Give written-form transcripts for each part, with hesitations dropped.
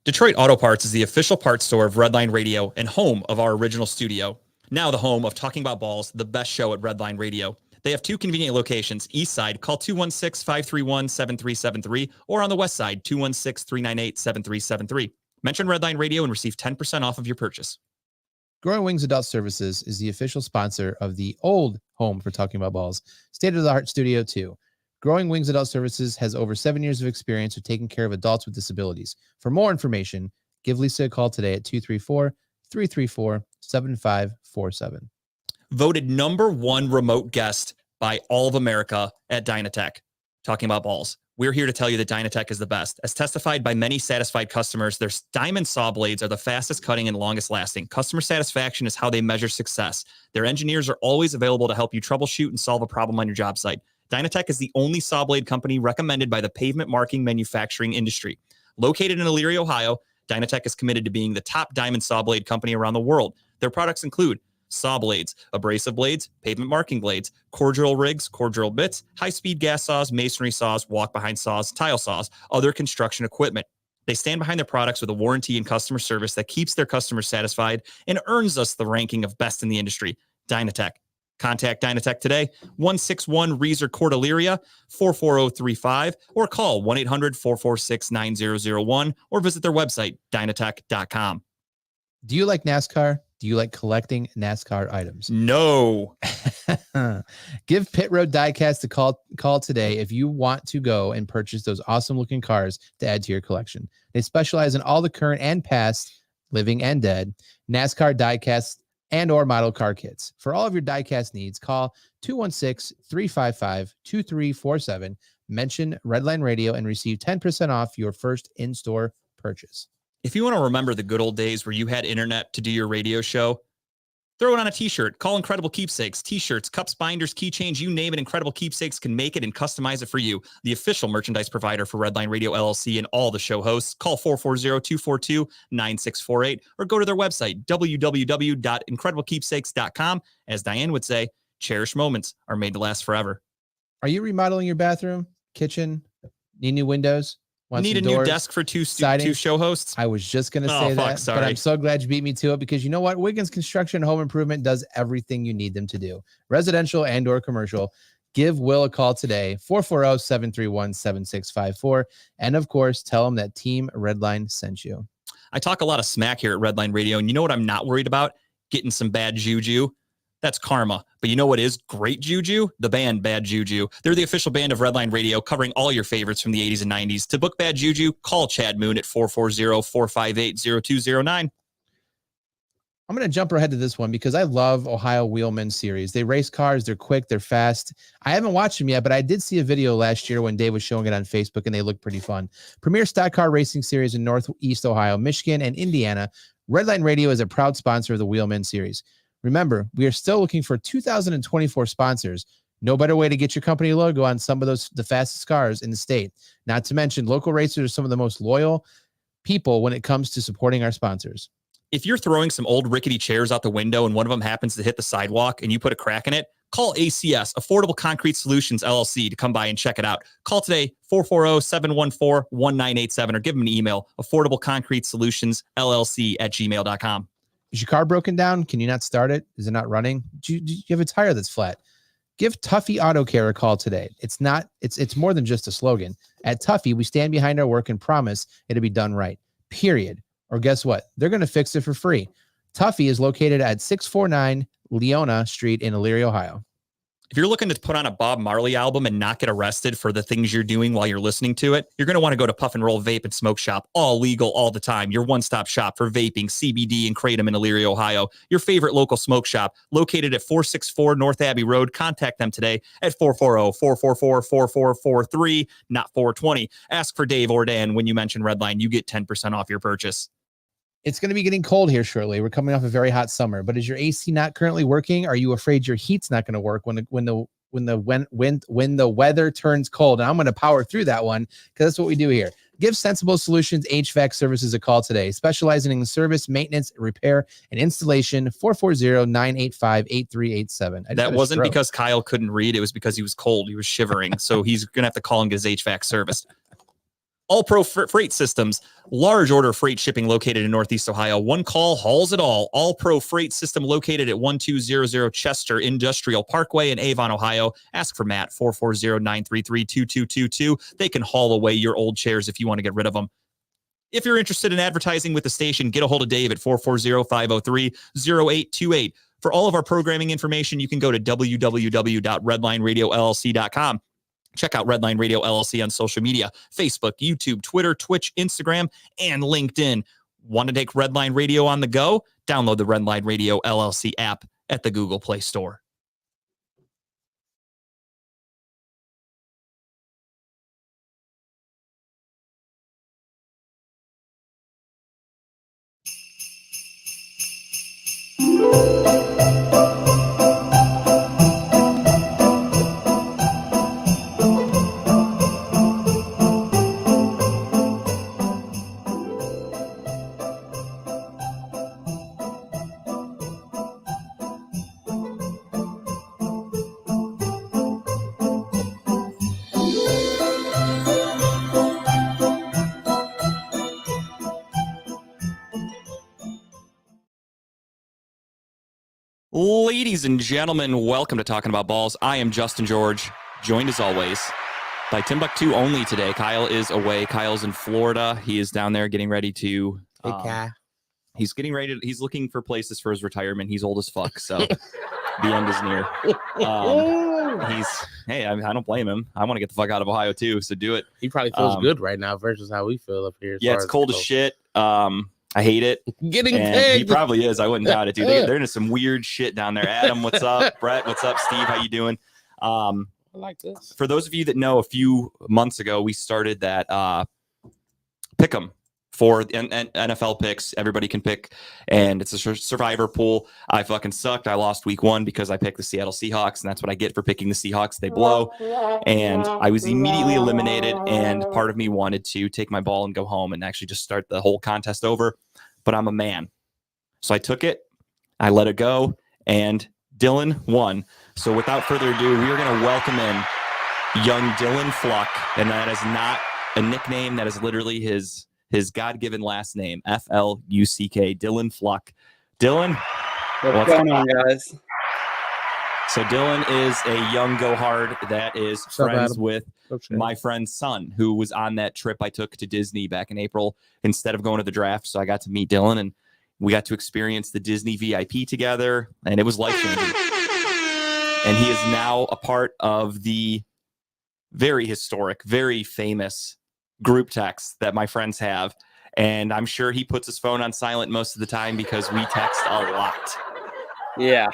Detroit Auto Parts is the official parts store of Redline Radio and home of our original studio. Now the home of Talking About Balls, the best show at Redline Radio. They have two convenient locations. East side, call 216-531-7373, or on the west side, 216-398-7373. Mention Redline Radio and receive 10% off of your purchase. Growing Wings Adult Services is the official sponsor of the old home for Talking About Balls, state-of-the-art Studio 2. Growing Wings Adult Services has over 7 years of experience with taking care of adults with disabilities. For more information, give Lisa a call today at 234-334-7547. Voted #1 remote guest by all of America at Dynatech. Talking About Balls. We're here to tell you that Dynatech is the best. As testified by many satisfied customers, their diamond saw blades are the fastest cutting and longest lasting. Customer satisfaction is how they measure success. Their engineers are always available to help you troubleshoot and solve a problem on your job site. Dynatech is the only saw blade company recommended by the pavement marking manufacturing industry. Located in Elyria, Ohio, Dynatech is committed to being the top diamond saw blade company around the world. Their products include saw blades, abrasive blades, pavement marking blades, core drill rigs, core drill bits, high-speed gas saws, masonry saws, walk-behind saws, tile saws, other construction equipment. They stand behind their products with a warranty and customer service that keeps their customers satisfied and earns us the ranking of best in the industry. Dynatech. Contact Dynatech today, 161 Reeser Court, Elyria, 44035, or call 1-800-446-9001, or visit their website, dynatech.com. Do you like NASCAR? Do you like collecting NASCAR items? No. Give Pit Road Diecast a call today if you want to go and purchase those awesome looking cars to add to your collection. They specialize in all the current and past, living and dead, NASCAR diecast and or model car kits. For all of your diecast needs, call 216-355-2347, mention Redline Radio, and receive 10% off your first in-store purchase. If you want to remember the good old days where you had internet to do your radio show, throw it on a t-shirt. Call Incredible Keepsakes. T-shirts, cups, binders, keychains, you name it, Incredible Keepsakes can make it and customize it for you. The official merchandise provider for Redline Radio LLC and all the show hosts. Call 440-242-9648 or go to their website, www.incrediblekeepsakes.com. As Diane would say, cherished moments are made to last forever. Are you remodeling your bathroom, kitchen, need new windows? Need a new desk for two show hosts? I was just going to say that, but I'm so glad you beat me to it, because you know what? Wiggins Construction Home Improvement does everything you need them to do. Residential and or commercial. Give Will a call today, 440-731-7654. And of course, tell him that Team Redline sent you. I talk a lot of smack here at Redline Radio, and you know what I'm not worried about? Getting some bad juju. That's karma. But you know what is great juju? The band Bad Juju. They're the official band of Redline Radio, covering all your favorites from the 80s and 90s. To book Bad Juju, call Chad Moon at 440-458-0209. I'm going to jump ahead to this one because I love Ohio Wheelman Series. They race cars. They're quick. They're fast. I haven't watched them yet, but I did see a video last year when Dave was showing it on Facebook, and they look pretty fun. Premier Stock Car Racing Series in Northeast Ohio, Michigan, and Indiana. Redline Radio is a proud sponsor of the Wheelman Series. Remember, we are still looking for 2024 sponsors. No better way to get your company logo on some of the fastest cars in the state. Not to mention, local racers are some of the most loyal people when it comes to supporting our sponsors. If you're throwing some old rickety chairs out the window and one of them happens to hit the sidewalk and you put a crack in it, call ACS, Affordable Concrete Solutions, LLC, to come by and check it out. Call today, 440-714-1987, or give them an email, affordableconcretesolutions.llc@gmail.com. Is your car broken down? Can you not start it? Is it not running? Do you have a tire that's flat? Give Tuffy Auto Care a call today. It's more than just a slogan. At Tuffy, we stand behind our work and promise it'll be done right. Period. Or guess what? They're going to fix it for free. Tuffy is located at 649 Leona Street in Elyria, Ohio. If you're looking to put on a Bob Marley album and not get arrested for the things you're doing while you're listening to it, you're going to want to go to Puff and Roll Vape and Smoke Shop. All legal all the time. Your one-stop shop for vaping, CBD, and Kratom in Elyria, Ohio. Your favorite local smoke shop located at 464 North Abbey Road. Contact them today at 440-444-4443, not 420. Ask for Dave or Dan when you mention Redline. You get 10% off your purchase. It's going to be getting cold here shortly. We're coming off a very hot summer, but is your AC not currently working? Are you afraid your heat's not going to work when the weather turns cold? And I'm going to power through that one because that's what we do here. Give Sensible Solutions HVAC Services a call today, specializing in service, maintenance, repair, and installation. 440-985-8387. That wasn't because Kyle couldn't read. It was because he was cold. He was shivering. So he's going to have to call and get his HVAC serviced. All Pro Freight Systems, large order freight shipping located in Northeast Ohio. One call hauls it all. All Pro Freight System located at 1200 Chester Industrial Parkway in Avon, Ohio. Ask for Matt, 440-933-2222. They can haul away your old chairs if you want to get rid of them. If you're interested in advertising with the station, get a hold of Dave at 440-503-0828. For all of our programming information, you can go to www.redlineradiolllc.com. Check out Redline Radio LLC on social media, Facebook, YouTube, Twitter, Twitch, Instagram, and LinkedIn. Want to take Redline Radio on the go? Download the Redline Radio LLC app at the Google Play Store. Ladies and gentlemen, welcome to Talking About Balls. I am Justin George, joined as always by Timbuktu only today. Kyle is away. Kyle's in Florida. He is down there getting ready to... he's getting ready to... He's looking for places for his retirement. He's old as fuck, so the end is near. I don't blame him. I want to get the fuck out of Ohio too, so do it. He probably feels good right now versus how we feel up here. Yeah, it's cold as shit. I hate it. Getting and pegged. He probably is. I wouldn't doubt it, dude. They're into some weird shit down there. Adam, what's up? Brett, what's up? Steve, how you doing? I like this. For those of you that know, a few months ago, we started that Pick'em for NFL picks. Everybody can pick, and it's a survivor pool. I fucking sucked. I lost week 1 because I picked the Seattle Seahawks, and that's what I get for picking the Seahawks. They blow, and I was immediately eliminated, and part of me wanted to take my ball and go home and actually just start the whole contest over, but I'm a man. So I took it, I let it go, and Dylan won. So without further ado, we are going to welcome in young Dylan Fluck, and that is not a nickname. That is literally his God-given last name, F-L-U-C-K, Dylan Fluck. Dylan, what's going on, guys? So Dylan is a young go-hard that is friends with my friend's son, who was on that trip I took to Disney back in April instead of going to the draft. So I got to meet Dylan, and we got to experience the Disney VIP together, and it was life-changing. And he is now a part of the very historic, very famous group text that my friends have. And I'm sure he puts his phone on silent most of the time because we text a lot. Yeah.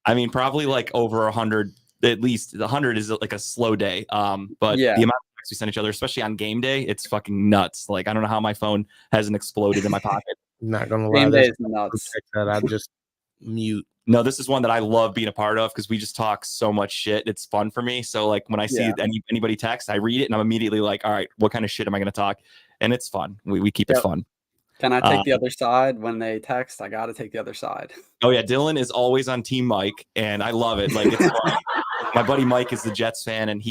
I mean, probably like over 100, at least 100 is like a slow day. But yeah, the amount of texts we send each other, especially on game day, it's fucking nuts. Like, I don't know how my phone hasn't exploded in my pocket. Not gonna lie, game day is nuts. That I just mute. No, this is one that I love being a part of because we just talk so much shit. It's fun for me. So like when I see anybody text, I read it and I'm immediately like, all right, what kind of shit am I going to talk? And it's fun. We keep it fun. Can I take the other side when they text? I got to take the other side. Oh yeah. Dylan is always on Team Mike and I love it. Like it's fun. My buddy Mike is the Jets fan, and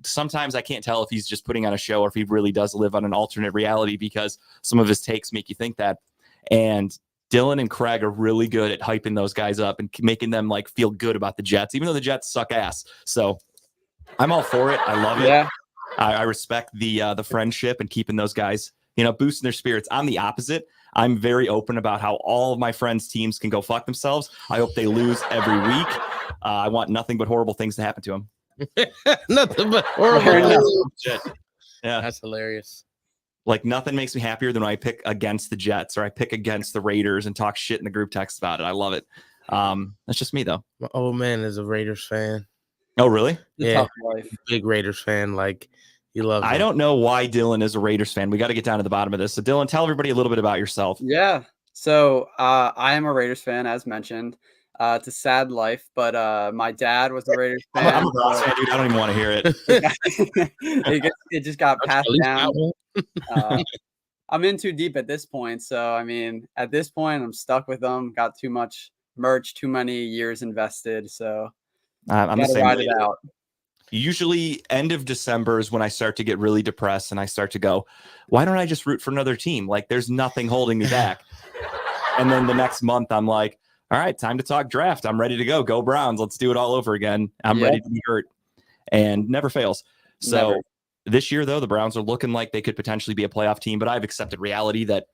sometimes I can't tell if he's just putting on a show or if he really does live on an alternate reality because some of his takes make you think that. And Dylan and Craig are really good at hyping those guys up and making them like feel good about the Jets, even though the Jets suck ass. So I'm all for it. I love it. Yeah. I respect the friendship and keeping those guys, boosting their spirits. I'm the opposite. I'm very open about how all of my friends' teams can go fuck themselves. I hope they lose every week. I want nothing but horrible things to happen to them. Nothing but horrible shit. Yeah, that's hilarious. Like nothing makes me happier than when I pick against the Jets or I pick against the Raiders and talk shit in the group text about it. I love it. That's just me though. My old man is a Raiders fan. Oh, really? Yeah, big Raiders fan. Like he loves. I don't know why Dylan is a Raiders fan. We got to get down to the bottom of this. So Dylan, tell everybody a little bit about yourself. Yeah. So I am a Raiders fan, as mentioned. It's a sad life, but my dad was a Raiders fan. I'm a Browns fan, dude. I don't even want to hear it. It just got passed down. I'm in too deep at this point. So, I mean, at this point, I'm stuck with them. Got too much merch, too many years invested. So, I'm the same. Ride it out. Usually end of December is when I start to get really depressed and I start to go, why don't I just root for another team? Like there's nothing holding me back. And then the next month I'm like, all right, time to talk draft. I'm ready to go. Go Browns. Let's do it all over again. I'm ready to be hurt, and never fails. So this year, though, the Browns are looking like they could potentially be a playoff team, but I've accepted reality that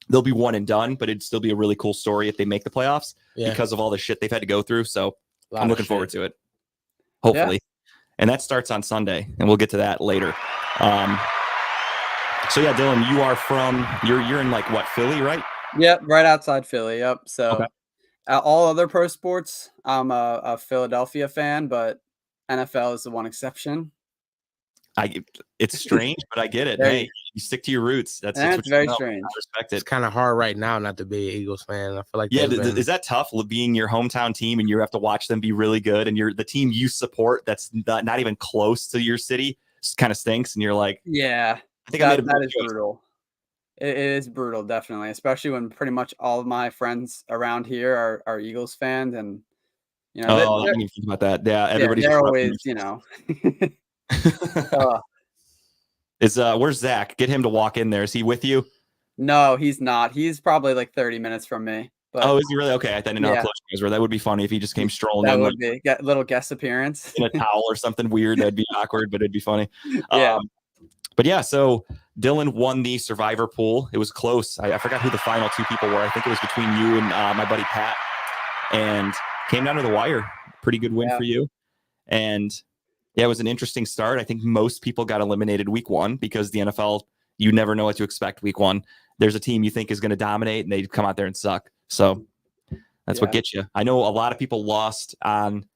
they'll be one and done, but it'd still be a really cool story if they make the playoffs because of all the shit they've had to go through. So I'm looking forward to it. Hopefully. And that starts on Sunday, and we'll get to that later. So yeah, Dylan, you are from you're in like what, Philly, right? Yep, right outside Philly. Yep. So all other pro sports, I'm a Philadelphia fan, but NFL is the one exception. It's strange, but I get it. Hey, you stick to your roots. That's very strange. I respect it. It's kind of hard right now not to be an Eagles fan. I feel like is that tough being your hometown team and you have to watch them be really good and you're the team you support that's not even close to your city kind of stinks and you're like, I think that is brutal. It is brutal, definitely, especially when pretty much all of my friends around here are Eagles fans, and I didn't even think about that. Yeah, everybody's they're always, Where's Zach? Get him to walk in there. Is he with you? No, he's not. He's probably like 30 minutes from me. But, is he really? Okay, I didn't know how close you guys were. That would be funny if he just came strolling in. That would be a little guest appearance in a towel or something weird. That'd be awkward, but it'd be funny. Yeah. But yeah, so Dylan won the Survivor pool. It was close. I forgot who the final two people were. I think it was between you and my buddy Pat, and came down to the wire. Pretty good win for you. And yeah, it was an interesting start. I think most people got eliminated week one because the NFL, you never know what to expect week one. There's a team you think is going to dominate and they come out there and suck. So that's what gets you. I know a lot of people lost on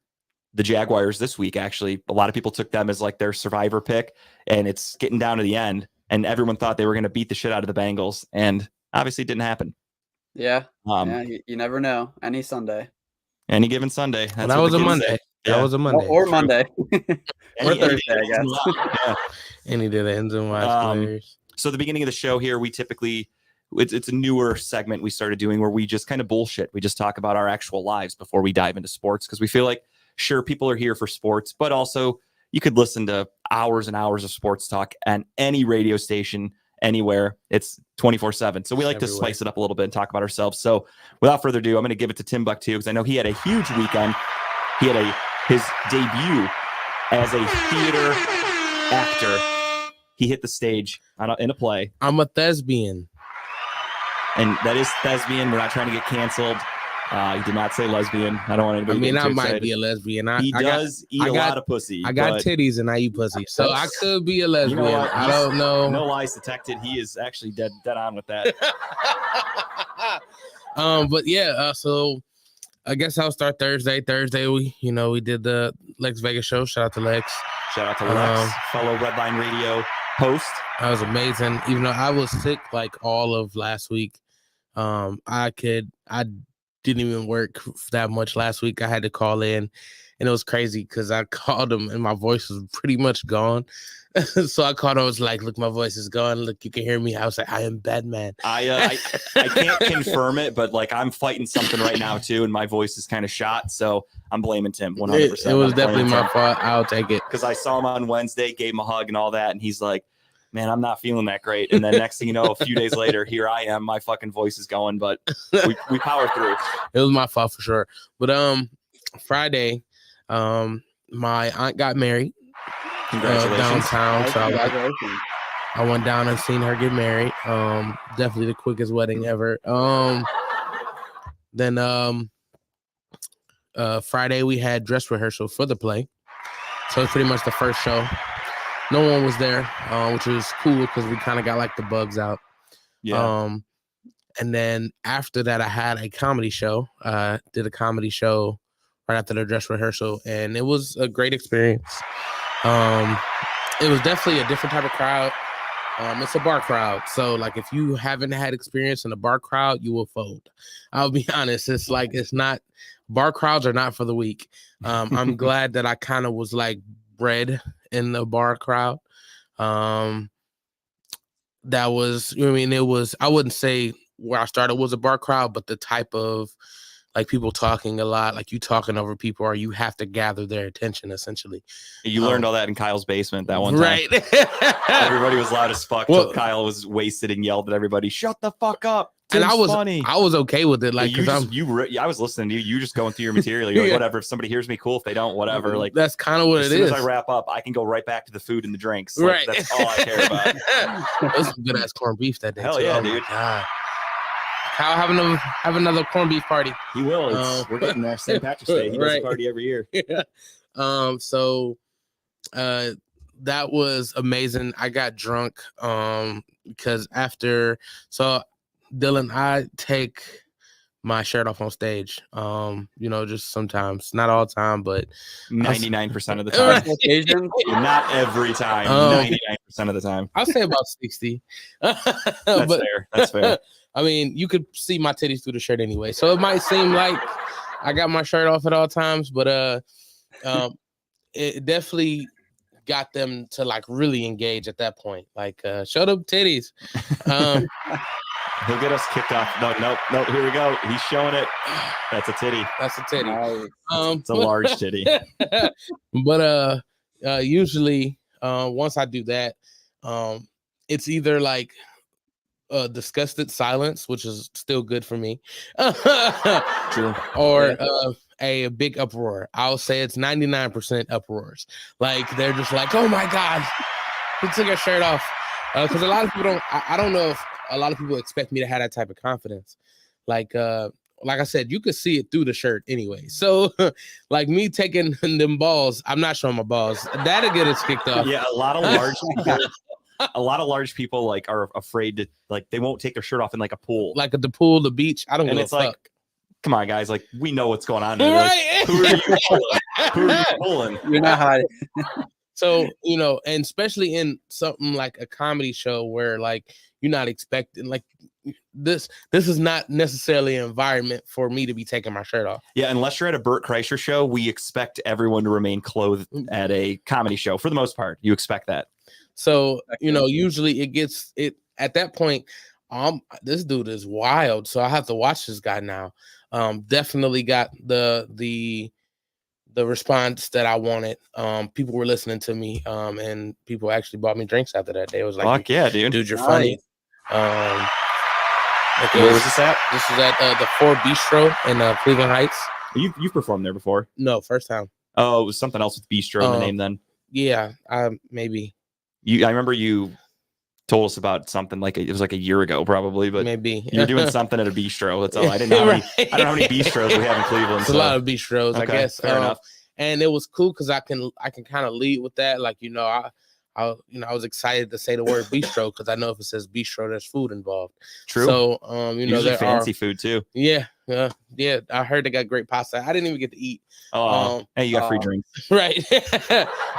the Jaguars this week. Actually, a lot of people took them as like their survivor pick, and it's getting down to the end and everyone thought they were going to beat the shit out of the Bengals, and obviously it didn't happen. You never know. Any given Sunday. That was a Monday. That was a Monday. Or Monday. Or Thursday, I guess. Any day that ends in Y. So the beginning of the show here, we typically, it's a newer segment we started doing where we just kind of bullshit. We just talk about our actual lives before we dive into sports, because we feel like, sure, people are here for sports, but also you could listen to hours and hours of sports talk on any radio station, anywhere. It's 24/7. So we like to spice it up a little bit and talk about ourselves. So without further ado, I'm going to give it to Timbuktu because I know he had a huge weekend. He had his debut as a theater actor. He hit the stage in a play. I'm a thespian. And that is thespian. We're not trying to get canceled. He did not say lesbian. I don't want anybody. I mean, I might be a lesbian. He does eat a lot of pussy. I got titties and I eat pussy, so I could be a lesbian. You know what? I don't know. No lies detected. He is actually dead on with that. But yeah. So I guess I'll start Thursday. Thursday, we did the Lex Vegas show. Shout out to Lex. Shout out to Lex, fellow Redline Radio host. That was amazing. Even though I was sick like all of last week, I didn't even work that much last week. I had to call in, and it was crazy because I called him and my voice was pretty much gone. So I called him. I was like, "Look, my voice is gone. Look, you can hear me." I was like, "I am Batman." I can't confirm it, but like I'm fighting something right now too, and my voice is kind of shot. So I'm blaming Tim 100%. It was definitely my fault. I'll take it because I saw him on Wednesday, gave him a hug and all that, and he's like, "Man, I'm not feeling that great." And then next thing you know, a few days later, here I am. My fucking voice is going, but we power through. It was my fault for sure. But Friday, my aunt got married. Congratulations. Downtown. So I went down and seen her get married. Definitely the quickest wedding ever. Then Friday we had dress rehearsal for the play. So it's pretty much the first show. No one was there, which was cool because we kind of got like the bugs out. Yeah. And then after that, I had a comedy show. Did a comedy show right after the dress rehearsal, and it was a great experience. It was definitely a different type of crowd. It's a bar crowd, so like if you haven't had experience in a bar crowd, you will fold. I'll be honest. It's not. Bar crowds are not for the weak. I'm glad that I kind of was like bred in the bar crowd. That was, it was, I wouldn't say where I started was a bar crowd, but the type of like people talking a lot, like you talking over people, or you have to gather their attention essentially. You learned all that in Kyle's basement that one time. Right. Everybody was loud as fuck. Well, till Kyle was wasted and yelled at everybody, "Shut the fuck up!" And Tim's I was funny. I was okay with it, like because I was listening to you. You just going through your material. You're like, whatever. If somebody hears me, cool. If they don't, whatever. Like that's kind of what as it soon is. as I wrap up, I can go right back to the food and the drinks. Like, Right. That's all I care about. That's some good ass corned beef that day. Hell too. yeah, Oh my dude. God. Kyle have another corned beef party. He will. We're getting there. St. Patrick's Day. He does a Right. party every year. Yeah. So that was amazing. I got drunk because after Dylan, I take my shirt off on stage. Just sometimes, not all the time, but 99% of the time. Right. Occasions. Not every time. 99% of the time. I'll say about 60. That's But fair. That's fair. I mean, you could see my titties through the shirt anyway, so it might seem like I got my shirt off at all times, but it definitely got them to like really engage at that point. Like, show them titties. He'll get us kicked off. No. Here we go. He's showing it. That's a titty. That's a titty. Nice. It's a large titty. But usually once I do that, it's either like disgusted silence, which is still good for me, True. or a big uproar. I'll say it's 99% uproars. Like they're just like, oh my God, he took her shirt off. Because a lot of people I don't know if a lot of people expect me to have that type of confidence. Like I said, you could see it through the shirt anyway. So like me taking them balls, I'm not showing my balls. That'll get us kicked off. Yeah, a lot of large people like are afraid to like they won't take their shirt off in like a pool. Like at the pool, the beach. I don't And give it's a like, fuck. come on, guys, like we know what's going on. There. Right. Like, who are you pulling? Who are you pulling? You're not hiding. So, and especially in something like a comedy show where like you're not expecting like this is not necessarily an environment for me to be taking my shirt off. Yeah, unless you're at a Burt Kreischer show, we expect everyone to remain clothed at a comedy show for the most part. You expect that. So, usually it gets it at that point. This dude is wild. So I have to watch this guy now. Definitely got the response that I wanted. People were listening to me, and people actually bought me drinks after that day. It was like, Fuck yeah, dude. dude, you're Nice. funny. Where was this at? This is at the Four Bistro in Cleveland Heights. You've performed there before. No, first time. Oh, it was something else with Bistro in the name then. Yeah, maybe. I remember you told us about something like it was like a year ago, probably, but Maybe you're doing something at a bistro. That's all. I didn't know. Right. I don't know how many bistros we have in Cleveland. It's a lot of bistros, I Okay, guess. fair enough. And it was cool because I can kind of lead with that. Like, I was excited to say the word bistro because I know if it says bistro, there's food involved. True. So, Usually there fancy are, food too. yeah. I heard they got great pasta. I didn't even get to eat. Oh, hey, you got free drinks. Right.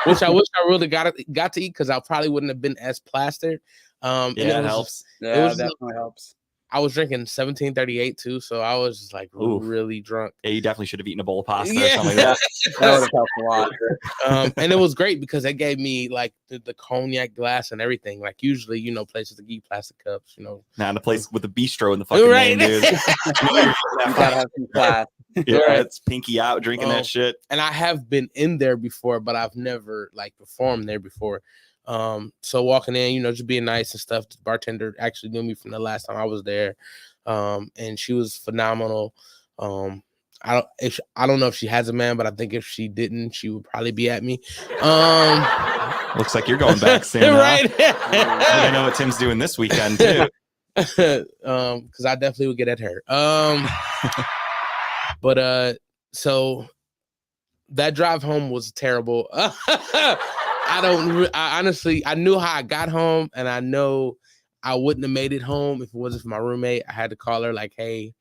Which I wish I really got to eat because I probably wouldn't have been as plastered. Yeah, it helps. Yeah, was- definitely helps. I was drinking 1738 too, so I was just like Oof. really drunk. Yeah, you definitely should have eaten a bowl of pasta or Yeah. something like that. That would have helped a lot. And it was great because they gave me like the cognac glass and everything. Like usually, places that give you plastic cups, Now in a place with a bistro in the fucking Right. name, dude. You gotta have some class. Yeah, Right. it's pinky out drinking Oh. that shit. And I have been in there before, but I've never like performed there before. So walking in, just being nice and stuff. The bartender actually knew me from the last time I was there. And she was phenomenal. I don't know if she has a man, but I think if she didn't, she would probably be at me. Looks like you're going back soon. Huh? Right. I know what Tim's doing this weekend too. Because I definitely would get at her. But so that drive home was terrible. I honestly, I knew how I got home, and I know I wouldn't have made it home if it wasn't for my roommate. I had to call her like, hey,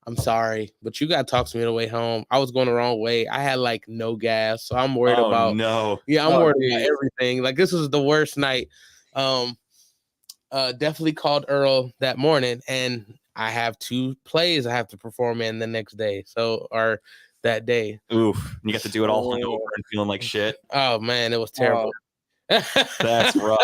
I'm sorry, but you got to talk to me on the way home. I was going the wrong way. I had like no gas, so I'm worried about. No. Yeah, I'm Oh, worried geez. about everything. Like this was the worst night. Definitely called Earl that morning, and I have 2 plays I have to perform in the next day. or that day. Oof. You got to do it all Oh. hungover and feeling like shit. Oh man, it was terrible. That's rough.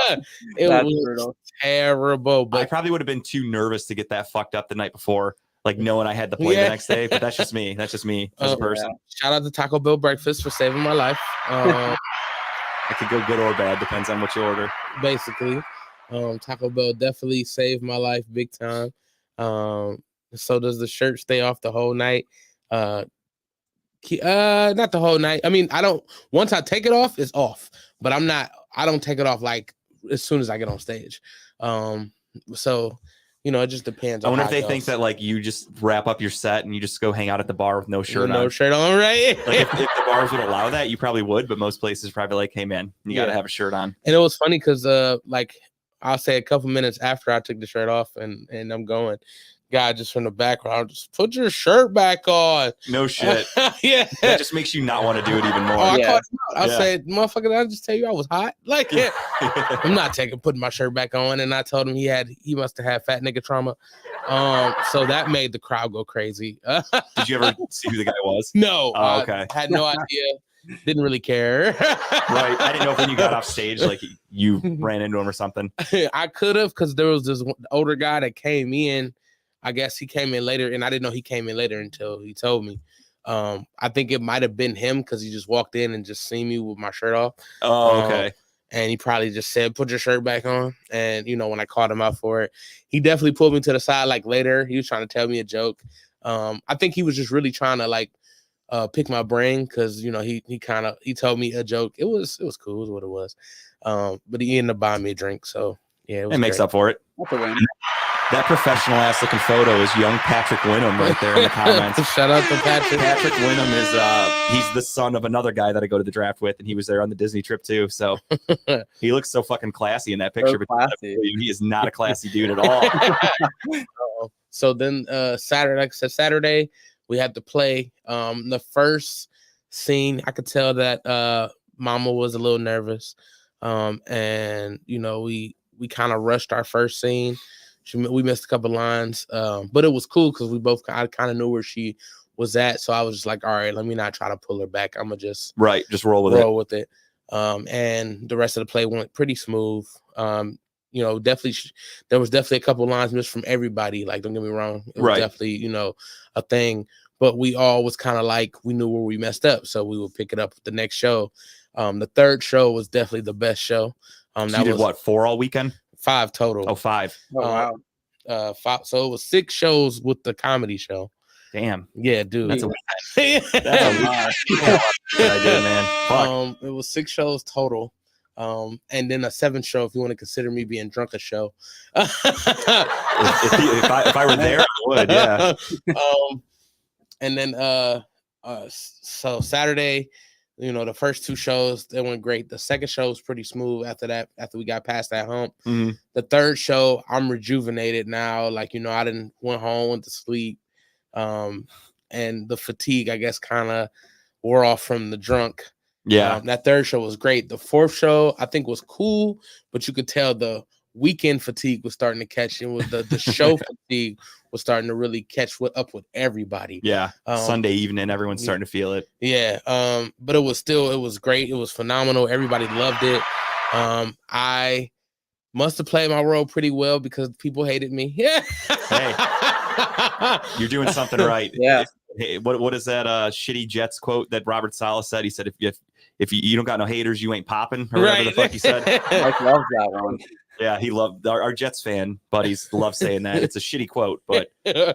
It That's was brutal. terrible. I But probably would have been too nervous to get that fucked up the night before. like knowing I had to play the next day. But that's just me. That's just me as a person. Shout out to Taco Bell breakfast for saving my life. It could go good or bad, depends on what you order. Basically, Taco Bell definitely saved my life big time. So does the shirt stay off the whole night? Not the whole night. I mean, I don't. Once I take it off, it's off. But I don't take it off like as soon as I get on stage. So it just depends. I wonder if they think that like you just wrap up your set and you just go hang out at the bar with no shirt on. No shirt on, right? Like if the bars would allow that, you probably would, but most places probably like, hey man, you got to have a shirt on. And it was funny because like I'll say a couple minutes after I took the shirt off and I'm going, guy just from the background, just put your shirt back on. No shit. Yeah. That just makes you not want to do it even more. I caught him out. I said, motherfucker, I just tell you I was hot. Like, I'm not putting my shirt back on. And I told him he must have had fat nigga trauma. So that made the crowd go crazy. Did you ever see who the guy was? No. Oh, okay. I had no idea. Didn't really care. Right. I didn't know if when you got off stage, like you ran into him or something. I could have, because there was this older guy that came in. I guess he came in later, and I didn't know he came in later until he told me. I think it might have been him because he just walked in and just seen me with my shirt off. Oh, okay. And he probably just said, put your shirt back on. And, when I called him out for it, he definitely pulled me to the side like later. He was trying to tell me a joke. I think he was just really trying to like pick my brain because, he told me a joke. It was cool. It was what it was. But he ended up buying me a drink. So, yeah. It makes up for it. That's a win. That professional ass looking photo is young Patrick Wynnum right there in the comments. Shout out to Patrick. Patrick Wynnum is he's the son of another guy that I go to the draft with, and he was there on the Disney trip too. So he looks so fucking classy in that picture. So classy. He is not a classy dude at all. So then Saturday, like I said, Saturday, we had to play. The first scene, I could tell that Mama was a little nervous. And we kind of rushed our first scene. We missed a couple lines, but it was cool because I kind of knew where she was at. So I was just like, all right, let me not try to pull her back. I'm gonna just roll with it. And the rest of the play went pretty smooth. Definitely there was definitely a couple lines missed from everybody. Like, don't get me wrong, it was definitely a thing. But we all was kind of like we knew where we messed up, so we would pick it up the next show. The third show was definitely the best show. So you did what, 4 all weekend? 5 total. Oh, 5. Oh, wow. 5. So it was 6 shows with the comedy show. Damn. Yeah, dude. That's a That's a lot. I did, man. Fuck. It was 6 shows total. And then a 7th show if you want to consider me being drunk a show. if I were there, I would, yeah. And then so Saturday, the first 2 shows, they went great. The second show was pretty smooth after that, after we got past that hump. Mm-hmm. The third show, I'm rejuvenated now. Like, I didn't went home, went to sleep. And the fatigue, I guess, kind of wore off from the drunk. Yeah. That third show was great. The fourth show, I think, was cool, but you could tell the weekend fatigue was starting to catch. It was the show fatigue was starting to really catch up with everybody. Yeah. Sunday evening, everyone's starting to feel it. Yeah. But it was great. It was phenomenal. Everybody loved it. I must have played my role pretty well because people hated me. Yeah. Hey, you're doing something right. Yeah. Hey, what is that shitty Jets quote that Robert Saleh said? He said, if you don't got no haters, you ain't popping, or whatever the fuck he said. Mike loves that one. Yeah, he loved our Jets fan buddies love saying that. It's a shitty quote, but there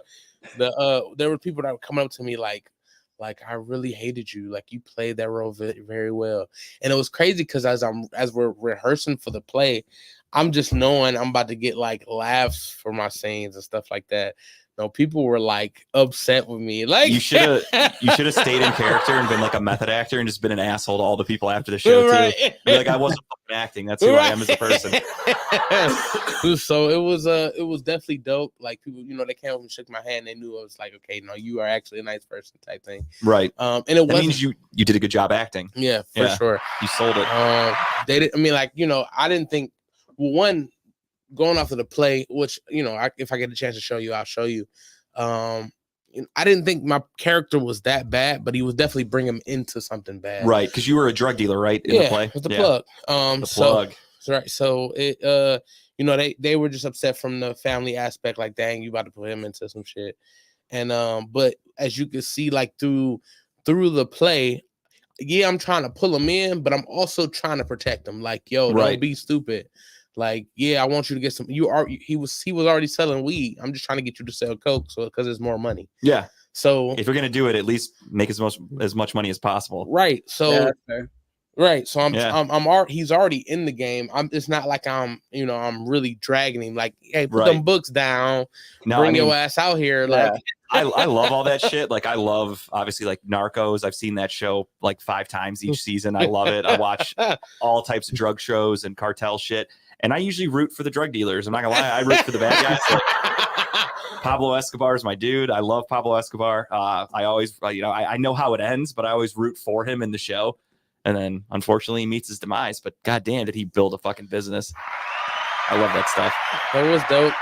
were people that were coming up to me like I really hated you. Like, you played that role very, very well. And it was crazy because as we're rehearsing for the play, I'm just knowing I'm about to get like laughs for my scenes and stuff like that. No, people were like upset with me. Like, you should have stayed in character and been like a method actor and just been an asshole to all the people after the show too. Be like, I wasn't fucking acting. That's who I am as a person. So it was definitely dope. Like, people, they came up and shook my hand. They knew I was like, okay, no, you are actually a nice person type thing. Right. And it means you did a good job acting. Yeah, for sure. You sold it. They didn't. I mean, like, I didn't think. Well, one. Going off of the play, which, if I get a chance to show you, I'll show you. I didn't think my character was that bad, but he was definitely bringing him into something bad. Right, because you were a drug dealer, right? In the play? With the plug. The plug. Right. So it, they were just upset from the family aspect, like, dang, you about to put him into some shit. And but as you can see, like through the play, yeah, I'm trying to pull him in, but I'm also trying to protect him. Like, yo, Right. don't be stupid. Like, yeah, I want you to get some. He was already selling weed. I'm just trying to get you to sell coke, so because it's more money. Yeah. So If you're gonna do it, at least make as much money as possible. right. So Yeah, that's fair. right. So Yeah. he's already in the game. It's not like I'm really dragging him. Like, hey, put Right. them books down. No, Bring I mean, your ass out here. Yeah. Like, I love all that shit. Like I love obviously like Narcos. I've seen that show like 5 times each season. I love it. I watch all types of drug shows and cartel shit. And I usually root for the drug dealers. I'm not gonna lie, I root for the bad guys. Like, Pablo Escobar is my dude. I love Pablo Escobar. I always, I know how it ends, but I always root for him in the show. And then unfortunately he meets his demise. But goddamn, did he build a fucking business? I love that stuff. That was dope.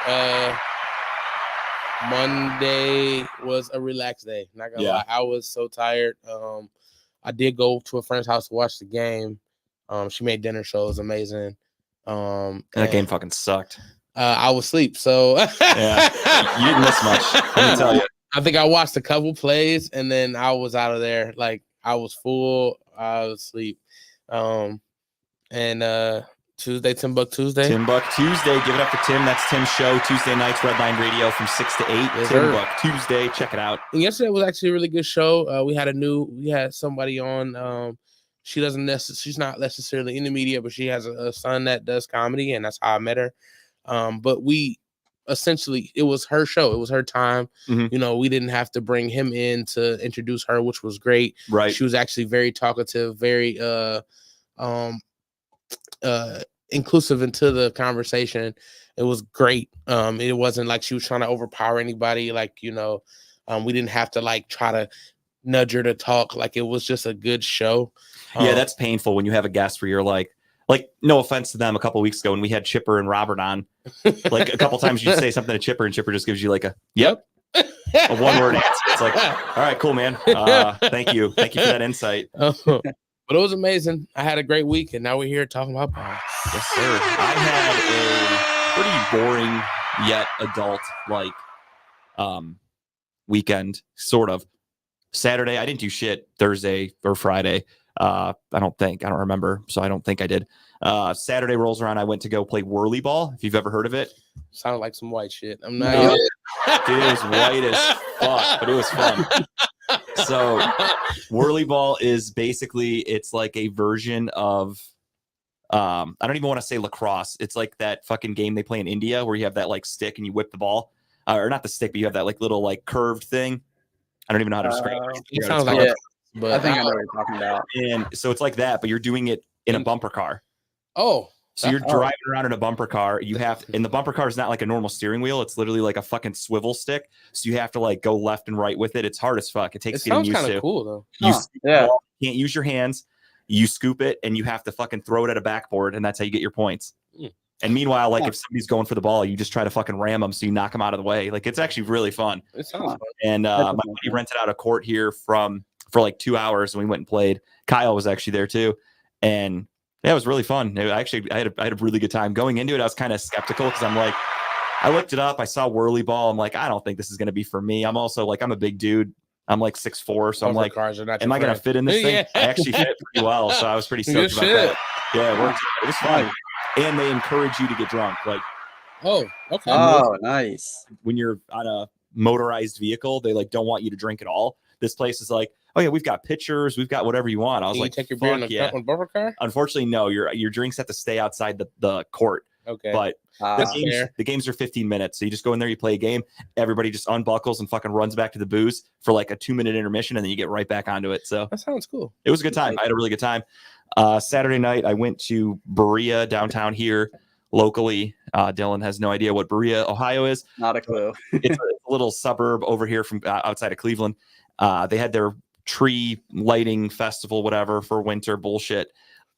Monday was a relaxed day. Not gonna lie, I was so tired. I did go to a friend's house to watch the game. She made dinner, so it was amazing. That game fucking sucked. I was asleep, so Yeah, you didn't miss much. Let me tell you. I think I watched a couple plays and then I was out of there. Like I was full. I was asleep. And Tuesday, Timbuck Tuesday. Timbuck Tuesday. Give it up for Tim. That's Tim's show. Tuesday nights, Redline Radio from 6 to 8. Yes, Timbuck Tuesday. Check it out. And yesterday was actually a really good show. We had somebody on. She's not necessarily in the media, but she has a son that does comedy, and that's how I met her. But we essentially, it was her show. It was her time. Mhm. We didn't have to bring him in to introduce her, which was great. Right. She was actually very talkative, very inclusive into the conversation. It was great. It wasn't like she was trying to overpower anybody. Like, we didn't have to like try to nudge her to talk. Like, it was just a good show. Yeah, that's painful when you have a guest where you're like, no offense to them, a couple of weeks ago when we had Chipper and Robert on, like a couple times you'd say something to Chipper and Chipper just gives you like a yep, a 1-word answer. It's like, all right, cool, man. Thank you for that insight. But it was amazing. I had a great week, and now we're here talking about balls. Yes, sir. I had a pretty boring yet adult weekend, sort of. Saturday, I didn't do shit. Thursday or Friday, I don't remember, so I don't think I did. Saturday rolls around, I went to go play whirly ball. If you've ever heard of it, Sounded like some white shit. I'm not. Dude, it was white as fuck, but it was fun. So whirly ball is basically, it's like a version of I don't even want to say lacrosse. It's like that fucking game they play in India where you have that like stick and you whip the ball, or not the stick, but you have that like little like curved thing. I don't even know how to describe it. It sounds like, Yeah. but I think I know what you're talking about. And so it's like that, but you're doing it in a bumper car. Oh, So you're driving around in a bumper car. And the bumper car is not like a normal steering wheel. It's literally like a fucking swivel stick. So you have to like go left and right with it. It's hard as fuck. It takes it getting sounds used kind to. of cool though. You Huh, yeah. can't use your hands. You scoop it and you have to fucking throw it at a backboard, and that's how you get your points. Mm. And meanwhile, like if somebody's going for the ball, you just try to fucking ram them so you knock them out of the way. Like it's actually really fun. It sounds fun. And my buddy rented out a court here for like 2 hours, and we went and played. Kyle was actually there too, and yeah, it was really fun. I had a really good time going into it. I was kind of skeptical because I'm like, I looked it up. I saw whirly ball. I'm like, I don't think this is going to be for me. I'm also like, I'm a big dude. I'm like 6'4", so I'm like, cars are not am I going to fit in this thing? Yeah. I actually fit pretty well, so I was pretty stoked about shit. that. Yeah, it worked. It was fun. And they encourage you to get drunk. Like Oh, okay. Oh, nice. when you're on a motorized vehicle, they like don't want you to drink at all. This place is like, oh yeah, we've got pitchers, we've got whatever you want. I was Can like, you take your beer in fuck the yeah. bumper car? Unfortunately, no. Your drinks have to stay outside the court. Okay. But the games are 15 minutes. So you just go in there, you play a game, everybody just unbuckles and fucking runs back to the booze for like a 2-minute intermission, and then you get right back onto it. So that sounds cool. it was a good time. I had a really good time. Saturday night, I went to Berea downtown here locally. Dylan has no idea what Berea, Ohio is. Not a clue. It's a little suburb over here from outside of Cleveland. They had their tree lighting festival, whatever, for winter bullshit.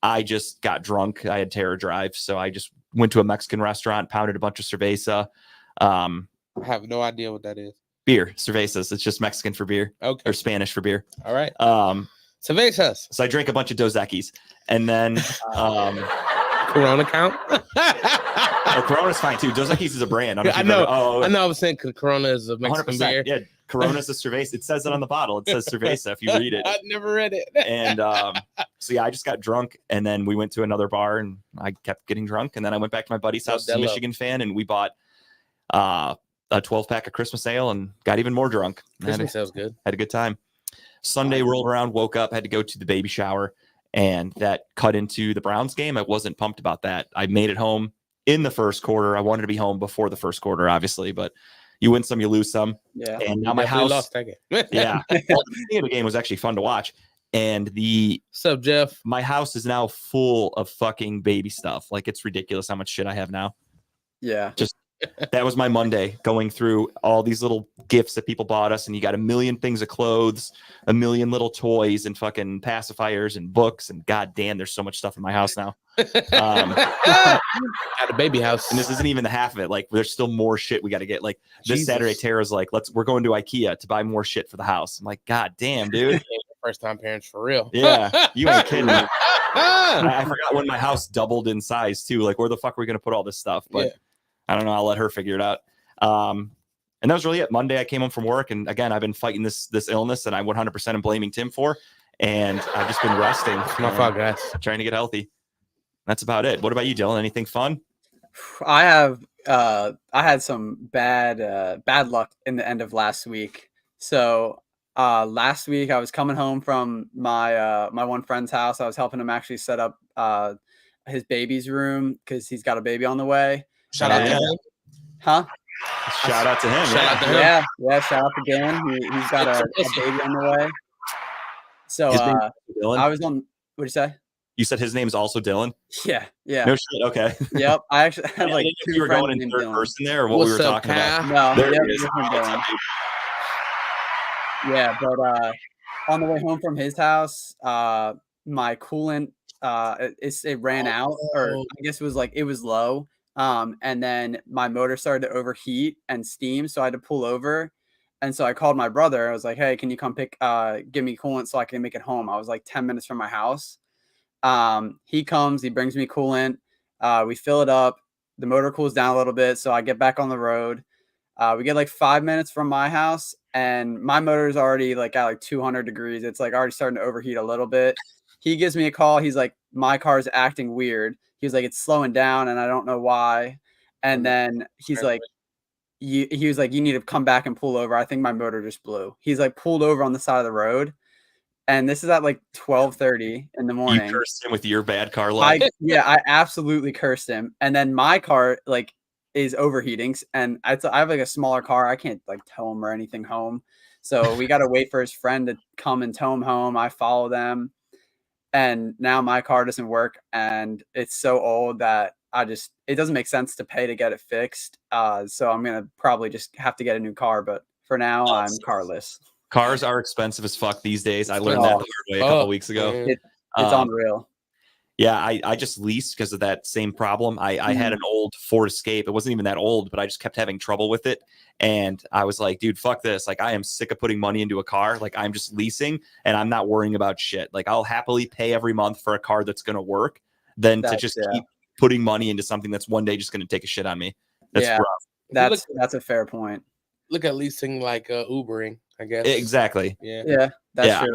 I just got drunk. I had Terror Drive, so I just went to a Mexican restaurant, pounded a bunch of cerveza. I have no idea what that is. Beer, cervezas. It's just Mexican for beer, Okay. or Spanish for beer. All right. Cervezas. So I drank a bunch of Dos Equis, and then Corona count? Corona's fine too. Dos Equis is a brand. I know. I I know. I was saying Corona is a Mexican 100%. beer. Yeah, Corona's a cerveza. It says it on the bottle. It says cerveza if you read it. I've never read it. And so yeah, I just got drunk, and then we went to another bar, and I kept getting drunk, and then I went back to my buddy's house, a Michigan fan, and we bought a 12-pack of Christmas ale and got even more drunk. Christmas sounds good. Had a good time. Sunday rolled around, woke up, had to go to the baby shower, and that cut into the Browns game. I wasn't pumped about that. I made it home in the first quarter. I wanted to be home before the first quarter, obviously, but you win some, you lose some. Yeah. And now my house lost that game. yeah. Well, the beginning of the game was actually fun to watch. And What's up, Jeff? my house is now full of fucking baby stuff. Like, it's ridiculous how much shit I have now. Yeah. That was my Monday, going through all these little gifts that people bought us, and you got a million things of clothes, a million little toys, and fucking pacifiers and books, and goddamn, there's so much stuff in my house now. At a baby house. And this isn't even the half of it. Like, there's still more shit we got to get. Like, this Jesus. Saturday, Tara's like, we're going to IKEA to buy more shit for the house. I'm like, god damn, dude. First time parents for real. Yeah, you ain't kidding me. I forgot when my house doubled in size too. Like, where the fuck are we gonna put all this stuff? But Yeah. I don't know. I'll let her figure it out. And that was really it. Monday, I came home from work, and again, I've been fighting this illness, and I 100% am blaming Tim for. And I've just been resting, It's my fault, guys. trying to get healthy. That's about it. What about you, Dylan? Anything fun? I had some bad luck in the end of last week. So last week I was coming home from my my one friend's house. I was helping him actually set up his baby's room because he's got a baby on the way. Shout out to Yeah. him. Huh? Shout out to him. Shout yeah. out to him. Yeah, shout out to Dan. He's got a baby on the way. So His name's Dylan. I was on. What'd you say? You said his name's also Dylan. Yeah. No shit. Okay. Yep. I actually had I like didn't know if two you were friends going in named third Dylan. person there, or what we What's were up, talking about. Kyle? No, There yep, he is. different Dylan. Yeah, but on the way home from his house, my coolant it ran out, or I guess it was low. And then my motor started to overheat and steam, so I had to pull over. And so I called my brother. I was like, "Hey, can you come give me coolant so I can make it home?" I was like 10 minutes from my house. He comes, he brings me coolant. We fill it up. The motor cools down a little bit, so I get back on the road. We get like 5 minutes from my house, and my motor is already like at like 200 degrees. It's like already starting to overheat a little bit. He gives me a call. He's like, "My car's acting weird." He was like, "It's slowing down, and I don't know why." And then he's like, he was like, "You need to come back and pull over. I think my motor just blew." He's like pulled over on the side of the road, and this is at like 12:30 in the morning. You cursed him with your bad car luck. I absolutely cursed him. And then my car like is overheating, and I have like a smaller car. I can't like tow him or anything home, so we got to wait for his friend to come and tow him home. I follow them, and now my car doesn't work, and it's so old that it doesn't make sense to pay to get it fixed. So I'm gonna probably just have to get a new car. But for now, I'm carless. Cars are expensive as fuck these days. I learned that the hard way a couple of weeks ago. man. It's unreal. Yeah, I just leased because of that same problem. I had an old Ford Escape. It wasn't even that old, but I just kept having trouble with it. And I was like, dude, fuck this. Like, I am sick of putting money into a car. Like, I'm just leasing and I'm not worrying about shit. Like, I'll happily pay every month for a car that's going to work than to just keep putting money into something that's one day just going to take a shit on me. That's rough. That's a fair point. Look at leasing like Ubering, I guess. Exactly. Yeah. Yeah, that's true.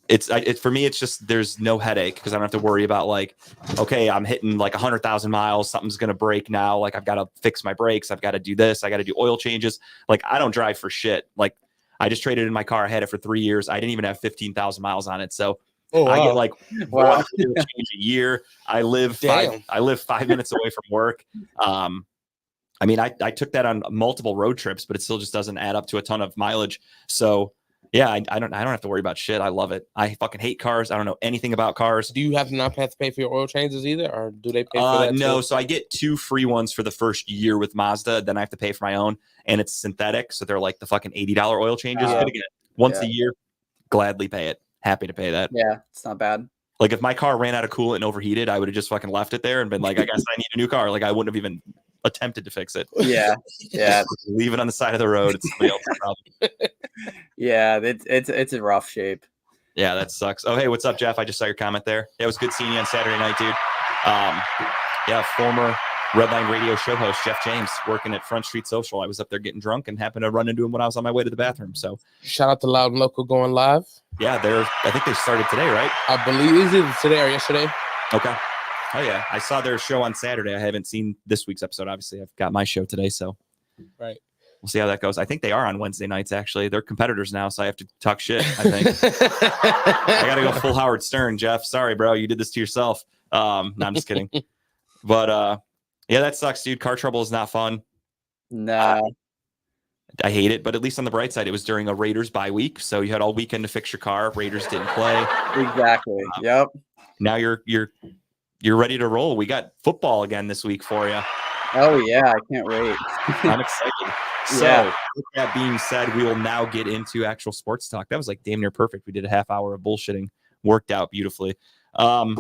It's for me, it's just there's no headache because I don't have to worry about like, okay, I'm hitting like 100,000 miles, something's gonna break now. Like, I've got to fix my brakes, I've got to do this, I got to do oil changes. Like, I don't drive for shit. Like, I just traded in my car, I had it for 3 years, I didn't even have 15,000 miles on it. So I get like one oil change a year. I live 5 minutes away from work. I mean, I took that on multiple road trips, but it still just doesn't add up to a ton of mileage. So yeah, I don't have to worry about shit. I love it. I fucking hate cars. I don't know anything about cars. Do you have to not have to pay for your oil changes either, or do they pay for that? No, too? so I get 2 free ones for the first year with Mazda. Then I have to pay for my own, and it's synthetic, so they're like the fucking $80 oil changes. But again, once a year, gladly pay it. Happy to pay that. Yeah, it's not bad. Like, if my car ran out of coolant and overheated, I would have just fucking left it there and been like, I guess I need a new car. Like, I wouldn't have even attempted to fix it. Yeah. Leave it on the side of the road. It's somebody else's problem. Yeah, it's a rough shape. Yeah, that sucks. Oh, hey, what's up, Jeff? I just saw your comment there. Yeah, it was good seeing you on Saturday night, dude. Yeah, Redline Radio show host Jeff James working at Front Street Social. I was up there getting drunk and happened to run into him when I was on my way to the bathroom. So Shout out to Loud and Local going live. yeah, I think they started today, right? I believe is it today or yesterday? Okay. Oh yeah, I saw their show on Saturday. I haven't seen this week's episode. Obviously, I've got my show today, so Right. we'll see how that goes. I think they are on Wednesday nights. Actually, they're competitors now, so I have to talk shit. I think I got to go full Howard Stern, Jeff. Sorry, bro, you did this to yourself. No, I'm just kidding. But yeah, that sucks, dude. Car trouble is not fun. Nah. I hate it, but at least on the bright side, it was during a Raiders bye week, so you had all weekend to fix your car. Raiders didn't play. Exactly. Yep. Now you're ready to roll. We got football again this week for you. Oh yeah, I can't wait. I'm excited. So, Yeah. with that being said, we will now get into actual sports talk. That was like damn near perfect. We did a half hour of bullshitting, worked out beautifully. Not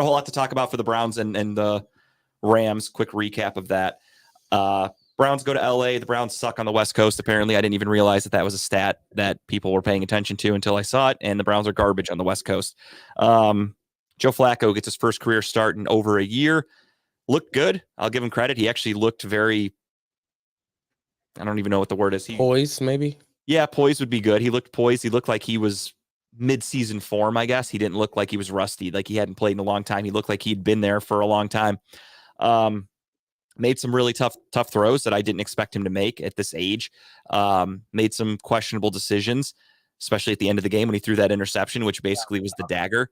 a whole lot to talk about for the Browns and the Rams. Quick recap of that. Browns go to LA. The Browns suck on the West Coast. Apparently, I didn't even realize that was a stat that people were paying attention to until I saw it. And the Browns are garbage on the West Coast. Joe Flacco gets his first career start in over a year. Looked good. I'll give him credit. He actually looked very, I don't even know what the word is. Poise, maybe. Yeah, poised would be good. He looked poised. He looked like he was mid-season form, I guess. He didn't look like he was rusty, like he hadn't played in a long time. He looked like he'd been there for a long time. Made some really tough throws that I didn't expect him to make at this age. Made some questionable decisions, especially at the end of the game when he threw that interception, which basically was the dagger.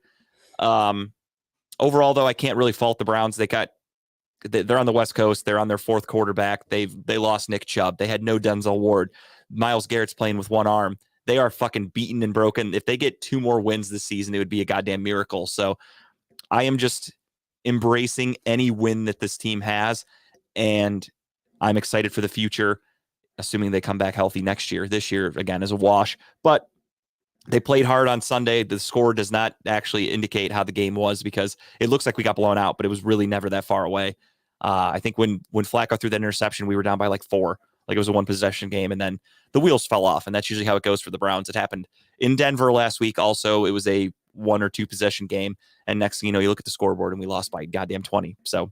Overall, though, I can't really fault the Browns. They're on the West Coast. They're on their fourth quarterback. They lost Nick Chubb. They had no Denzel Ward. Myles Garrett's playing with one arm. They are fucking beaten and broken. If they get 2 more wins this season, it would be a goddamn miracle. So I am just embracing any win that this team has, and I'm excited for the future, assuming they come back healthy next year. This year, again, is a wash. But they played hard on Sunday. The score does not actually indicate how the game was because it looks like we got blown out, but it was really never that far away. I think when Flacco threw that interception, we were down by like 4. Like it was a 1-possession game, and then the wheels fell off, and that's usually how it goes for the Browns. It happened in Denver last week. Also, it was a 1 or 2 possession game, and next thing you know, you look at the scoreboard, and we lost by goddamn 20. So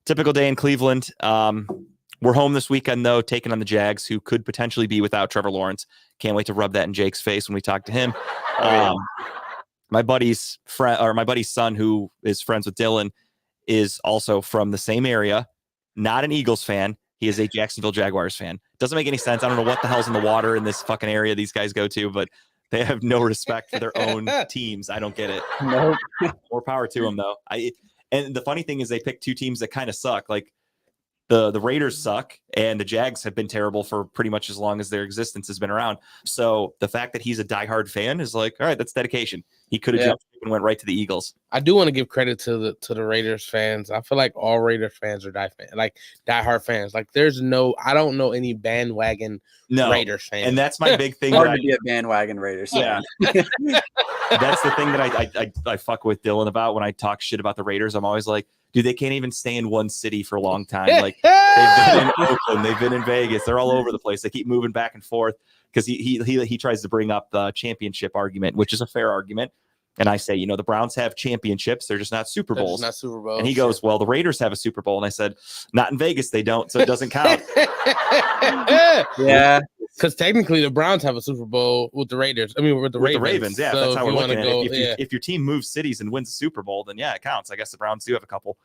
typical day in Cleveland. We're home this weekend, though, taking on the Jags, who could potentially be without Trevor Lawrence. Can't wait to rub that in Jake's face when we talk to him. My buddy's son, who is friends with Dylan, is also from the same area. Not an Eagles fan. He is a Jacksonville Jaguars fan. Doesn't make any sense. I don't know what the hell's in the water in this fucking area these guys go to, but they have no respect for their own teams. I don't get it. Nope. More power to them, though. And the funny thing is they picked 2 teams that kind of suck. Like the Raiders suck, and the Jags have been terrible for pretty much as long as their existence has been around. So the fact that he's a diehard fan is like, all right, that's dedication. He could have jumped and went right to the Eagles. I do want to give credit to the Raiders fans. I feel like all Raiders fans are diehard fans. Like I don't know any bandwagon Raiders fans. And that's my big thing. Hard to be a bandwagon Raiders fan. Yeah. That's the thing that I fuck with Dylan about when I talk shit about the Raiders. I'm always like, dude, they can't even stay in one city for a long time. Like they've been in Oakland, they've been in Vegas, they're all over the place. They keep moving back and forth because he tries to bring up the championship argument, which is a fair argument. And I say, the Browns have championships, they're just not Super Bowls. Not Super Bowls. And he goes, well, the Raiders have a Super Bowl. And I said, not in Vegas, they don't, so it doesn't count. Yeah. Because technically the Browns have a Super Bowl with the Raiders. I mean, with the Ravens. Yeah, So that's how we're if you looking at wanna it. If your team moves cities and wins the Super Bowl, then yeah, it counts. I guess the Browns do have a couple.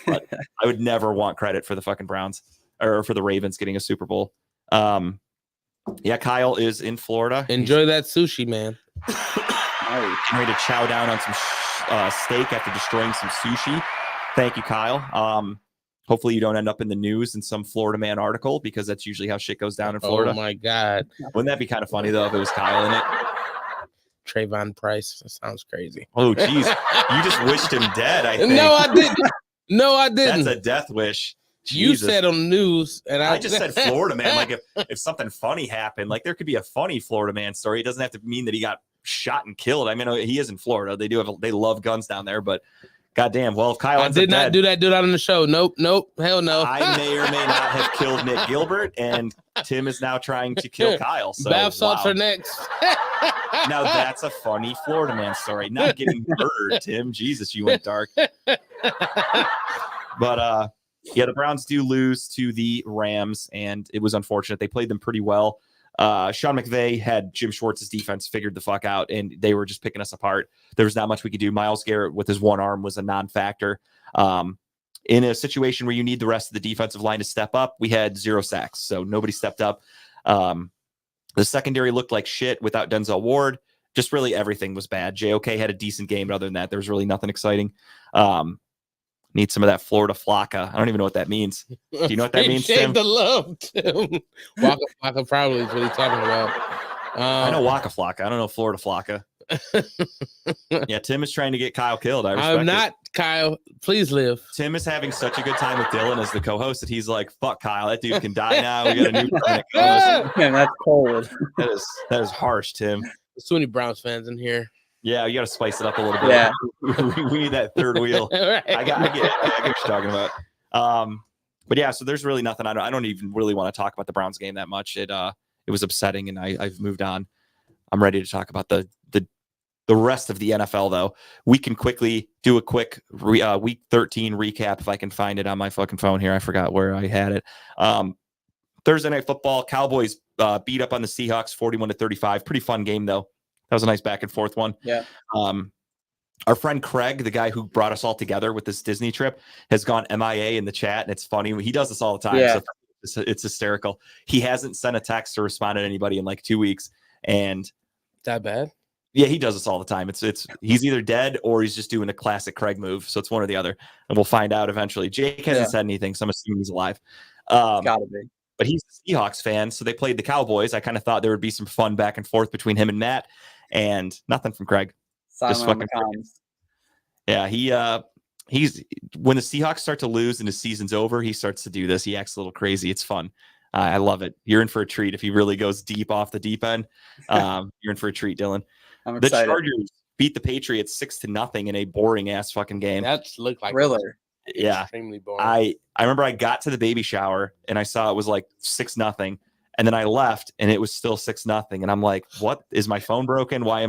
But I would never want credit for the fucking Browns or for the Ravens getting a Super Bowl. Yeah, Kyle is in Florida. Enjoy that sushi, man. Getting ready to chow down on some steak after destroying some sushi. Thank you, Kyle. Hopefully you don't end up in the news in some Florida Man article because that's usually how shit goes down in Florida. Oh my God. Wouldn't that be kind of funny though if it was Kyle in it? Trayvon Price. That sounds crazy. Oh, geez. You just wished him dead, I think. No, I didn't. No, I didn't. That's a death wish. You Jesus. said on the news, and I just said Florida Man. Like if something funny happened, like there could be a funny Florida Man story. It doesn't have to mean that he got shot and killed. I mean, he is in Florida. They love guns down there, but goddamn. Well, if Kyle I did not do that on the show. Nope. Hell no. I may or may not have killed Nick Gilbert, and Tim is now trying to kill Kyle. So bath salts are next. Now that's a funny Florida Man story. Not getting murdered, Tim. Jesus, you went dark. But yeah, the Browns do lose to the Rams, and it was unfortunate. They played them pretty well. Sean McVay had Jim Schwartz's defense figured the fuck out, and they were just picking us apart. There was not much we could do. Myles Garrett with his one arm was a non-factor. In a situation where you need the rest of the defensive line to step up, we had 0 sacks, so nobody stepped up. The secondary looked like shit without Denzel Ward. Just really everything was bad. JOK had a decent game, but other than that, there was really nothing exciting. Need some of that Florida Flocka. I don't even know what that means. Do you know what that means, Shave Tim? the love, Tim. Waka Flocka probably is what he's talking about. I know Waka Flocka. I don't know Florida Flocka. Yeah, Tim is trying to get Kyle killed. I respect I'm not it. Kyle. Please live. Tim is having such a good time with Dylan as the co-host that he's like, "Fuck Kyle, that dude can die now. We got a new permanent co-host." Man, that's cold. That is harsh, Tim. There's too many Browns fans in here. Yeah, you got to spice it up a little bit. Yeah. we need that third wheel. Right. I get what you're talking about. But yeah, so there's really nothing. I don't even really want to talk about the Browns game that much. It was upsetting, and I've moved on. I'm ready to talk about the rest of the NFL, though. We can quickly do a quick week 13 recap if I can find it on my fucking phone here. I forgot where I had it. Thursday Night Football, Cowboys beat up on the Seahawks 41-35. Pretty fun game, though. That was a nice back and forth one. Yeah. Our friend Craig, the guy who brought us all together with this Disney trip, has gone MIA in the chat, and it's funny. He does this all the time. Yeah. So it's hysterical. He hasn't sent a text or responded to anybody in like 2 weeks. And That bad? yeah, he does this all the time. It's he's either dead or he's just doing a classic Craig move. So it's one or the other. And we'll find out eventually. Jake hasn't said anything, so I'm assuming he's alive. Gotta be. But he's a Seahawks fan, so they played the Cowboys. I kind of thought there would be some fun back and forth between him and Matt, and nothing from Craig. Silent on the fucking comms. Yeah, he's when the Seahawks start to lose and his season's over, he starts to do this. He acts a little crazy. It's fun. I love it. You're in for a treat if he really goes deep off the deep end. You're in for a treat, Dylan. I'm The excited. Chargers beat the Patriots 6-0 in a boring ass fucking game. That looked like Thriller. Yeah. extremely boring. I remember I got to the baby shower and I saw it was like 6-0. And then I left and it was still 6-0. And I'm like, what? Is my phone broken? Why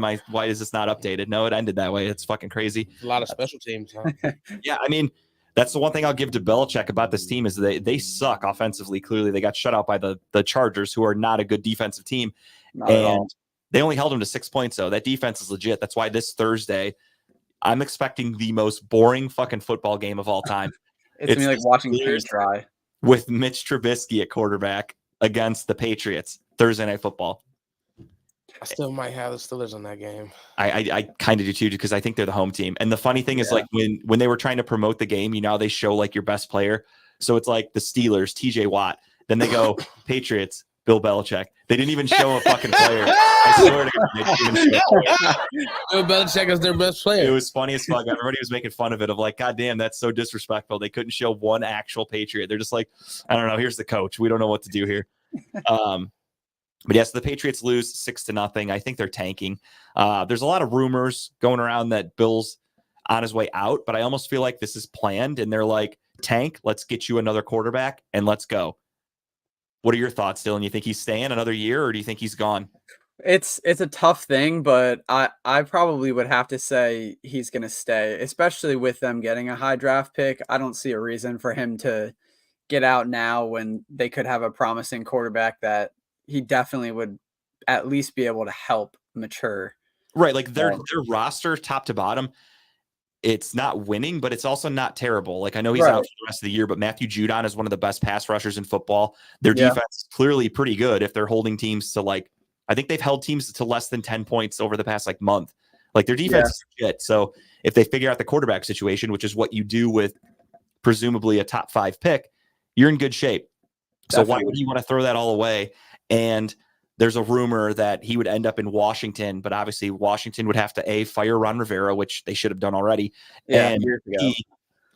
is this not updated? No, it ended that way. It's fucking crazy. A lot of special teams, huh? Yeah, I mean, that's the one thing I'll give to Belichick about this team is they suck offensively. Clearly, they got shut out by the Chargers, who are not a good defensive team. Not at all. And they only held them to 6 points, though. That defense is legit. That's why this Thursday, I'm expecting the most boring fucking football game of all time. It's me like watching the tears dry. with Mitch Trubisky at quarterback against the Patriots. Thursday Night Football. I still might have the Steelers in that game. I kind of do too, because I think they're the home team. And the funny thing is, Yeah. like when they were trying to promote the game, they show like your best player. So it's like the Steelers, TJ Watt. Then they go Patriots, Bill Belichick. They didn't even show a fucking player. I swear to God, they didn't even show Bill Belichick is their best it player. was funny as fuck. Everybody was making fun of it, of like, God damn, that's so disrespectful. They couldn't show one actual Patriot. They're just like, I don't know. Here's the coach. We don't know what to do here. But yes, the Patriots lose 6-0. I think they're tanking. There's a lot of rumors going around that Bill's on his way out, but I almost feel like this is planned and they're like, tank, let's get you another quarterback and let's go. What are your thoughts, Dylan? You think he's staying another year or do you think he's gone? It's a tough thing, but I probably would have to say he's going to stay, especially with them getting a high draft pick. I don't see a reason for him to get out now when they could have a promising quarterback that he definitely would at least be able to help mature. Right. Like their roster top to bottom, it's not winning, but it's also not terrible. Like I know he's out for the rest of the year, but Matthew Judon is one of the best pass rushers in football. Their defense is clearly pretty good if they're holding teams to like, I think they've held teams to less than 10 points over the past like month. Like their defense is good. So if they figure out the quarterback situation, which is what you do with presumably a top 5 pick, you're in good shape. So why would you want to throw that all away? And there's a rumor that he would end up in Washington, but obviously Washington would have to fire Ron Rivera, which they should have done already. And years ago.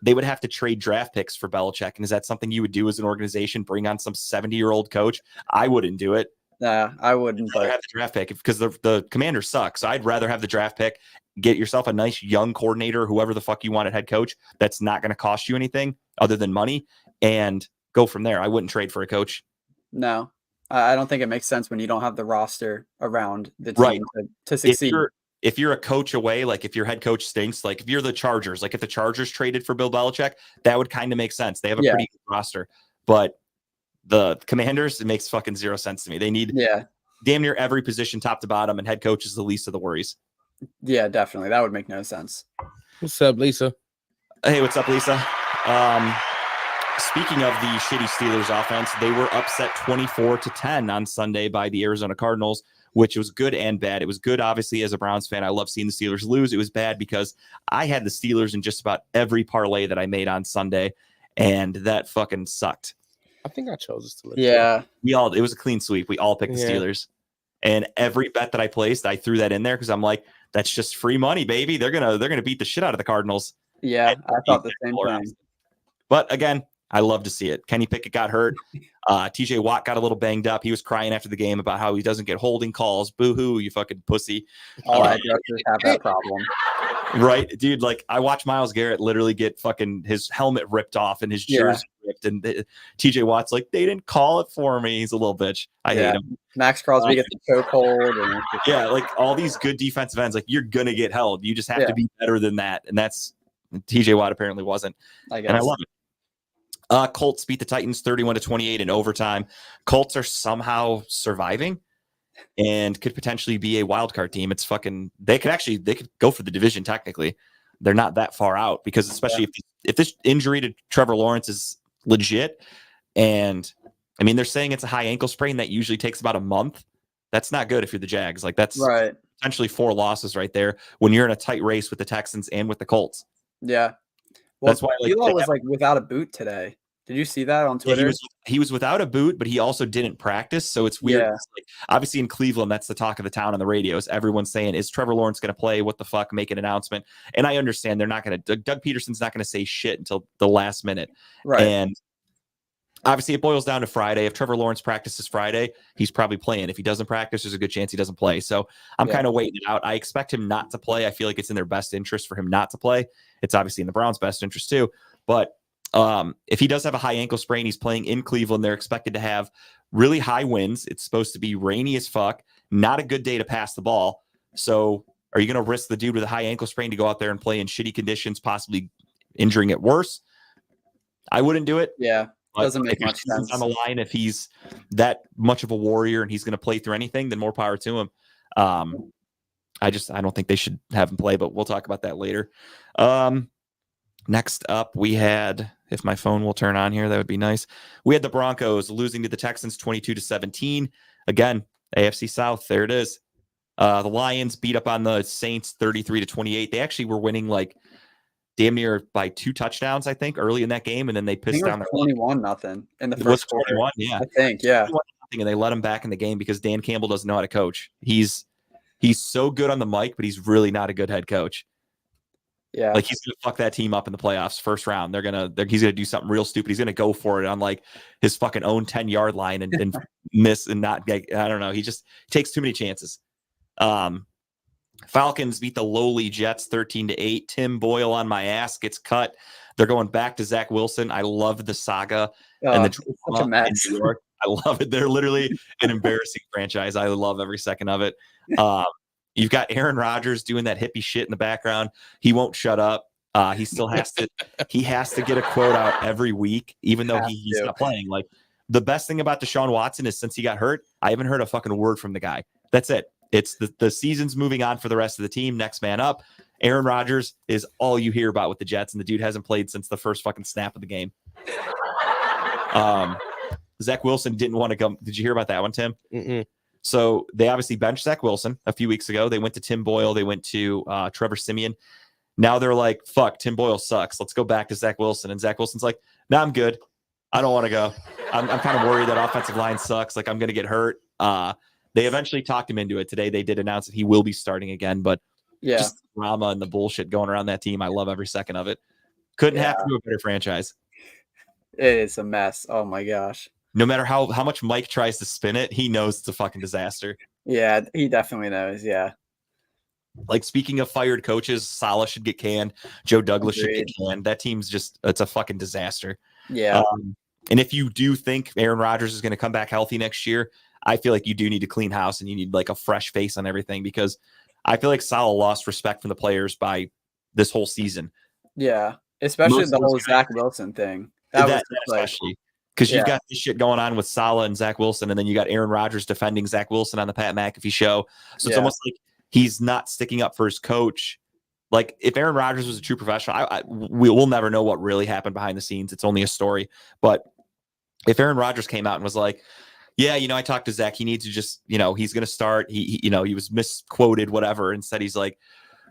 They would have to trade draft picks for Belichick. And is that something you would do as an organization? Bring on some 70-year-old coach? I wouldn't do it. Nah, I wouldn't. I'd But have the draft pick because the Commanders suck. So I'd rather have the draft pick, get yourself a nice young coordinator, whoever the fuck you want at head coach. That's not going to cost you anything other than money, and go from there. I wouldn't trade for a coach. no, I don't think it makes sense when you don't have the roster around the team to succeed. if you're a coach away, like if your head coach stinks, like if you're the Chargers, like if the Chargers traded for Bill Belichick, that would kind of make sense. They have a Yeah. pretty good roster, but the Commanders, it makes fucking zero sense to me. They need damn near every position top to bottom, and head coach is the least of the worries. Yeah, definitely. That would make no sense. What's up, Lisa? Hey, what's up, Lisa? Speaking of the shitty Steelers offense, they were upset 24-10 on Sunday by the Arizona Cardinals, which was good and bad. It was good, obviously, as a Browns fan. I love seeing the Steelers lose. It was bad because I had the Steelers in just about every parlay that I made on Sunday, and that fucking sucked. I think I chose the Steelers. Yeah. It was a clean sweep. We all picked the Steelers. And every bet that I placed, I threw that in there because I'm like, that's just free money, baby. They're gonna beat the shit out of the Cardinals. Yeah, I thought the same thing. But again, I love to see it. Kenny Pickett got hurt. TJ Watt got a little banged up. He was crying after the game about how he doesn't get holding calls. Boo-hoo, you fucking pussy. All edge rushers have that problem. Right, dude. Like I watched Myles Garrett literally get fucking his helmet ripped off and his jersey ripped, and TJ Watt's like, they didn't call it for me. He's a little bitch. I hate him. Max Crosby gets the chokehold. Yeah, like all these good defensive ends, like you're gonna get held. You just have to be better than that, and that's TJ Watt apparently wasn't. I guess. And I love it. Colts beat the Titans 31-28 in overtime. Colts are somehow surviving and could potentially be a wild card team. It's fucking they could go for the division technically. They're not that far out because especially if this injury to Trevor Lawrence is legit, and I mean they're saying it's a high ankle sprain that usually takes about a month. That's not good if you're the Jags. Like that's potentially 4 losses right there when you're in a tight race with the Texans and with the Colts. Yeah. Well, that's why Eli was like without a boot today. Did you see that on Twitter? Yeah, he was without a boot, but he also didn't practice. So it's weird. Yeah. It's like, obviously in Cleveland, that's the talk of the town on the radios. Everyone's saying, is Trevor Lawrence going to play? What the fuck? Make an announcement. And I understand they're not going to, Doug Peterson's not going to say shit until the last minute. Right. And obviously it boils down to Friday. If Trevor Lawrence practices Friday, he's probably playing. If he doesn't practice, there's a good chance he doesn't play. So I'm kind of waiting it out. I expect him not to play. I feel like it's in their best interest for him not to play. It's obviously in the Browns' best interest too. But if he does have a high ankle sprain, he's playing in Cleveland. They're expected to have really high winds. It's supposed to be rainy as fuck. Not a good day to pass the ball. So are you going to risk the dude with a high ankle sprain to go out there and play in shitty conditions, possibly injuring it worse? I wouldn't do it. Yeah. Doesn't make much sense. On the line, if he's that much of a warrior and he's going to play through anything, then more power to him. I don't think they should have him play, but we'll talk about that later. Next up, we had, if my phone will turn on here, that would be nice. We had the Broncos losing to the Texans 22-17. Again, AFC South, there it is. The Lions beat up on the Saints 33-28. They actually were winning like damn near by 2 touchdowns, I think, early in that game, and then they pissed down. 21-0 in the first quarter. 21, yeah. I think, yeah. And they let him back in the game because Dan Campbell doesn't know how to coach. He's so good on the mic, but he's really not a good head coach. Yeah, like he's gonna fuck that team up in the playoffs first round. He's gonna do something real stupid. He's gonna go for it on like his fucking own 10-yard line and miss and not get. I don't know. He just takes too many chances. Falcons beat the lowly Jets 13-8. Tim Boyle on my ass gets cut. They're going back to Zach Wilson. I love the saga and the such a mess. in New York. I love it. They're literally an embarrassing franchise. I love every second of it. You've got Aaron Rodgers doing that hippie shit in the background. He won't shut up. He still has to. He has to get a quote out every week, even though he's not playing. Like the best thing about Deshaun Watson is since he got hurt, I haven't heard a fucking word from the guy. That's it. It's the season's moving on for the rest of the team. Next man up. Aaron Rodgers is all you hear about with the Jets, and the dude hasn't played since the first fucking snap of the game. Zach Wilson didn't want to come. Did you hear about that one, Tim? Mm-mm. So they obviously benched Zach Wilson a few weeks ago. They went to Tim Boyle. They went to Trevor Siemian. Now they're like, fuck, Tim Boyle sucks. Let's go back to Zach Wilson. And Zach Wilson's like, no, I'm good. I don't want to go. I'm kind of worried that offensive line sucks. Like I'm going to get hurt. They eventually talked him into it today. They did announce that he will be starting again, but just the drama and the bullshit going around that team. I love every second of it. Couldn't have to do a better franchise. It is a mess. Oh my gosh. No matter how much Mike tries to spin it, he knows it's a fucking disaster. Yeah, he definitely knows. Yeah. Like speaking of fired coaches, Saleh should get canned. Joe Douglas should get canned. That team's it's a fucking disaster. Yeah. And if you do think Aaron Rodgers is going to come back healthy next year, I feel like you do need to clean house and you need like a fresh face on everything because I feel like Saleh lost respect from the players by this whole season. Yeah, especially Most the of those whole guys- Zach Wilson thing. That was just like, especially because Yeah. you've got this shit going on with Saleh and Zach Wilson, and then you got Aaron Rodgers defending Zach Wilson on the Pat McAfee show. So it's Yeah. almost like he's not sticking up for his coach. Like if Aaron Rodgers was a true professional, we'll never know what really happened behind the scenes. It's only a story. But if Aaron Rodgers came out and was like, yeah, I talked to Zach, he needs to just, he's going to start. He was misquoted, whatever. Instead, he's like,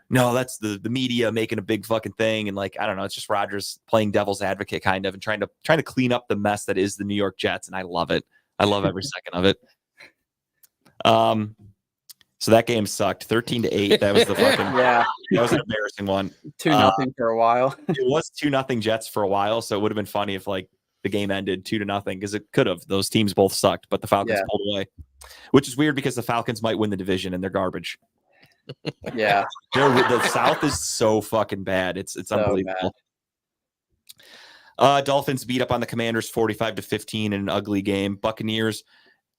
no, that's the media making a big fucking thing. And like, I don't know, it's just Rodgers playing devil's advocate kind of, and trying to clean up the mess that is the New York Jets. And I love it. I love every second of it. So that game sucked 13-8. That was the fucking, yeah, that was an embarrassing one. 2-0 for a while. It was 2-0 Jets for a while. So it would have been funny if like the game ended 2-0 because it could have. Those teams both sucked, but the Falcons Yeah. pulled away, which is weird because the Falcons might win the division and they're garbage. Yeah, The South is so fucking bad. It's So unbelievable. Dolphins beat up on the Commanders 45-15 in an ugly game. Buccaneers,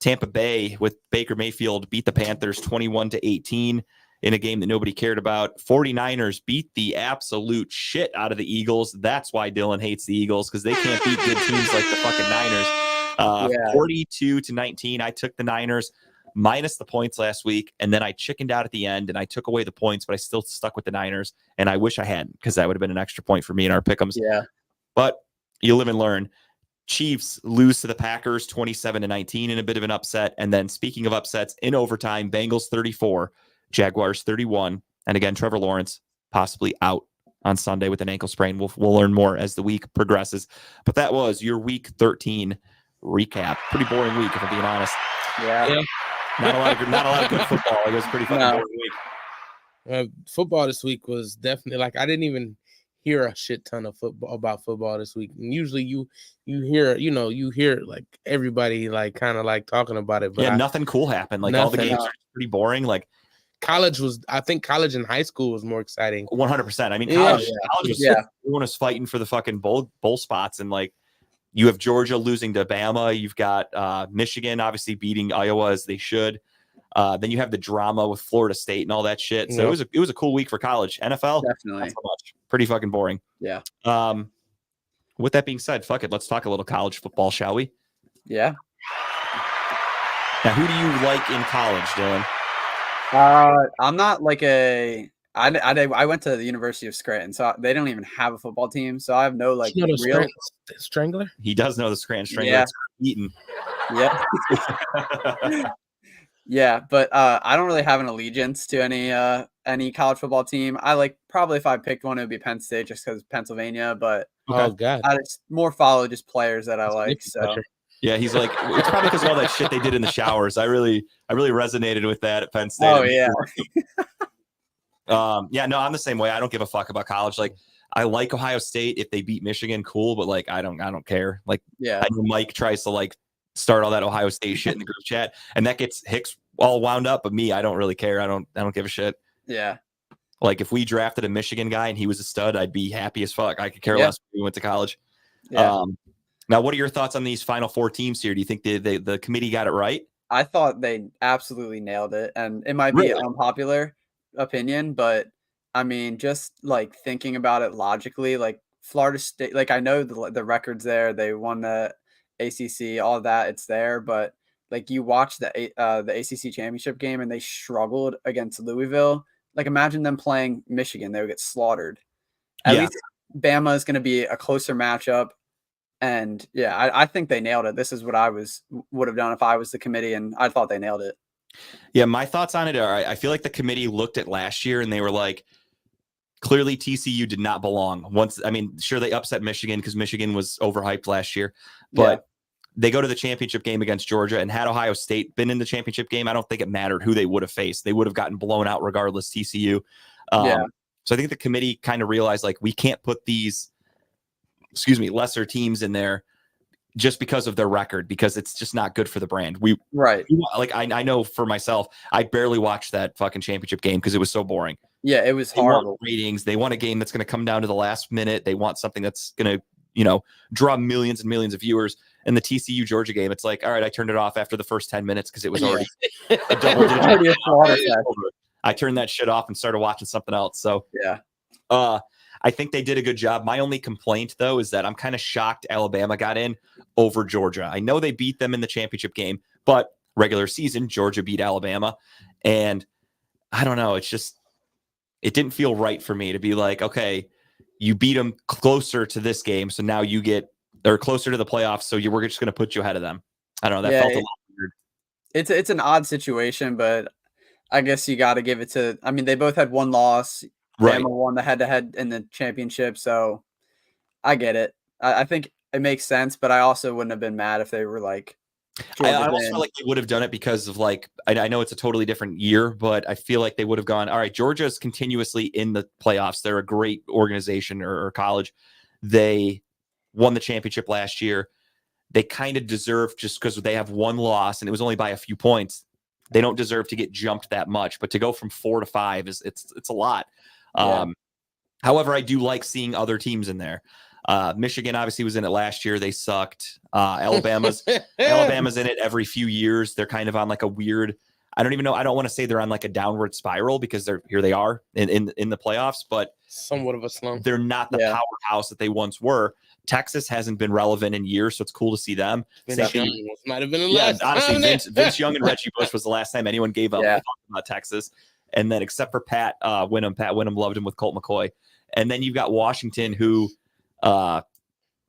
Tampa Bay with Baker Mayfield beat the Panthers 21-18 in a game that nobody cared about. 49ers beat the absolute shit out of the Eagles. That's why Dylan hates the Eagles, because they can't beat good teams like the fucking Niners. Yeah. 42-19. I took the Niners minus the points last week, and then I chickened out at the end and I took away the points, but I still stuck with the Niners, and I wish I hadn't, because that would have been an extra point for me in our pick'ems. yeah, But you live and learn. Chiefs lose to the Packers 27-19 in a bit of an upset. And then speaking of upsets, in overtime, Bengals 34, Jaguars 31. And again, Trevor Lawrence possibly out on Sunday with an ankle sprain. We'll learn more as the week progresses. But that was your week 13 recap. Pretty boring week, if I'm being honest. yeah. Not a lot of good football. It was a pretty fucking No. boring week. Football this week was definitely like I didn't even hear a shit ton of football this week. And usually you hear like everybody like kind of like talking about it, but Yeah, nothing cool happened. Like all the Nothing. games are pretty boring. Like I think college and high school was more exciting. 100%. I mean, Yeah. college was, Yeah. everyone was fighting for the fucking bowl spots, and like you have Georgia losing to Bama, you've got Michigan obviously beating Iowa as they should. Then you have the drama with Florida State and all that shit. So Yep. it was a cool week for college. NFL, not Definitely. so much. Pretty fucking boring. Yeah. With that being said, fuck it. Let's talk a little college football, shall we? Yeah. Now, who do you like in college, Dylan? I'm not like I went to the University of Scranton, so they don't even have a football team. So I have no like You know the real. Strangler? He does know the Scranton Strangler. Yeah. It's Eaton. Yeah. Yeah, but I don't really have an allegiance to any college football team. I like probably if I picked one, it would be Penn State just because Pennsylvania. But Oh God. I just more follow just players that I like. So Yeah, he's like, it's probably because of all that shit they did in the showers. I really resonated with that at Penn State. oh yeah, Yeah, no, I'm the same way. I don't give a fuck about college. Like, I like Ohio State if they beat Michigan, cool, but like, I don't care. Like, yeah, I know Mike tries to like start all that Ohio State shit in the group chat, and that gets Hicks all wound up. But me, I don't really care. I don't give a shit. yeah, Like, if we drafted a Michigan guy and he was a stud, I'd be happy as fuck. I could care Yeah. less if we went to college. yeah. Now, what are your thoughts on these final four teams here? Do you think the committee got it right? I thought they absolutely nailed it, and it might be an Really? unpopular opinion, but I mean, just like thinking about it logically, like Florida State, like I know the records there, they won the ACC, all of that, it's there, but like you watch the ACC championship game and they struggled against Louisville. Like imagine them playing Michigan, they would get slaughtered. At Yeah. least Bama is going to be a closer matchup. And yeah, I think they nailed it. This is what I would have done if I was the committee, and I thought they nailed it. Yeah, my thoughts on it are I feel like the committee looked at last year and they were like, clearly TCU did not belong. Sure, they upset Michigan because Michigan was overhyped last year, but they go to the championship game against Georgia, and had Ohio State been in the championship game, I don't think it mattered who they would have faced. They would have gotten blown out regardless, TCU. Yeah. So I think the committee kind of realized like we can't put these, lesser teams in there just because of their record, because it's just not good for the brand. Right. Like I know for myself, I barely watched that fucking championship game because it was so boring. Yeah, it was They want horrible. ratings. They want a game that's going to come down to the last minute. They want something that's going to, draw millions and millions of viewers. And the TCU Georgia game, it's like, all right, I turned it off after the first 10 minutes because it was already a double digit. Already a slaughter fest. I turned that shit off and started watching something else. So Yeah. I think they did a good job. My only complaint, though, is that I'm kind of shocked Alabama got in over Georgia. I know they beat them in the championship game, but regular season, Georgia beat Alabama. And I don't know. It's just, it didn't feel right for me to be like, okay, you beat them closer to this game. So now you get, they're closer to the playoffs. So we're just going to put you ahead of them. I don't know. That Yeah, felt a lot weird. It's an odd situation, but I guess you got to give it to. I mean, they both had one loss. Right. Bama won the head-to-head in the championship, so I get it. I think it makes sense, but I also wouldn't have been mad if they were like. I Georgia almost win. feel like they would have done it because of like, I know it's a totally different year, but I feel like they would have gone, all right, Georgia is continuously in the playoffs. They're a great organization or college. They won the championship last year. They kind of deserve, just because they have one loss and it was only by a few points, they don't deserve to get jumped that much. But to go from 4 to 5 it's a lot. Yeah. However, I do like seeing other teams in there. Michigan obviously was in it last year. They sucked. Alabama's in it every few years. They're kind of on like a weird, I don't even know. I don't want to say they're on like a downward spiral because they are in the playoffs, but Somewhat of a slump. they're not the Yeah. powerhouse that they once were. Texas hasn't been relevant in years, so it's cool to see them. Vince Same- Young might have been the yeah, last honestly, time. Vince Young and Reggie Bush was the last time anyone gave up Yeah. talking about Texas. And then except for Pat Wynnum loved him with Colt McCoy. And then you've got Washington, who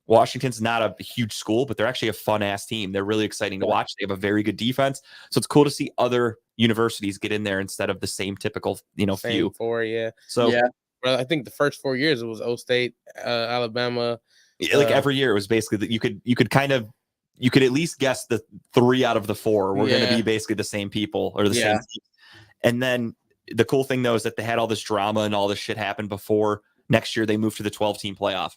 Washington's not a huge school, but they're actually a fun ass team. They're really exciting to watch. They have a very good defense. So it's cool to see other universities get in there instead of the same typical, Same few. 4, yeah. So Yeah. Well, I think the first 4 years it was O State, Alabama. like every year it was basically that you could at least guess the 3 out of the 4 were going to Yeah. be basically the same people or the Yeah. same team. And then the cool thing though is that they had all this drama and all this shit happen before next year they moved to the 12-team playoff.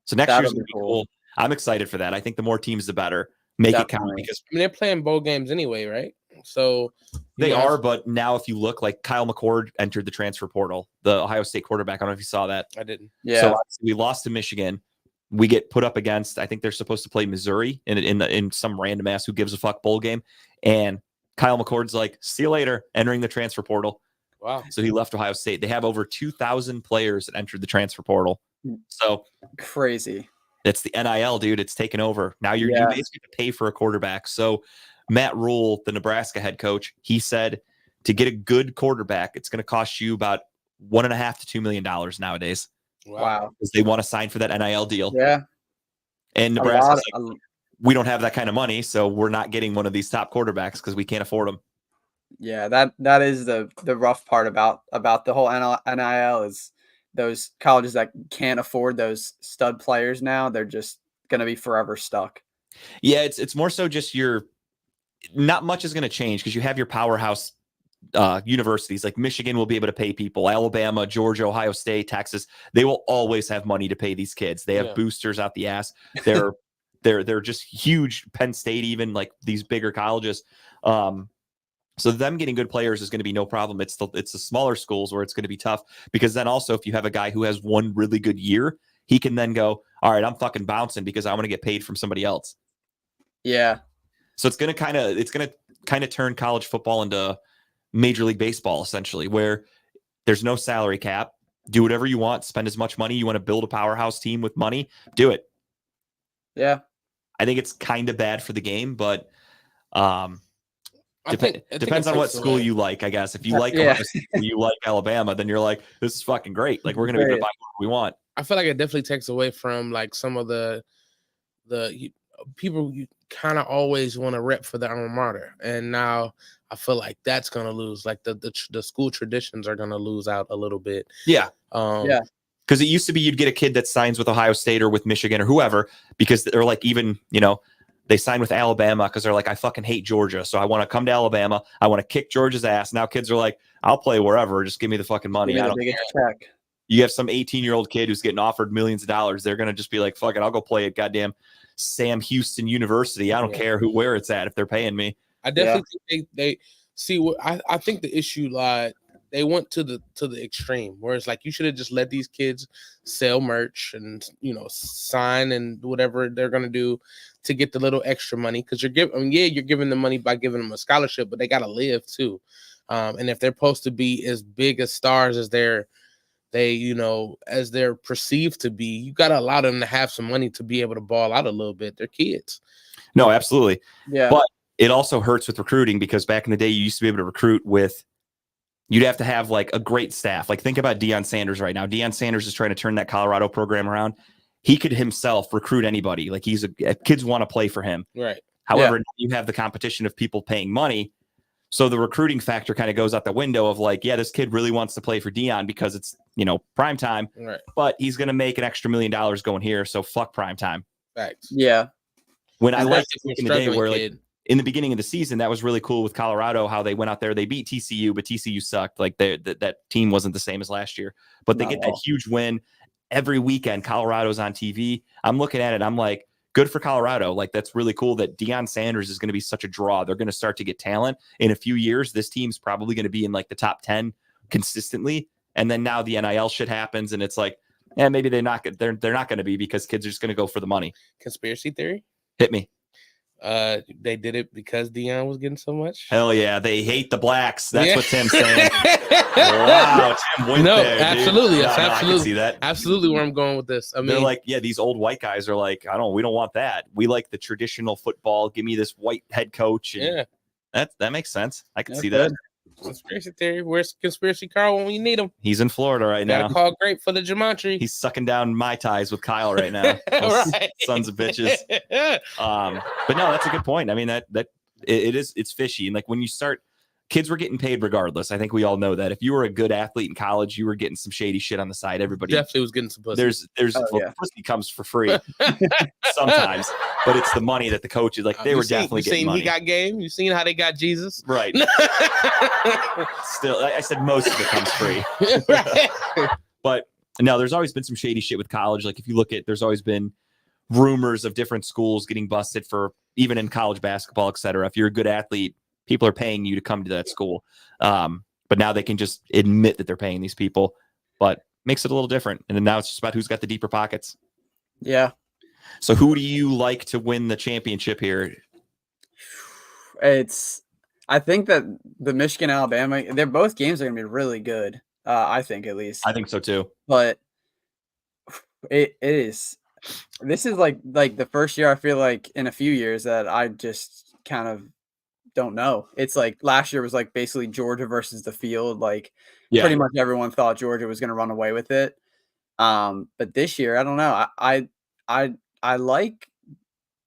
So next That'll year's be gonna be cool. cool. I'm excited for that. I think the more teams the better. Make it count Definitely. because I mean, they're playing bowl games anyway, right? So they you know, are, but now if you look, like Kyle McCord entered the transfer portal, the Ohio State quarterback. I don't know if you saw that. I didn't. Yeah. So we lost to Michigan. We get put up against, I think they're supposed to play Missouri in some random ass who gives a fuck bowl game. And Kyle McCord's like, see you later, entering the transfer portal. Wow. So he left Ohio State. They have over 2,000 players that entered the transfer portal. So Crazy. it's the NIL, dude. It's taken over. Now you Yeah. basically have to pay for a quarterback. So Matt Rule, the Nebraska head coach, he said to get a good quarterback, it's going to cost you about $1.5 to $2 million nowadays Wow. because they want to sign for that NIL deal. Yeah. And A Nebraska's lot. like, we don't have that kind of money, so we're not getting one of these top quarterbacks because we can't afford them. Yeah. That is the rough part about the whole NIL is those colleges that can't afford those stud players now. They're just going to be forever stuck. Yeah, it's more so just not much is going to change because you have your powerhouse universities like Michigan will be able to pay people. Alabama, Georgia, Ohio State, Texas, they will always have money to pay these kids. They have Yeah. boosters out the ass. They're just huge. Penn State, even like these bigger colleges. So them getting good players is going to be no problem. It's the smaller schools where it's going to be tough because then also if you have a guy who has one really good year, he can then go, all right, I'm fucking bouncing because I want to get paid from somebody else. Yeah. So it's going to kind of turn college football into Major League Baseball essentially, where there's no salary cap. Do whatever you want, spend as much money. You want to build a powerhouse team with money, do it. Yeah. I think it's kind of bad for the game, but I think it depends on what takes school away- you like, I guess. If you like Yeah. Ohio State, you like Alabama, then you're like, this is fucking great. Like we're going to be able to buy what we want. I feel like it definitely takes away from like some of the people you kind of always want to rep for the alma mater, and now I feel like that's gonna lose. Like the school traditions are gonna lose out a little bit. Yeah. Yeah. Because it used to be you'd get a kid that signs with Ohio State or with Michigan or whoever because they're like even, they sign with Alabama because they're like, I fucking hate Georgia. So I want to come to Alabama. I want to kick Georgia's ass. Now kids are like, I'll play wherever. Just give me the fucking money. Give me I the don't biggest care. check. You have some 18-year-old kid who's getting offered millions of dollars. They're going to just be like, fuck it. I'll go play at goddamn Sam Houston University. I don't Yeah. care where it's at if they're paying me. I definitely think they see what I think the issue lied they went to the extreme where it's like you should have just let these kids sell merch and sign and whatever they're gonna do to get the little extra money, because you're giving them money by giving them a scholarship, but they gotta live too. And if they're supposed to be as big as stars as they're perceived to be, you gotta allow them to have some money to be able to ball out a little bit. They're kids. No, absolutely. Yeah. But it also hurts with recruiting, because back in the day, you used to be able to recruit you'd have to have like a great staff. Like think about Deion Sanders right now. Deion Sanders is trying to turn that Colorado program around. He could himself recruit anybody. Like kids want to play for him. Right. However, you have the competition of people paying money. So the recruiting factor kind of goes out the window of like, yeah, this kid really wants to play for Deion because it's, prime time, Right. but he's going to make an extra $1 million going here. So fuck prime time. Facts. Yeah. When I liked Especially it for back in the day struggling where like kid. in the beginning of the season, that was really cool with Colorado, how they went out there, they beat TCU, but TCU sucked. Like that team wasn't the same as last year, but they Not get at that all. huge win every weekend. Colorado's on TV. I'm looking at it. I'm like, good for Colorado. Like, that's really cool that Deion Sanders is going to be such a draw. They're going to start to get talent in a few years. This team's probably going to be in like the top 10 consistently. And then now the NIL shit happens and it's like, yeah, maybe they're not going to be, because kids are just going to go for the money. Conspiracy theory. Hit me. They did it because Deion was getting so much. Hell yeah. They hate the blacks. That's Yeah. what Tim's saying. Wow. Tim went No, there, dude. absolutely. That's I can absolutely- see that. Absolutely, where I'm going with this. I They're mean, like, yeah, these old white guys are like, we don't want that. We like the traditional football. Give me this white head coach. And yeah, that makes sense. I can That's see that. good. conspiracy theory. Where's Conspiracy Carl when you need him? He's in Florida right Gotta now. call great for the gematria. He's sucking down my ties with Kyle right now. Those Right. sons of bitches. But no, that's a good point. I mean, it's fishy. And like when you start, kids were getting paid regardless. I think we all know that. If you were a good athlete in college, you were getting some shady shit on the side. Everybody Definitely was getting some pussy. pussy comes for free sometimes, but it's the money that the coaches like. They You were seen- definitely you getting seen money. He got game. You seen how they got Jesus? Right. Still, I said most of it comes free. Right. But no, there's always been some shady shit with college. Like if you look at, there's always been rumors of different schools getting busted for, even in college basketball, et cetera. If you're a good athlete, people are paying you to come to that school. But now they can just admit that they're paying these people, but makes it a little different. And then now it's just about who's got the deeper pockets. Yeah. So who do you like to win the championship here? I think that the Michigan Alabama, they're both games are gonna be really good. I think at least. I think so too. But it is. This is like the first year I feel like in a few years that I just kind of don't know. It's like last year was like basically Georgia versus the field. Like Yeah. pretty much everyone thought Georgia was going to run away with it. But this year, I don't know. I like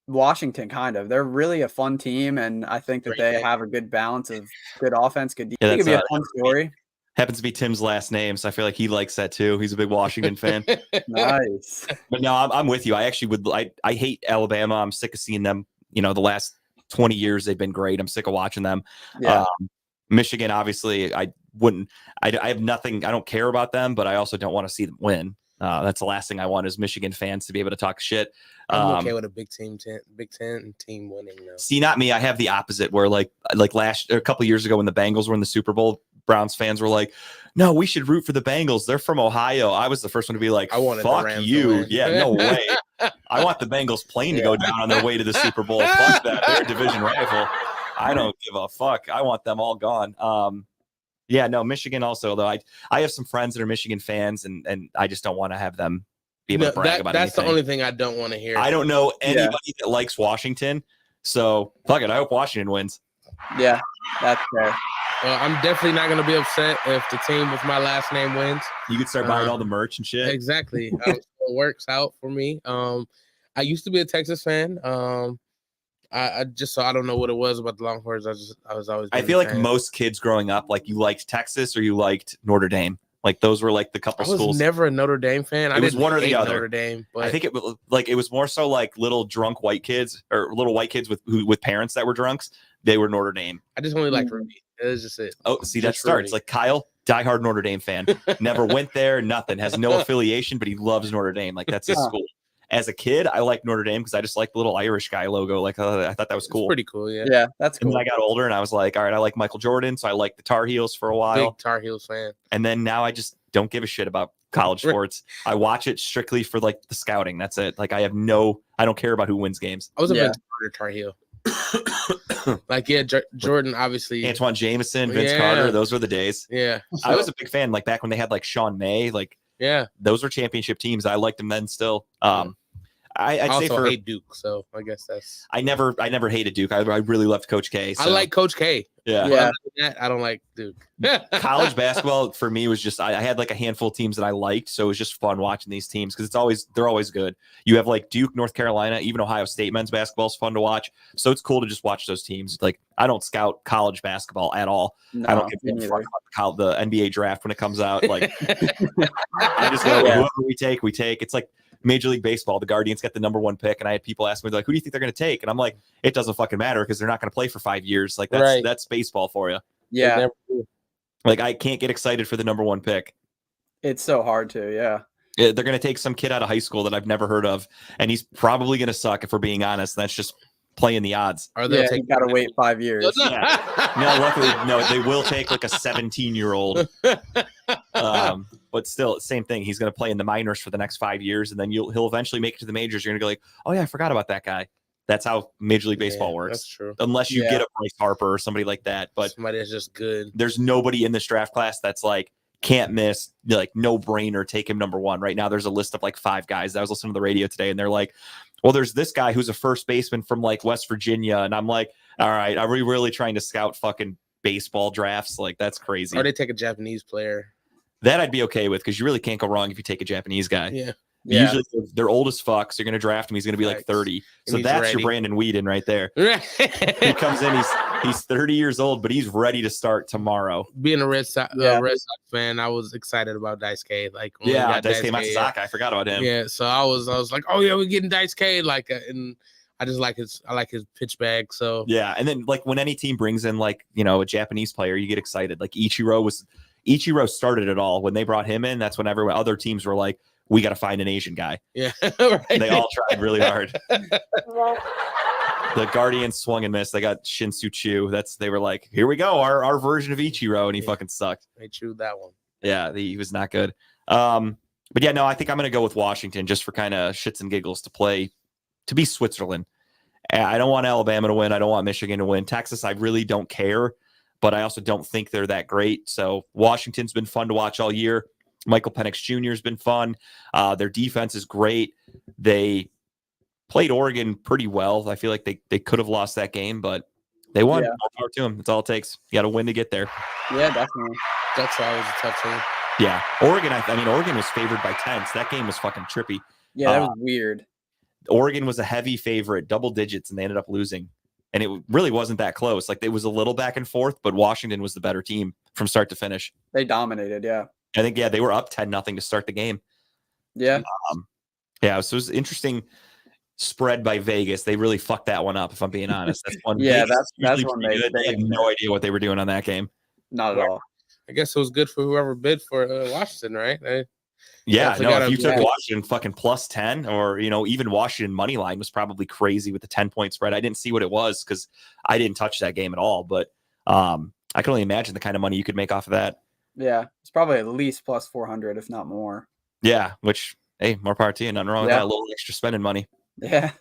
Washington kind of. They're really a fun team, and I think that Great they pick. have a good balance of good offense, good defense. Yeah, It could be that's a fun story. Happens to be Tim's last name, so I feel like he likes that too. He's a big Washington fan. Nice. But no, I'm with you. I actually I hate Alabama. I'm sick of seeing them. The last 20 years they've been great. I'm sick of watching them. Yeah. Michigan, obviously, I have nothing. I don't care about them, but I also don't want to see them win. That's the last thing I want is Michigan fans to be able to talk shit. I'm okay with a Big Ten team winning now. See, not me. I have the opposite where like a couple years ago when the Bengals were in the Super Bowl, Browns fans were like, no, we should root for the Bengals. They're from Ohio. I was the first one to be like, I wanted the fuck Rams to you. win. Yeah, no way. I want the Bengals plane to go down on their way to the Super Bowl. Fuck that. They're a division rival. I don't give a fuck. I want them all gone. Yeah, no, Michigan also, though. I have some friends that are Michigan fans, and I just don't want to have them be able to brag about That's anything. the only thing I don't want to hear. I don't know anybody that likes Washington. So fuck it. I hope Washington wins. Yeah, that's fair. I'm definitely not going to be upset if the team with my last name wins. You could start buying all the merch and shit. Exactly. So it works out for me. I used to be a Texas fan. I just so I don't know what it was about the Longhorns. I was always. I been a feel like fan. most kids growing up, like you liked Texas or you liked Notre Dame. Like those were like the couple I was schools. never a Notre Dame fan. I It was didn't one or the hate other. Notre Dame, but I think it was more so like little drunk white kids or little white kids with parents that were drunks. They were Notre Dame. I just only liked Mhm. Ruby. That was just it. Oh, see, that Just starts Rudy. like Kyle, diehard Notre Dame fan. Never went there, nothing. Has no affiliation, but he loves Notre Dame. Like that's his Huh. school. as a kid, I liked Notre Dame because I just liked the little Irish guy logo. Like I thought that was It's cool. pretty cool. Yeah. Yeah, that's And cool. then I got older and I was like, all right, I like Michael Jordan, so I liked the Tar Heels for a while. Big Tar Heels fan. And then now I just don't give a shit about college sports. I watch it strictly for like the scouting. That's it. Like I don't care about who wins games. I was a Yeah. big Tar Heel. Like, yeah, Jordan, obviously. Antoine Jameson, Vince Yeah. Carter, those were the days. Yeah. I was a big fan, like back when they had like Sean May, like Yeah. those were championship teams. I liked them then still. I'd I say also for hate Duke, so I guess that's. I never hated Duke. I really loved Coach K. I so, like Coach K. yeah. Yeah. Other than that, I don't like Duke. College basketball for me was just I had like a handful of teams that I liked, so it was just fun watching these teams because they're always good. You have like Duke, North Carolina, even Ohio State men's basketball is fun to watch. So it's cool to just watch those teams. Like I don't scout college basketball at all. No, I don't give me a neither. fuck about the NBA draft when it comes out. Like I just go Yeah. whoever we take. It's like Major League Baseball. The Guardians get the number 1 pick, and I had people ask me like, "Who do you think they're going to take?" And I'm like, "It doesn't fucking matter because they're not going to play for 5 years. Like Right. that's baseball for you. Yeah, Like I can't get excited for the number 1 pick. it's so hard to. Yeah. They're going to take some kid out of high school that I've never heard of, and he's probably going to suck if we're being honest. That's just playing the odds. Or they'll Yeah, take you gotta wait 5 years. No, luckily, no, they will take like a 17-year-old. But still, same thing. He's going to play in the minors for the next 5 years, and then he'll eventually make it to the majors. You're going to go like, oh yeah, I forgot about that guy. That's how Major League Baseball Yeah, works. That's true. Unless you Yeah. get a Bryce Harper or somebody like that. But Somebody that's just good. there's nobody in this draft class that's like can't miss, like no brainer, take him number 1. Right now, there's a list of like 5 guys. I was listening to the radio today, and they're like, well, there's this guy who's a first baseman from like West Virginia, and I'm like, all right, are we really trying to scout fucking baseball drafts? Like that's crazy. Or they take a Japanese player. That I'd be okay with because you really can't go wrong if you take a Japanese guy. Yeah. Yeah. Usually they're old as fuck, so you're gonna draft him. He's gonna be like Right. 30. So he's that's ready. your Brandon Whedon right there. He comes in, he's 30 years old, but he's ready to start tomorrow. Being a Red Sox fan, I was excited about Dice K. Like when we Yeah, got Daisuke K, Matsuzaka. I forgot about him. Yeah, so I was like, oh yeah, we're getting Dice K. Like, and I just like his pitch bag. So Yeah, and then like when any team brings in like a Japanese player, you get excited. Like Ichiro started it all when they brought him in. That's when other teams were like, we got to find an Asian guy. yeah, right. They all tried really hard. The Guardians swung and missed. They got Shin-Soo Choo. They were like, here we go, our version of Ichiro, and he fucking sucked. They chewed that one. Yeah, he was not good. But yeah, no, I think I'm going to go with Washington just for kind of shits and giggles to be Switzerland. I don't want Alabama to win. I don't want Michigan to win. Texas, I really don't care, but I also don't think they're that great. So Washington's been fun to watch all year. Michael Penix Jr. has been fun. Their defense is great. They played Oregon pretty well. I feel like they could have lost that game, but they won. Yeah. More power to them. That's all it takes. You got to win to get there. Yeah, definitely. That's always a tough team. Yeah. Oregon, I mean, Oregon was favored by 10. So that game was fucking trippy. Yeah, that was weird. Oregon was a heavy favorite, double digits, and they ended up losing. And it really wasn't that close. Like it was a little back and forth, but Washington was the better team from start to finish. They dominated. Yeah. I think, they were up 10-0 to start the game. Yeah. Yeah, so it was interesting spread by Vegas. They really fucked that one up, if I'm being honest. That's one. Yeah, Vegas is that's usually one pretty good. They had no idea what they were doing on that game. Not at all. I guess it was good for whoever bid for Washington, right? Yeah, Definitely no, gotta if you took be- Washington fucking plus 10 or, even Washington money line was probably crazy with the 10-point spread. I didn't see what it was because I didn't touch that game at all. But I can only imagine the kind of money you could make off of that. Yeah. It's probably at least plus 400, if not more. Yeah, which, hey, more power to you. Nothing wrong with Yeah. that. A little extra spending money. Yeah.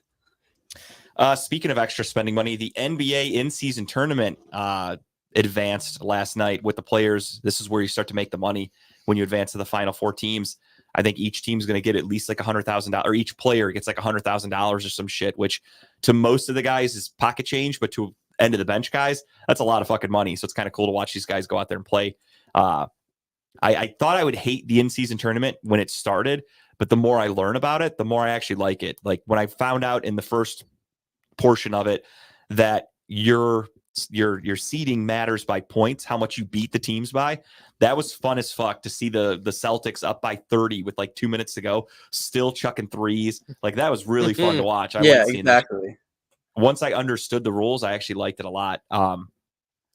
Speaking of extra spending money, the NBA in-season tournament advanced last night with the players. This is where you start to make the money when you advance to the final 4 teams. I think each team's going to get at least like $100,000, or each player gets like $100,000 or some shit, which to most of the guys is pocket change, but to end of the bench guys, that's a lot of fucking money. So it's kind of cool to watch these guys go out there and play. I thought I would hate the in-season tournament when it started, but the more I learn about it, the more I actually like it. Like when I found out in the first portion of it that your seeding matters by points, how much you beat the teams by. That was fun as fuck to see the Celtics up by 30 with like 2 minutes to go, still chucking threes. Like that was really fun to watch. I Yeah, liked seeing that. exactly. Once I understood the rules, I actually liked it a lot.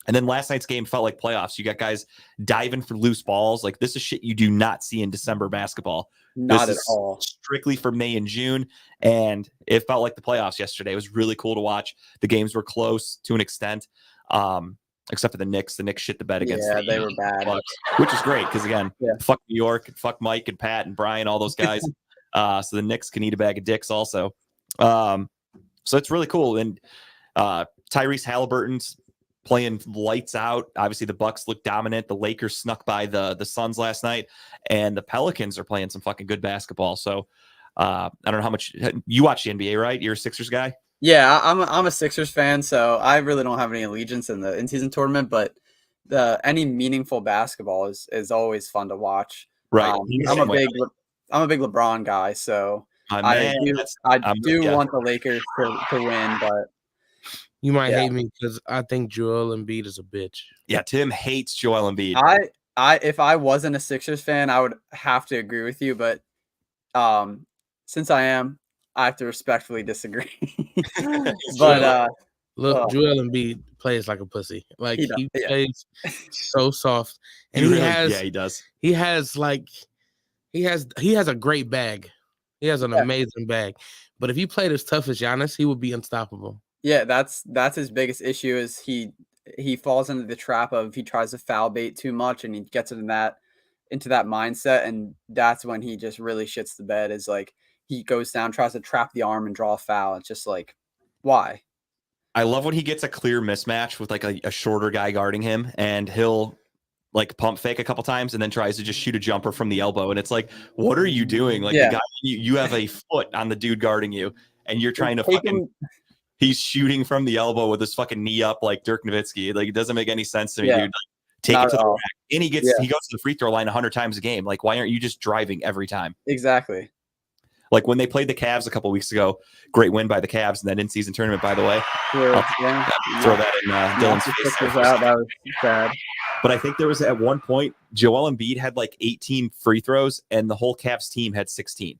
And then last night's game felt like playoffs. You got guys diving for loose balls. Like, this is shit you do not see in December basketball. Not This at is all. strictly for May and June. And it felt like the playoffs yesterday. It was really cool to watch. The games were close to an extent, except for the Knicks. The Knicks shit the bed against Yeah, the they were bad. Bucks, which is great because, again, Yeah. fuck New York, fuck Mike and Pat and Brian, all those guys. So the Knicks can eat a bag of dicks also. So it's really cool. And Tyrese Halliburton's playing lights out. Obviously, the Bucks look dominant. The Lakers snuck by the Suns last night, and the Pelicans are playing some fucking good basketball. So I don't know how much you watch the NBA, right? You're a Sixers guy. Yeah, I'm a Sixers fan, so I really don't have any allegiance in the in-season tournament, but any meaningful basketball is always fun to watch. Right. I'm a big LeBron guy, so I do want the Lakers to win, but You might Yeah. hate me because I think Joel Embiid is a bitch. Yeah, Tim hates Joel Embiid. if I wasn't a Sixers fan, I would have to agree with you, but since I am, I have to respectfully disagree. But Look, Oh. Joel Embiid plays like a pussy. Like He does, he yeah. plays so soft, and yeah, he does. he has a great bag. He has an Yeah. amazing bag. But if he played as tough as Giannis, he would be unstoppable. yeah, that's his biggest issue is he falls into the trap of he tries to foul bait too much and he gets into that mindset, and that's when he just really shits the bed. Is like he goes down, tries to trap the arm and draw a foul. It's just like, why? I love when he gets a clear mismatch with like a shorter guy guarding him, and he'll like pump fake a couple times and then tries to just shoot a jumper from the elbow. And it's like, what are you doing? Like Yeah. the guy, you have a foot on the dude guarding you, and you're trying to Take fucking. him- He's shooting from the elbow with his fucking knee up like Dirk Nowitzki. Like, it doesn't make any sense to me, Yeah. dude. Like, take Not it to at the all. rack. And he goes to the free throw line 100 times a game. Like, why aren't you just driving every time? Exactly. Like when they played the Cavs a couple weeks ago, great win by the Cavs in that in-season tournament, by the way. Throw Throw that in Dylan's face. there for a out. second. That was bad. But I think there was at one point, Joel Embiid had like 18 free throws and the whole Cavs team had 16.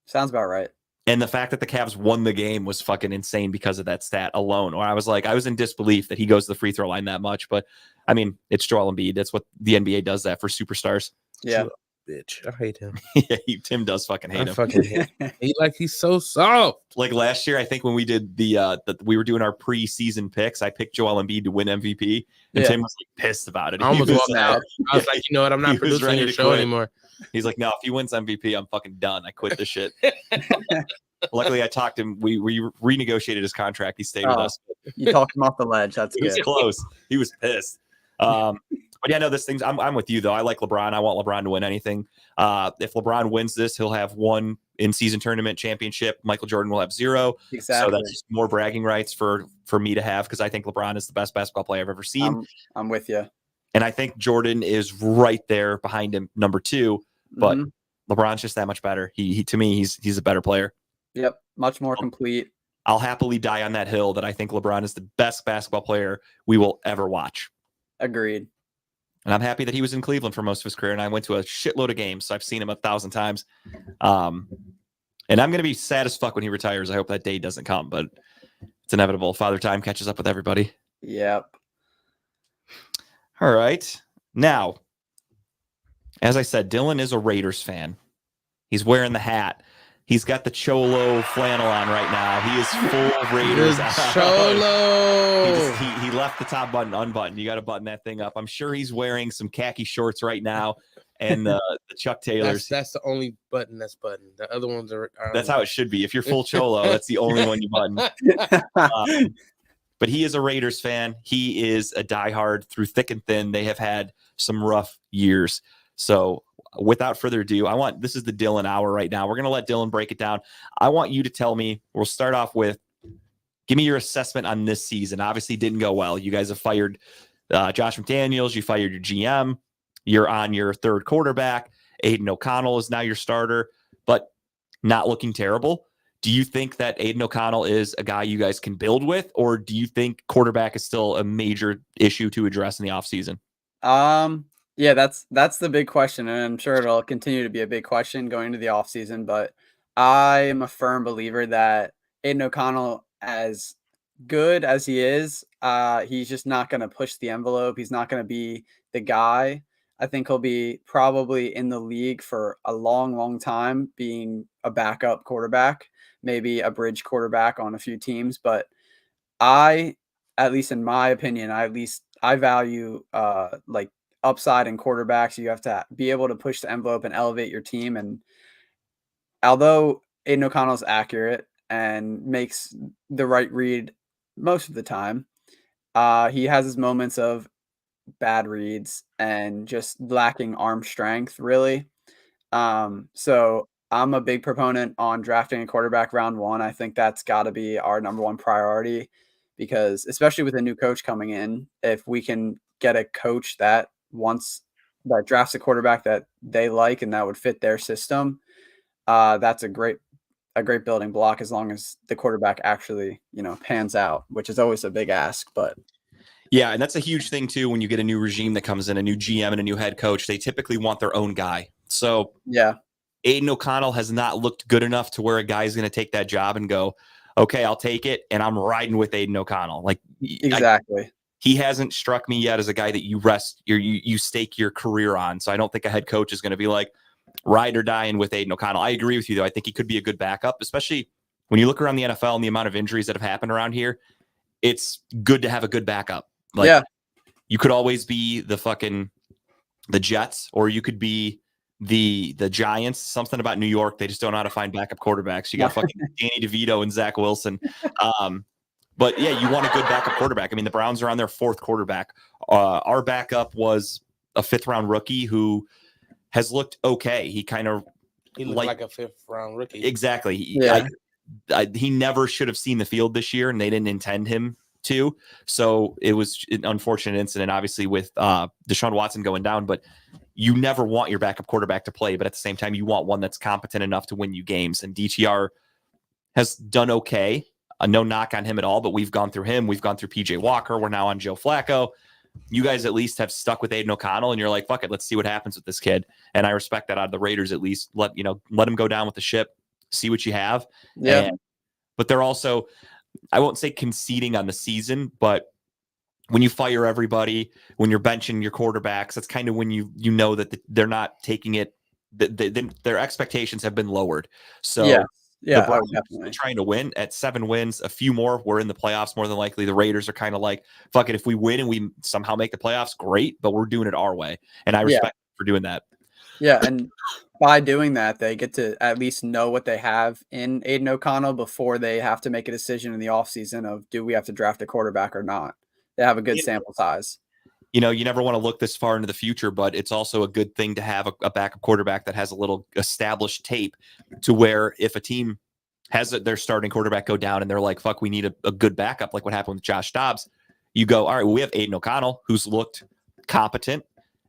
Sounds about right. And the fact that the Cavs won the game was fucking insane because of that stat alone. Or I was in disbelief that he goes to the free throw line that much. But I mean, it's Joel Embiid. That's what the NBA does that for superstars. Yeah. Bitch, I hate him. Yeah, Tim does fucking hate I him. fucking hate him. He's so soft. Like last year, I think when we did we were doing our preseason picks, I picked Joel Embiid to win MVP, and Yeah. Tim was like pissed about it. I almost He was, walked out. I was like, you know what? I'm he not was producing ready your to show quit. anymore. He's like, no, if he wins MVP, I'm fucking done. I quit this shit. Luckily, I talked to him. We renegotiated his contract. He stayed with Oh, us. You talked him off the ledge. That's He was good. close. He was pissed. But yeah, no, this thing's. I'm with you though. I like LeBron. I want LeBron to win anything. If LeBron wins this, he'll have one in-season tournament championship. Michael Jordan will have 0. Exactly. So that's just more bragging rights for me to have, because I think LeBron is the best basketball player I've ever seen. I'm with you. And I think Jordan is right there behind him, number 2. But LeBron's just that much better. He to me, he's a better player. Yep, much more complete. I'll happily die on that hill that I think LeBron is the best basketball player we will ever watch. Agreed. And I'm happy that he was in Cleveland for most of his career. And I went to a shitload of games, so I've seen him 1,000 times. And I'm going to be sad as fuck when he retires. I hope that day doesn't come, but it's inevitable. Father Time catches up with everybody. Yep. All right. Now, as I said, Dylan is a Raiders fan. He's wearing the hat. He's got the Cholo flannel on right now. He is full Raiders. Cholo. He left the top button unbuttoned. You got to button that thing up. I'm sure he's wearing some khaki shorts right now and the Chuck Taylors. That's the only button that's buttoned. The other ones are. That's how it should be. If you're full Cholo, that's the only one you button. But he is a Raiders fan. He is a diehard through thick and thin. They have had some rough years. So without further ado, this is the Dylan hour right now. We're going to let Dylan break it down. I want you to tell me, we'll start off with, give me your assessment on this season. Obviously didn't go well. You guys have fired Josh McDaniels. You fired your GM. You're on your third quarterback. Aiden O'Connell is now your starter, but not looking terrible. Do you think that Aiden O'Connell is a guy you guys can build with, or do you think quarterback is still a major issue to address in the offseason? Yeah, that's the big question, and I'm sure it'll continue to be a big question going into the offseason. But I am a firm believer that Aiden O'Connell, as good as he is, he's just not going to push the envelope. He's not going to be the guy. I think he'll be probably in the league for a long, long time, being a backup quarterback, maybe a bridge quarterback on a few teams. But I, at least in my opinion, I value like upside in quarterbacks. You have to be able to push the envelope and elevate your team. And although Aiden O'Connell's accurate and makes the right read most of the time, he has his moments of bad reads and just lacking arm strength, really. So I'm a big proponent on drafting a quarterback round one. I think that's got to be our number one priority because, especially with a new coach coming in, if we can get a coach that drafts a quarterback that they like and that would fit their system, that's a great building block as long as the quarterback actually, pans out, which is always a big ask, but Yeah, and that's a huge thing too. When you get a new regime that comes in, a new GM and a new head coach, they typically want their own guy. So yeah, Aiden O'Connell has not looked good enough to where a guy's going to take that job and go, okay, I'll take it, and I'm riding with Aiden O'Connell. Like exactly. He hasn't struck me yet as a guy that you stake your career on. So I don't think a head coach is going to be like ride or dying with Aiden O'Connell. I agree with you though. I think he could be a good backup, especially when you look around the NFL and the amount of injuries that have happened around here. It's good to have a good backup. Like, yeah, you could always be the Jets, or you could be the Giants. Something about New York, they just don't know how to find backup quarterbacks. You got fucking Danny DeVito and Zach Wilson. But yeah, you want a good backup quarterback. I mean, the Browns are on their fourth quarterback. Our backup was a 5th round rookie who has looked okay. He looked like a 5th round rookie. Exactly. Yeah. He never should have seen the field this year, and they didn't intend him to. So it was an unfortunate incident, obviously, with Deshaun Watson going down. But you never want your backup quarterback to play, but at the same time, you want one that's competent enough to win you games. And DTR has done okay. No knock on him at all, but we've gone through him. We've gone through PJ Walker. We're now on Joe Flacco. You guys at least have stuck with Aiden O'Connell, and you're like, fuck it, let's see what happens with this kid. And I respect that out of the Raiders. At least let him go down with the ship, see what you have. Yeah. But they're also, I won't say conceding on the season, but when you fire everybody, when you're benching your quarterbacks, that's kind of when you know that they're not taking it. Their expectations have been lowered. So yeah. the Browns Definitely. are trying to win at 7 wins, a few more. We're in the playoffs more than likely. The Raiders are kind of like, fuck it, if we win and we somehow make the playoffs, great, but we're doing it our way. And I respect for doing that. Yeah, and by doing that, they get to at least know what they have in Aiden O'Connell before they have to make a decision in the offseason of do we have to draft a quarterback or not. They have a good sample size. You never want to look this far into the future, but it's also a good thing to have a backup quarterback that has a little established tape to where if a team has their starting quarterback go down and they're like, fuck, we need a good backup, like what happened with Josh Dobbs, you go, all right, well, we have Aiden O'Connell, who's looked competent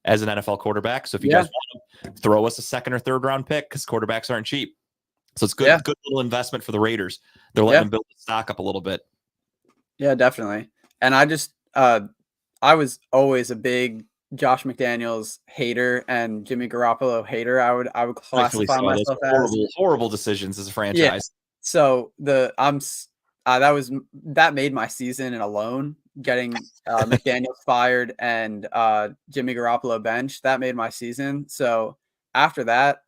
as an NFL quarterback. So if you guys want him, throw us a 2nd or 3rd round pick because quarterbacks aren't cheap. So it's good, good little investment for the Raiders. They're letting them build the stock up a little bit. Yeah, definitely. And I was always a big Josh McDaniels hater and Jimmy Garoppolo hater. I would classify myself as horrible decisions as a franchise. Yeah. So that made my season alone. Getting McDaniels fired and Jimmy Garoppolo benched, that made my season. So after that,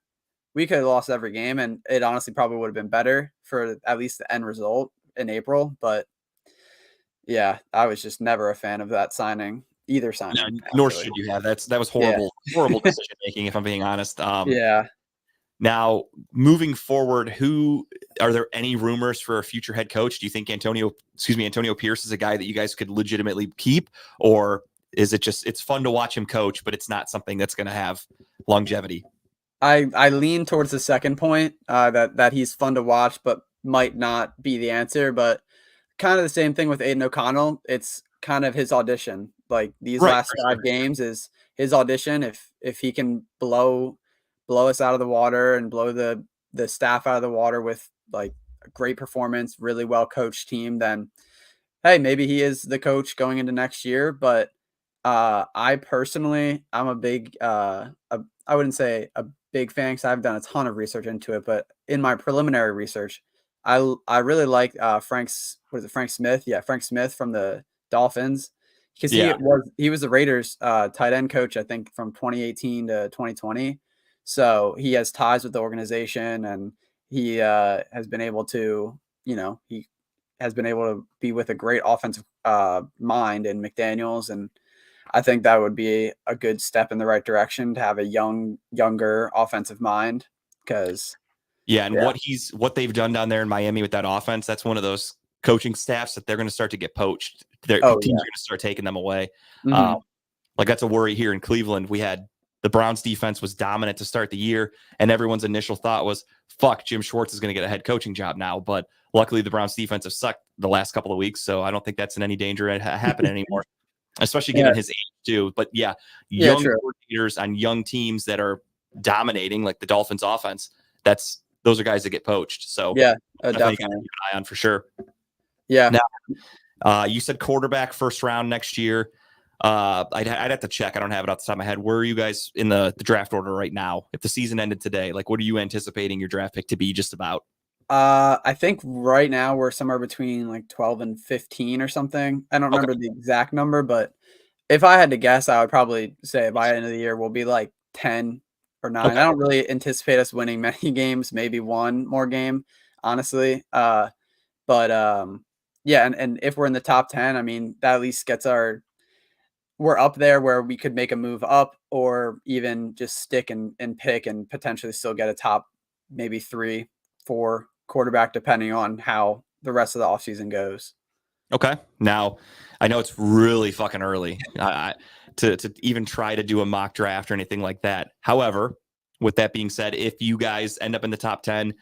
we could have lost every game, and it honestly probably would have been better for at least the end result in April. But yeah, I was just never a fan of that signing, either signing. No, nor should you have. That was horrible, horrible decision making, if I'm being honest. Now, moving forward, are there any rumors for a future head coach? Do you think Antonio Pierce is a guy that you guys could legitimately keep, or is it just it's fun to watch him coach, but it's not something that's going to have longevity? I lean towards the second point, that he's fun to watch, but might not be the answer. But kind of the same thing with Aiden O'Connell. It's kind of his audition. Like these last 5 games is his audition. If he can blow us out of the water and blow the staff out of the water with like a great performance, really well coached team, then hey, maybe he is the coach going into next year. But I personally, I'm a big I wouldn't say a big fan because I've done a ton of research into it, but in my preliminary research, I really like Frank Smith? Yeah, Frank Smith from the Dolphins, because Yeah. he was the Raiders tight end coach, I think, from 2018 to 2020. So he has ties with the organization, and he has been able to, he has been able to be with a great offensive mind in McDaniels, and I think that would be a good step in the right direction to have a younger offensive mind, because Yeah, and Yeah. what they've done down there in Miami with that offense, that's one of those coaching staffs that they're going to start to get poached. Their Oh, teams are going to start taking them away. Mhm. Like that's a worry here in Cleveland. We had the Browns defense was dominant to start the year, and everyone's initial thought was, "Fuck, Jim Schwartz is going to get a head coaching job now." But luckily, the Browns defense have sucked the last couple of weeks, so I don't think that's in any danger of happening anymore. Especially given his age too. But yeah, Yeah, young true. coordinators on young teams that are dominating, like the Dolphins' offense. Those are guys that get poached. So Yeah, definitely gotta definitely. keep an eye on for sure. Yeah. Now, you said quarterback first round next year. I'd have to check. I don't have it off the top of my head. Where are you guys in the draft order right now? If the season ended today, like what are you anticipating your draft pick to be just about? I think right now we're somewhere between like 12 and 15 or something. I don't Okay. remember the exact number, but if I had to guess, I would probably say by the end of the year we'll be like 10 or 9. Okay. I don't really anticipate us winning many games, maybe one more game, honestly. But yeah, and if we're in the top 10, I mean, that at least gets we're up there where we could make a move up, or even just stick and pick and potentially still get a top maybe 3, 4 quarterback, depending on how the rest of the offseason goes. Okay. Now, I know it's really fucking early to even try to do a mock draft or anything like that. However, with that being said, if you guys end up in the top 10,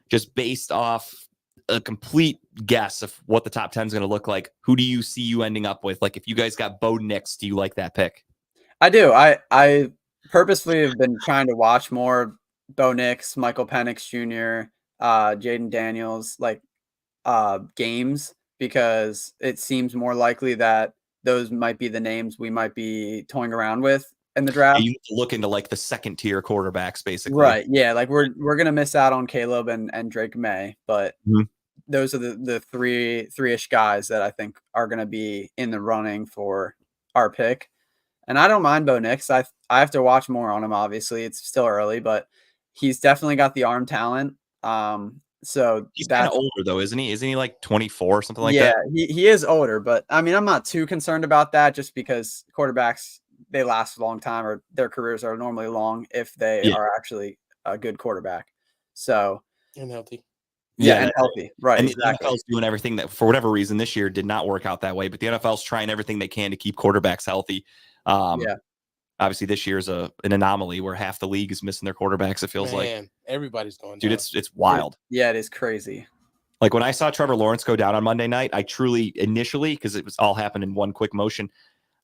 just based off a complete guess of what the top 10 is going to look like, who do you see you ending up with? Like if you guys got Bo Nix, do you like that pick? I do. I purposely have been trying to watch more Bo Nix, Michael Penix Jr., Jaden Daniels, games, because it seems more likely that those might be the names we might be toying around with in the draft. You look into like the second tier quarterbacks, basically. Right. Yeah. Like we're gonna miss out on Caleb and Drake May, but Mhm. those are the three-ish guys that I think are gonna be in the running for our pick. And I don't mind Bo Nix. I have to watch more on him. Obviously, it's still early, but he's definitely got the arm talent. So He's kind of that's older though, isn't he? Isn't he like 24 or something like yeah, that? he is older, but I mean, I'm not too concerned about that, just because quarterbacks, they last a long time, or their careers are normally long if they Yeah. are actually a good quarterback. So And healthy. yeah, Yeah, and healthy, right? And the Exactly. NFL's doing everything that, for whatever reason, this year did not work out that way. But the NFL's trying everything they can to keep quarterbacks healthy. Yeah. Obviously, this year's an anomaly where half the league is missing their quarterbacks. It feels like, Man, everybody's going dude, down. it's wild. Yeah, it is crazy. Like when I saw Trevor Lawrence go down on Monday night, I truly initially, because it was all happened in one quick motion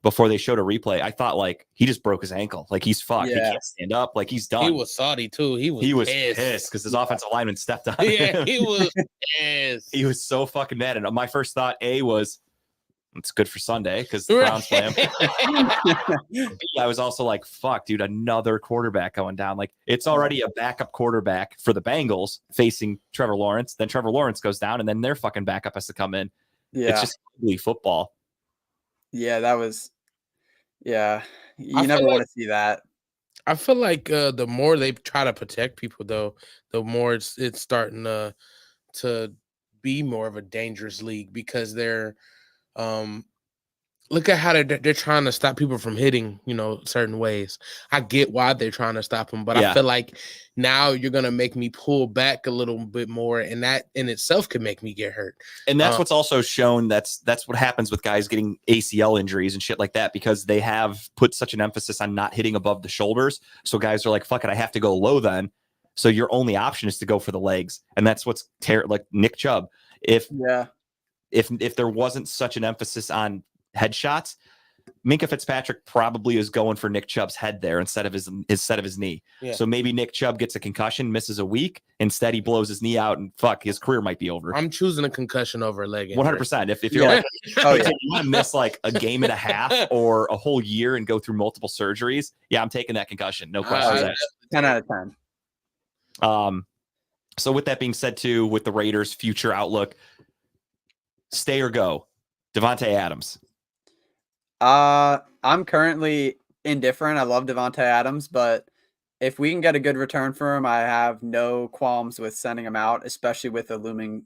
before they showed a replay, I thought like he just broke his ankle. Like he's fucked. He Yeah. can't stand up. Like he's done. He was salty too. He was pissed because his offensive lineman stepped on Yeah, him. he was pissed. He was so fucking mad. And my first thought, was, it's good for Sunday because the Browns play him. I was also like, fuck, dude, another quarterback going down. Like it's already a backup quarterback for the Bengals facing Trevor Lawrence. Then Trevor Lawrence goes down, and then their fucking backup has to come in. Yeah. It's just ugly football. Yeah, that was. Yeah, you I never feel want like- to see that. I feel like the more they try to protect people, though, the more it's starting to be more of a dangerous league, because they're look at how they're trying to stop people from hitting, certain ways. I get why they're trying to stop them, but Yeah. I feel like now you're gonna make me pull back a little bit more, and that in itself could make me get hurt. And that's what's also shown. That's what happens with guys getting ACL injuries and shit like that, because they have put such an emphasis on not hitting above the shoulders. So guys are like, fuck it, I have to go low then. So your only option is to go for the legs. And that's what's like Nick Chubb. If there wasn't such an emphasis on headshots, Minkah Fitzpatrick probably is going for Nick Chubb's head there instead of his knee. Yeah. So maybe Nick Chubb gets a concussion, misses a week. Instead, he blows his knee out, and fuck, his career might be over. I'm choosing a concussion over a leg injury. 100%. If you're Yeah. like, Oh, yeah. if you want to miss like a game and a half or a whole year and go through multiple surgeries, yeah, I'm taking that concussion. No questions asked. 10 out of 10. So with that being said, too, with the Raiders' future outlook, stay or go, Davante Adams. I'm currently indifferent. I love Devontae Adams, but if we can get a good return for him, I have no qualms with sending him out, especially with a looming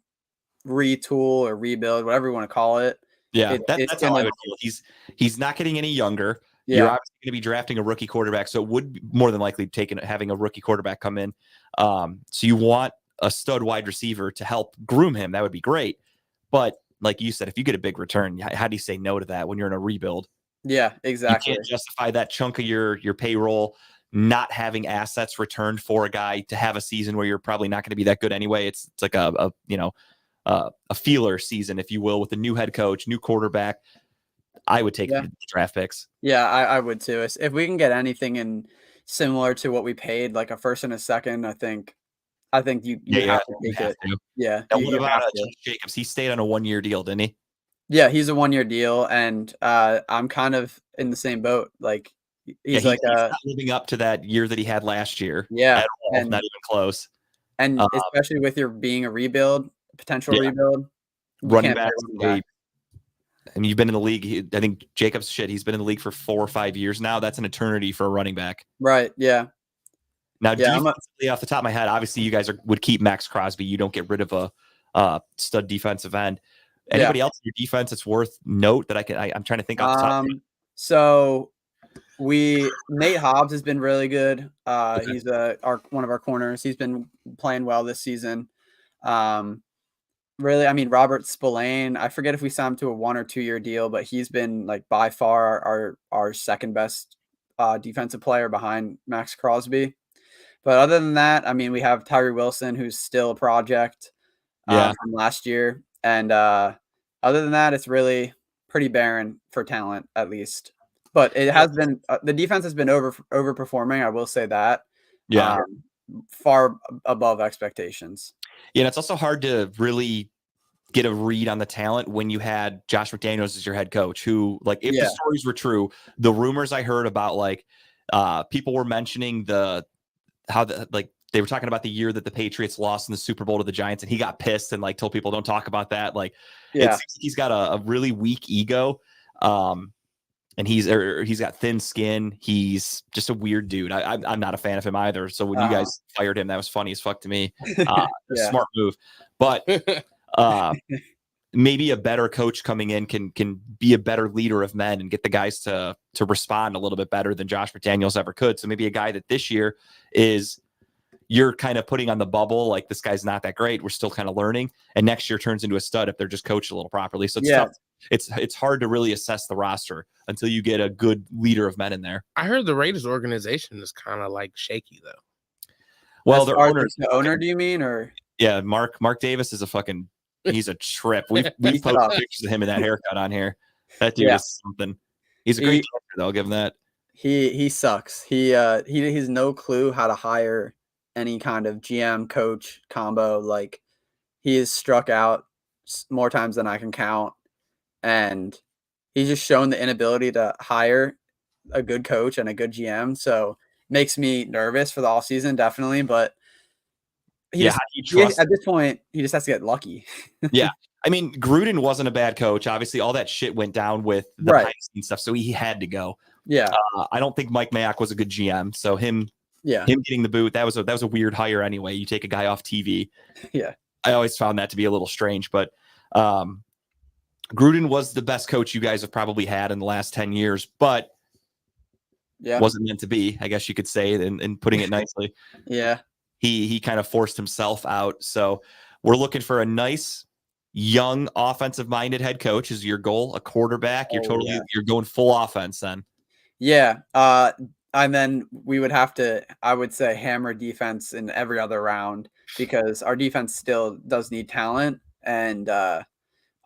retool or rebuild, whatever you want to call it. Yeah, It's that's how I gonna, would feel. He's not getting any younger. You're yeah, obviously going to be drafting a rookie quarterback, so it would be more than likely having a rookie quarterback come in. So you want a stud wide receiver to help groom him. That would be great. But like you said, if you get a big return, how do you say no to that when you're in a rebuild? yeah, You exactly. can't justify that chunk of your payroll not having assets returned for a guy to have a season where you're probably not going to be that good anyway. It's like a feeler season, if you will, with a new head coach, new quarterback. I would take Yeah. the draft picks. Yeah, I would too. If we can get anything in similar to what we paid, like a first and a second, I think you have to you take have it. to. Yeah, Now, you what about have to. Josh Jacobs? He stayed on a 1-year deal, didn't he? Yeah, he's a 1-year deal, and I'm kind of in the same boat. Like he's like he's not living up to that year that he had last year. yeah, At all, and not even close. and especially with your being a rebuild, potential Yeah. rebuild, you Running can't pay backs, running back. and you've been in the league. I think Jacobs he's been in the league for 4 or 5 years now. That's an eternity for a running back. Right? Yeah. Now, Yeah, defensively, off the top of my head, obviously you guys would keep Max Crosby. You don't get rid of a stud defensive end. Anybody else in your defense that's worth note that I'm trying to think off the top? So Nate Hobbs has been really good. He's one of our corners. He's been playing well this season. Really, I mean, Robert Spillane, I forget if we signed him to a 1 or 2 year deal, but he's been like by far our second best defensive player behind Max Crosby. But other than that, I mean, we have Tyree Wilson, who's still a project from last year. And other than that, it's really pretty barren for talent, at least. But it has been the defense has been overperforming. I will say that. Yeah. Far above expectations. Yeah, and it's also hard to really get a read on the talent when you had Josh McDaniels as your head coach, who, like, if the stories were true, the rumors I heard about, like, people were mentioning they were talking about the year that the Patriots lost in the Super Bowl to the Giants, and he got pissed and like told people don't talk about that. Like, he's got a really weak ego. And he's got thin skin. He's just a weird dude. I'm not a fan of him either. So when you guys fired him, that was funny as fuck to me. Smart move, but maybe a better coach coming in can be a better leader of men and get the guys to respond a little bit better than Josh McDaniels ever could. So maybe a guy that this year you're kind of putting on the bubble, like, this guy's not that great, we're still kind of learning, and next year turns into a stud if they're just coached a little properly. So it's tough. It's hard to really assess the roster until you get a good leader of men in there. I heard the Raiders organization is kind of like shaky though. Well, the owner, do you mean? Or yeah, Mark Davis is he's a trip. We've posted pictures of him in that haircut on here. That dude is something. He's a great director, though. I'll give him that. He sucks. He has no clue how to hire any kind of GM coach combo. Like, he is struck out more times than I can count, and he's just shown the inability to hire a good coach and a good GM. So makes me nervous for the offseason, definitely. But at this point, he just has to get lucky. Yeah. I mean, Gruden wasn't a bad coach. Obviously, all that shit went down with the pipes and stuff, so he had to go. Yeah. I don't think Mike Mayock was a good GM, so him getting the boot, that was a weird hire anyway. You take a guy off TV. Yeah. I always found that to be a little strange, but Gruden was the best coach you guys have probably had in the last 10 years, but wasn't meant to be, I guess you could say, and putting it nicely. Yeah. He kind of forced himself out. So we're looking for a nice, young, offensive-minded head coach. Is your goal a quarterback? You're going full offense then. Yeah. And then we would have to, I would say, hammer defense in every other round, because our defense still does need talent. And our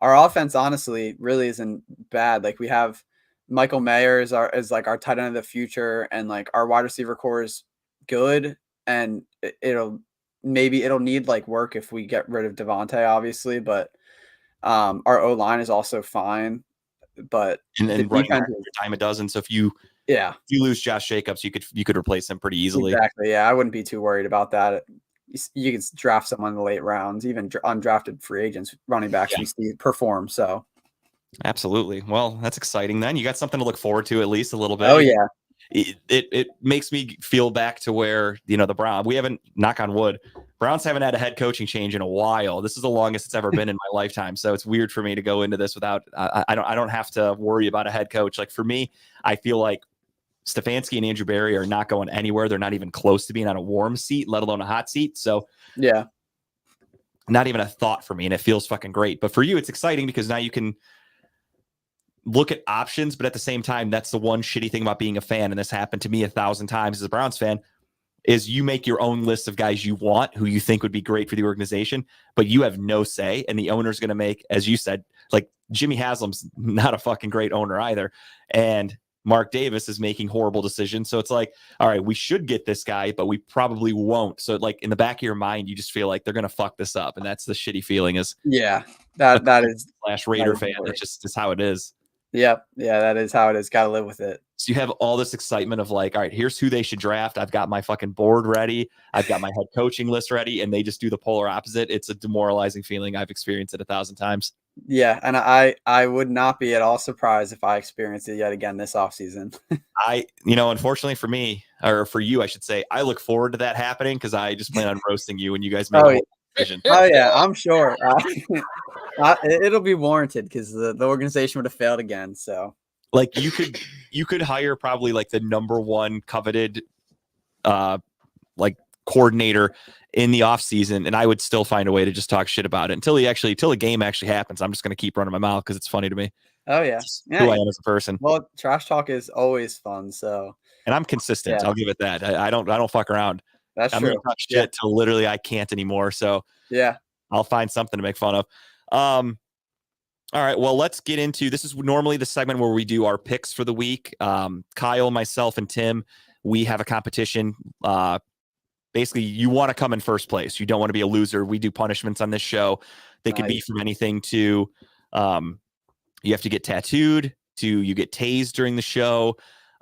offense, honestly, really isn't bad. Like, we have Michael Mayer is like our tight end of the future, and like our wide receiver core is good, and it'll need like work if we get rid of Devontae, obviously, but our O-line is also fine. But and then running back every time a dozen. So if you lose Josh Jacobs, you could replace him pretty easily. Exactly. Yeah, I wouldn't be too worried about that. you can draft someone in the late rounds, even undrafted free agents, running backs Yeah. we see perform. So Absolutely. Well, that's exciting. Then you got something to look forward to at least a little bit. oh yeah, It makes me feel back to where, you know, the Browns, we haven't, knock on wood, Browns haven't had a head coaching change in a while. This is the longest it's ever been in my lifetime. So it's weird for me to go into this without, I don't have to worry about a head coach. Like for me, I feel like Stefanski and Andrew Berry are not going anywhere. They're not even close to being on a warm seat, let alone a hot seat. So yeah, not even a thought for me. And it feels fucking great. But for you, it's exciting because now you can look at options, but at the same time, that's the one shitty thing about being a fan. And this happened to me 1,000 times as a Browns fan, is you make your own list of guys you want, who you think would be great for the organization, but you have no say. And the owner's going to make, as you said, like Jimmy Haslam's not a fucking great owner either. And Mark Davis is making horrible decisions. So it's like, all right, we should get this guy, but we probably won't. So like in the back of your mind, you just feel like they're going to fuck this up. And that's the shitty feeling is yeah. That is slash Raider is fan. great. That's just is how it is. Yep. Yeah, that is how it is. Got to live with it. So you have all this excitement of like, all right, here's who they should draft. I've got my fucking board ready. I've got my head coaching list ready. And they just do the polar opposite. It's a demoralizing feeling. I've experienced it 1,000 times. Yeah. And I would not be at all surprised if I experienced it yet again this offseason. Unfortunately for me, or for you, I should say, I look forward to that happening because I just plan on roasting you when you guys make Oh, a decision. Oh yeah, I'm sure. It'll be warranted because the organization would have failed again. So Like you could hire probably like the number one coveted like coordinator in the off season, and I would still find a way to just talk shit about it until the game actually happens. I'm just going to keep running my mouth because it's funny to me. oh yeah, It's who I yeah. am as a person, Well, trash talk is always fun. So and I'm consistent. Yeah. I'll give it that. I don't fuck around. that's I'm true. going to talk Yeah. shit till literally I can't anymore. So Yeah. I'll find something to make fun of. All right. Well, let's get into this. Is normally the segment where we do our picks for the week. Kyle, myself, and Tim, we have a competition. Basically, you want to come in first place. You don't want to be a loser. We do punishments on this show. They could be Nice. from anything to you have to get tattooed, to you get tased during the show,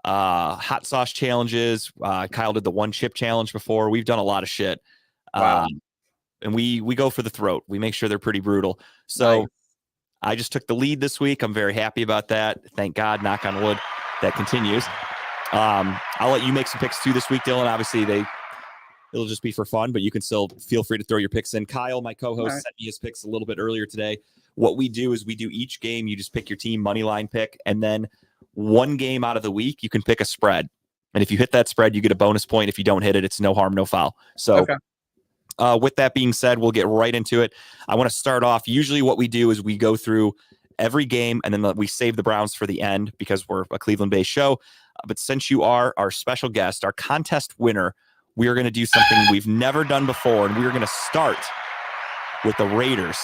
hot sauce challenges. Kyle did the one chip challenge before. We've done a lot of shit. Wow. And we go for the throat. We make sure they're pretty brutal. So Nice. I just took the lead this week. I'm very happy about that. Thank God, knock on wood, that continues. I'll let you make some picks too this week, Dylan. Obviously, it'll just be for fun, but you can still feel free to throw your picks in. Kyle, my co-host, All right. sent me his picks a little bit earlier today. What we do is we do each game. You just pick your team money line pick, and then one game out of the week, you can pick a spread. And if you hit that spread, you get a bonus point. If you don't hit it, it's no harm, no foul. So Okay. with that being said, we'll get right into it. I want to start off. Usually what we do is we go through every game and then we save the Browns for the end because we're a Cleveland-based show. But since you are our special guest, our contest winner, we are going to do something we've never done before. And we are going to start with the Raiders.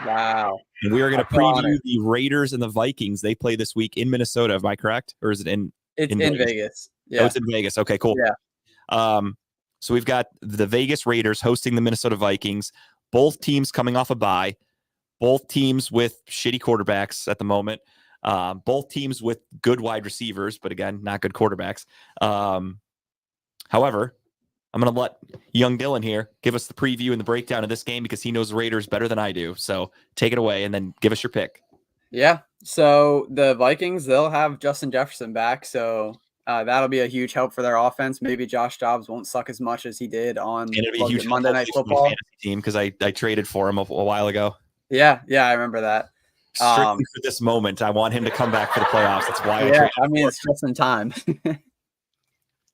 Wow. And we are going to I feel preview honored. the Raiders and the Vikings. They play this week in Minnesota. Am I correct? Or is it in It's in in Vegas? Vegas. Oh, Yeah. it's in Vegas. Okay, cool. Yeah. So we've got the Vegas Raiders hosting the Minnesota Vikings. Both teams coming off a bye. Both teams with shitty quarterbacks at the moment. Both teams with good wide receivers, but again, not good quarterbacks. However, I'm going to let young Dylan here give us the preview and the breakdown of this game because he knows the Raiders better than I do. So take it away and then give us your pick. Yeah. So the Vikings, they'll have Justin Jefferson back. So that'll be a huge help for their offense. Maybe Josh Dobbs won't suck as much as he did on And it'll be a what was huge it, Monday Night help for my Football. fantasy team because I traded for him a while ago. Yeah. Yeah. I remember that. Strictly for this moment, I want him to come back for the playoffs. That's why I Yeah. traded I mean, for it's just in time.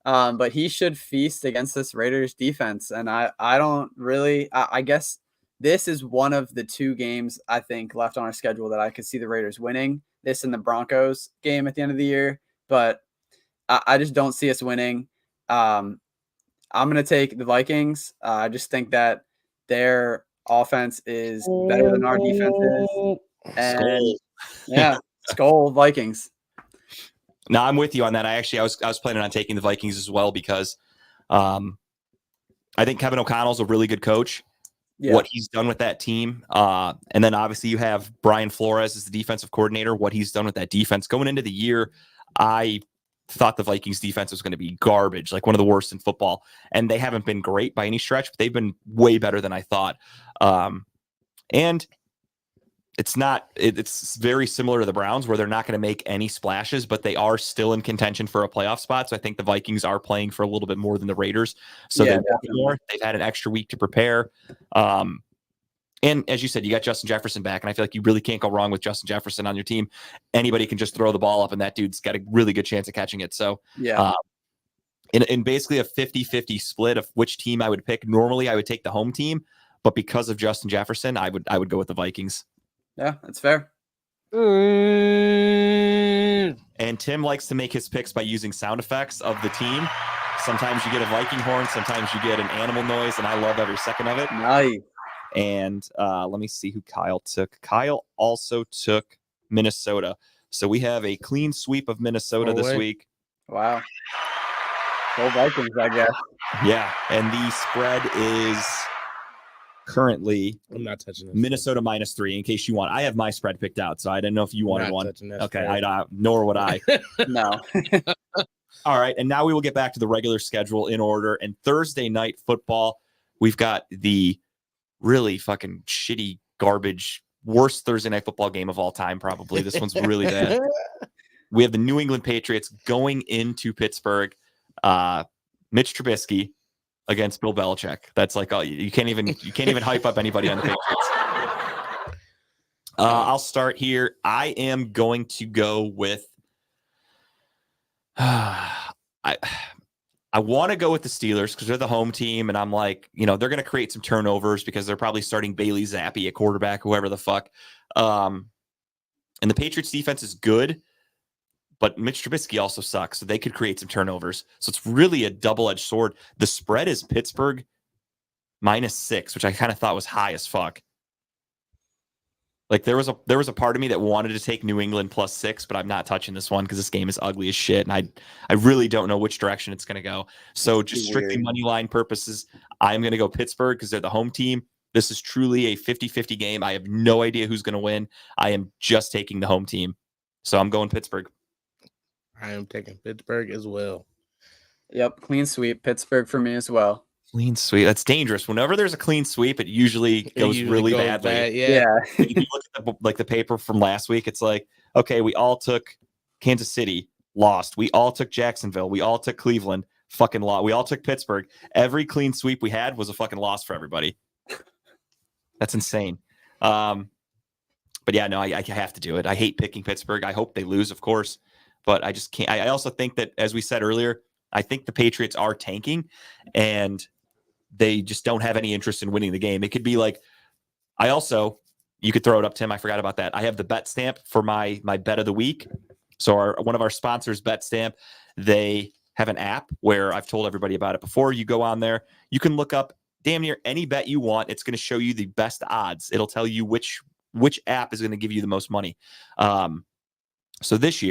But he should feast against this Raiders defense. And I don't really, I guess this is one of the two games I think left on our schedule that I could see the Raiders winning, this and the Broncos game at the end of the year. But I just don't see us winning. I'm going to take the Vikings. I just think that their offense is better than our defense is. And Skull. yeah, Skull Vikings. No, I'm with you on that. I was planning on taking the Vikings as well because I think Kevin O'Connell's a really good coach. Yeah. What he's done with that team. And then obviously you have Brian Flores as the defensive coordinator, what he's done with that defense. Going into the year, I thought the Vikings defense was going to be garbage, like one of the worst in football. And they haven't been great by any stretch, but they've been way better than I thought. And it's very similar to the Browns, where they're not going to make any splashes, but they are still in contention for a playoff spot. So I think the Vikings are playing for a little bit more than the Raiders. So Yeah, they want more. They've had an extra week to prepare. And as you said, you got Justin Jefferson back, and I feel like you really can't go wrong with Justin Jefferson on your team. Anybody can just throw the ball up, and that dude's got a really good chance of catching it. So Yeah. in basically a 50-50 split of which team I would pick, normally I would take the home team, but because of Justin Jefferson, I would go with the Vikings. Yeah, that's fair. And Tim likes to make his picks by using sound effects of the team. Sometimes you get a Viking horn, sometimes you get an animal noise, and I love every second of it. Nice. And let me see who Kyle took. Kyle also took Minnesota. So we have a clean sweep of Minnesota this week. Wow. Go Vikings, I guess. Yeah. And the spread is currently I'm not touching this. Minnesota -3, in case you want. I have my spread picked out, so I didn't know if you wanted Not one. touching that Okay, spread. nor would I. No. All right, and now we will get back to the regular schedule in order. And Thursday night football, we've got the really fucking shitty, garbage, worst Thursday night football game of all time, probably. This one's really bad. We have the New England Patriots going into Pittsburgh. Mitch Trubisky against Bill Belichick. That's like, oh, you can't even hype up anybody on the Patriots. I'll start here. I am going to go with I want to go with the Steelers because they're the home team, and I'm like, they're going to create some turnovers because they're probably starting Bailey Zappi at quarterback, whoever the fuck. And the Patriots defense is good, but Mitch Trubisky also sucks, so they could create some turnovers. So it's really a double-edged sword. The spread is Pittsburgh -6, which I kind of thought was high as fuck. Like there was a part of me that wanted to take New England +6, but I'm not touching this one because this game is ugly as shit, and I really don't know which direction it's going to go. So just strictly money line purposes, I'm going to go Pittsburgh because they're the home team. This is truly a 50-50 game. I have no idea who's going to win. I am just taking the home team, so I'm going Pittsburgh. I am taking Pittsburgh as well. Yep, clean sweep. Pittsburgh for me as well. Clean sweep. That's dangerous. Whenever there's a clean sweep, it usually goes really badly. Bad, Yeah. If you look at the paper from last week, it's like, okay, we all took Kansas City, lost. We all took Jacksonville. We all took Cleveland, fucking lost. We all took Pittsburgh. Every clean sweep we had was a fucking loss for everybody. That's insane. But yeah, no, I have to do it. I hate picking Pittsburgh. I hope they lose, of course, but I just can't. I also think that, as we said earlier, I think the Patriots are tanking, and they just don't have any interest in winning the game. It could be like, you could throw it up, Tim. I forgot about that. I have the bet stamp for my bet of the week. So one of our sponsors, Bet Stamp, they have an app where I've told everybody about it before. You go on there, you can look up damn near any bet you want. It's going to show you the best odds. It'll tell you which app is going to give you the most money. So this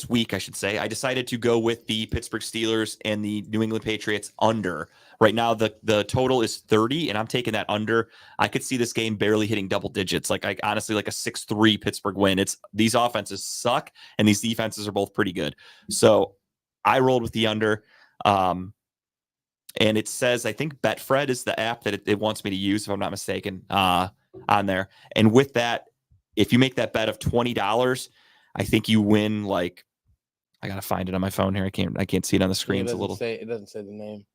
week, I should say, I decided to go with the Pittsburgh Steelers and the New England Patriots under. Right now, the total is 30, and I'm taking that under. I could see this game barely hitting double digits. Like, honestly, like a 6-3 Pittsburgh win. These offenses suck, and these defenses are both pretty good. So I rolled with the under. And it says, I think Betfred is the app that it wants me to use, if I'm not mistaken, on there. And with that, if you make that bet of $20, I think you win, like, I gotta find it on my phone here. I can't see it on the screen. It's a little. It doesn't say the name.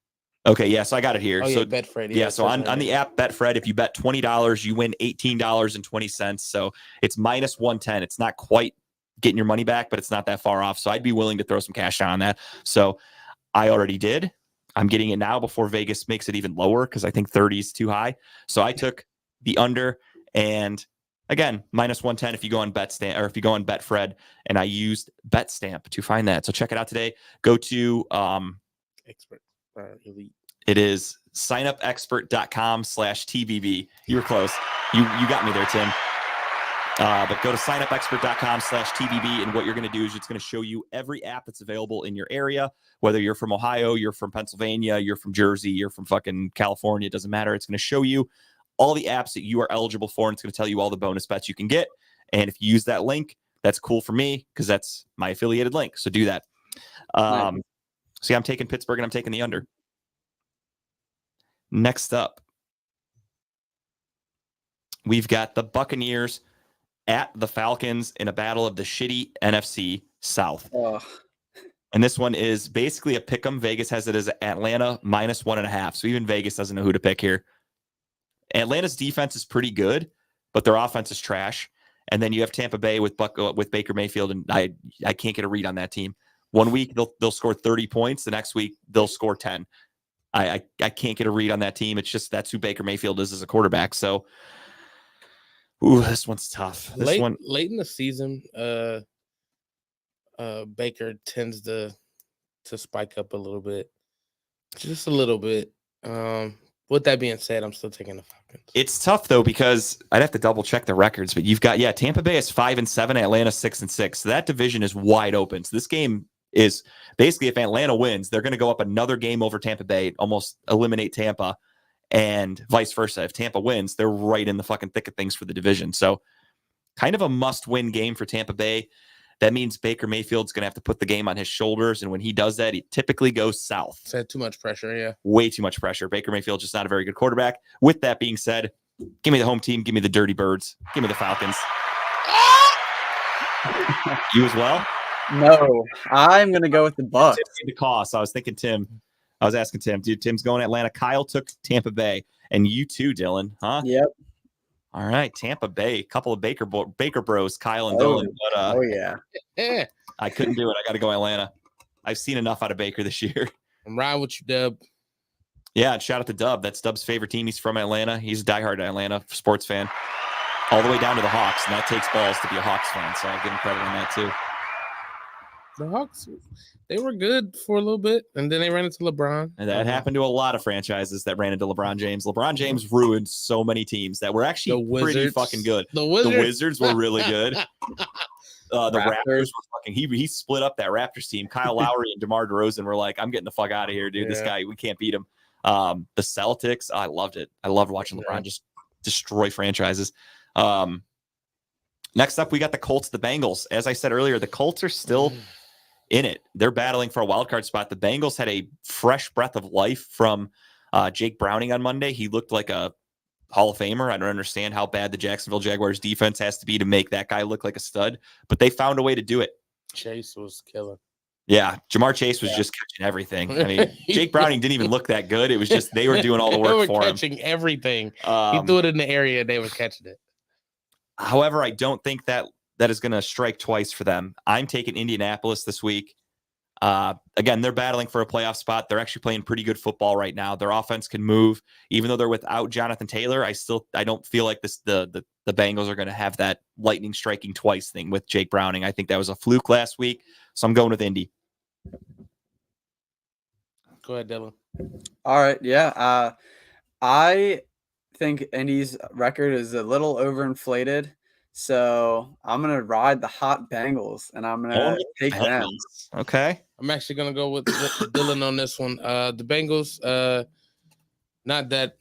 Okay, yeah, so I got it here. Oh, so yeah, Betfred. yeah, so on the app Betfred, if you bet $20, you win $18.20. So it's -110. It's not quite getting your money back, but it's not that far off. So I'd be willing to throw some cash down on that. So I already did. I'm getting it now before Vegas makes it even lower because I think 30 is too high. So I took the under, and again, -110 if you go on Betstamp, or if you go on Betfred, and I used Betstamp to find that. So check it out today. Go to Expert Elite. It is signupexpert.com/TBB. You were close. You got me there, Tim. But go to signupexpert.com/TBB, and what you're going to do is it's going to show you every app that's available in your area, whether you're from Ohio, you're from Pennsylvania, you're from Jersey, you're from fucking California. It doesn't matter. It's going to show you all the apps that you are eligible for, and it's going to tell you all the bonus bets you can get. And if you use that link, That's cool for me because that's my affiliated link. So do that. So yeah, I'm taking Pittsburgh and I'm taking the under. Next up, we've got the Buccaneers at the Falcons in a battle of the shitty NFC South. Oh, And this one is basically a pick 'em. Vegas has it as Atlanta -1.5. So even Vegas doesn't know who to pick here. Atlanta's defense is pretty good, but their offense is trash. And then you have Tampa Bay with Baker Mayfield, and I can't get a read on that team. 1 week they'll score 30 points. The next week they'll score 10. I can't get a read on that team. It's just that's who Baker Mayfield is as a quarterback. So, this one's tough. Late in the season, Baker tends to spike up a little bit, just a little bit. With that being said, I'm still taking the Falcons. It's tough though because I'd have to double check the records, but you've got Tampa Bay is 5-7, Atlanta 6-6. So that division is wide open. So this game is basically if Atlanta wins, they're going to go up another game over Tampa Bay, almost eliminate Tampa, and vice versa. If Tampa wins, they're right in the fucking thick of things for the division. So kind of a must-win game for Tampa Bay. That means Baker Mayfield's going to have to put the game on his shoulders. And when he does that, he typically goes south. It's had too much pressure, yeah. Way too much pressure. Baker Mayfield's just not a very good quarterback. With that being said, give me the home team. Give me the Dirty Birds. Give me the Falcons. You as well? no, I'm going to go with the Bucks. The cost. I was thinking Tim. I was asking Tim. Dude, Tim's going Atlanta. Kyle took Tampa Bay. And you too, Dylan, huh? Yep. All right, Tampa Bay, a couple of Baker bros, Kyle and Dylan. But Yeah. I couldn't do it. I got to go Atlanta. I've seen enough out of Baker this year. I'm riding with you, Dub. Yeah, and shout out to Dub. That's Dub's favorite team. He's from Atlanta. He's a diehard Atlanta sports fan, all the way down to the Hawks, and that takes balls to be a Hawks fan. So I'll give him credit on that too. The Hawks, they were good for a little bit, and then they ran into LeBron. And that happened to a lot of franchises that ran into LeBron James. LeBron James ruined so many teams that were actually pretty fucking good. The Wizards were really good. The Raptors Raptors were fucking. He split up that Raptors team. Kyle Lowry and DeMar DeRozan were like, "I'm getting the fuck out of here, dude. This guy, we can't beat him." The Celtics, I loved it. I loved watching LeBron just destroy franchises. Next up, we got the Colts, the Bengals. As I said earlier, the Colts are still in it. They're battling for a wild card spot. The Bengals had a fresh breath of life from Jake Browning on Monday. He looked like a Hall of Famer. I don't understand how bad the Jacksonville Jaguars defense has to be to make that guy look like a stud, but they found a way to do it. Chase was killing. Yeah, Jamar Chase was just catching everything. I mean, Jake Browning didn't even look that good. It was just they were doing all the work for him. Catching everything. He threw it in the area, they were catching it. However, I don't think that is going to strike twice for them. I'm taking Indianapolis this week. Again, they're battling for a playoff spot. They're actually playing pretty good football right now. Their offense can move, even though they're without Jonathan Taylor. I don't feel like the Bengals are going to have that lightning striking twice thing with Jake Browning. I think that was a fluke last week, so I'm going with Indy. Go ahead, Dylan. All right. Yeah. I think Indy's record is a little overinflated. So I'm going to ride the hot Bengals and I'm going to take them. Okay. I'm actually going to go with Dylan on this one. The Bengals, not that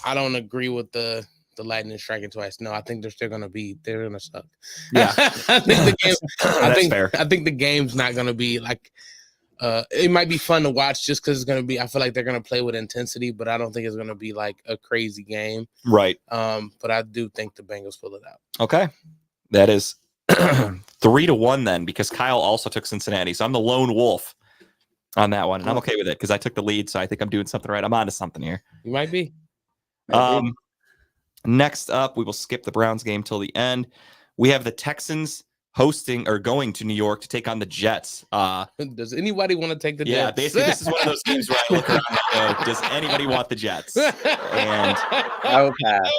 I don't agree with the lightning striking twice. No, I think they're going to suck. Yeah. I think the game, That's fair. I think the game's not going to be like, it might be fun to watch just because it's going to be, I feel like they're going to play with intensity, but I don't think it's going to be like a crazy game. Right. But I do think the Bengals pull it out. Okay. That is 3-1 then, because Kyle also took Cincinnati. So I'm the lone wolf on that one. And I'm okay with it because I took the lead. So I think I'm doing something right. I'm onto something here. You might be. Next up, we will skip the Browns game till the end. We have the Texans hosting or going to New York to take on the Jets. Does anybody want to take the Jets? Yeah, basically, this is one of those games where I look around and go, does anybody want the Jets? And I will pass.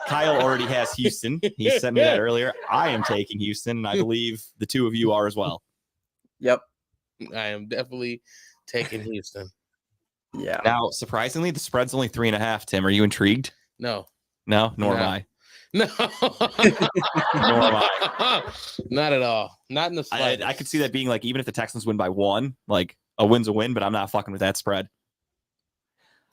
Kyle already has Houston. He sent me that earlier. I am taking Houston, and I believe the two of you are as well. Yep. I am definitely taking Houston. Yeah. Now, surprisingly, the spread's only 3.5. Tim, are you intrigued? No. No, nor am I. No. Nor am I. Not at all. Not in the slightest. I could see that being like, even if the Texans win by 1, like a win's a win, but I'm not fucking with that spread.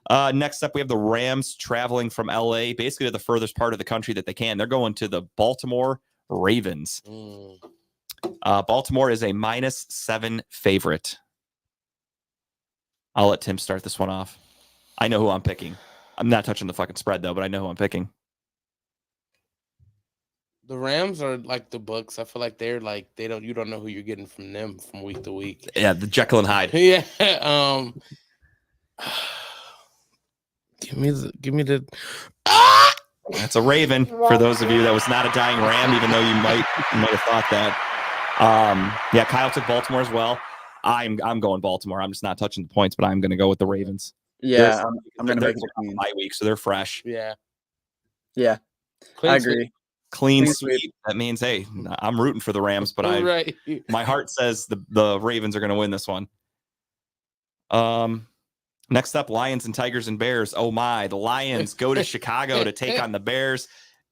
Next up, we have the Rams traveling from LA, basically to the furthest part of the country that they can. They're going to the Baltimore Ravens. Baltimore is a -7 favorite. I'll let Tim start this one off. I know who I'm picking. I'm not touching the fucking spread though, but I know who I'm picking. The Rams are like the Bucks. I feel like they're like you don't know who you're getting from them from week to week. Yeah, the Jekyll and Hyde. Yeah. Give me the. Ah! That's a Raven for those of you that was not a dying Ram, even though you might have thought that. Yeah, Kyle took Baltimore as well. I'm going Baltimore. I'm just not touching the points, but I'm going to go with the Ravens. Yeah, I'm going to They're make it clean. bye week, so they're fresh. Yeah. Yeah, Clean I agree. Clean Clean sweep. sweep. That means, hey, I'm rooting for the Rams, but right. my heart says the Ravens are going to win this one. Next up, Lions and Tigers and Bears. Oh my, the Lions go to Chicago to take on the Bears.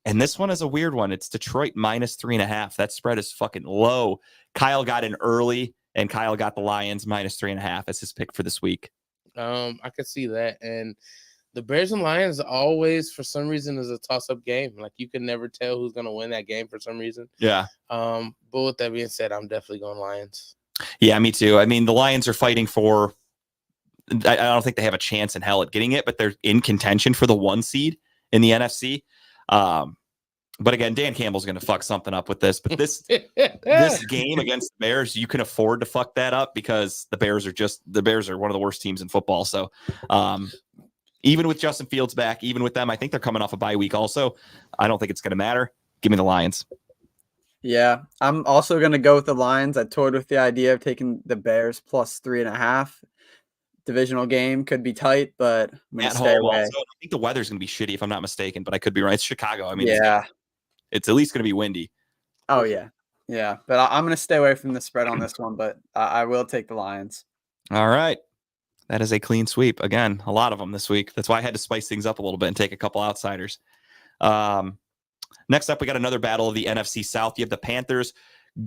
And this one is a weird one. It's Detroit -3.5. That spread is fucking low. Kyle got in early, and Kyle got the Lions -3.5 as his pick for this week. I could see that. And the Bears and Lions always, for some reason, is a toss-up game. Like, you can never tell who's going to win that game for some reason. Yeah. But with that being said, I'm definitely going Lions. Yeah, me too. I mean, the Lions are fighting for, I don't think they have a chance in hell at getting it, but they're in contention for the 1 seed in the NFC. But again, Dan Campbell's going to fuck something up with this. But this game against the Bears, you can afford to fuck that up because the Bears are one of the worst teams in football. So even with Justin Fields back, even with them, I think they're coming off a bye week also. I don't think it's going to matter. Give me the Lions. Yeah, I'm also going to go with the Lions. I toyed with the idea of taking the Bears +3.5. Divisional game could be tight, but I'm going At to stay home away. also, I think the weather's going to be shitty if I'm not mistaken, but I could be right. It's Chicago. I mean, Yeah. it's at least going to be windy. Oh, yeah. Yeah, but I'm going to stay away from the spread on this one, but I will take the Lions. All right. That is a clean sweep. Again, a lot of them this week. That's why I had to spice things up a little bit and take a couple outsiders. Next up, we got another battle of the NFC South. You have the Panthers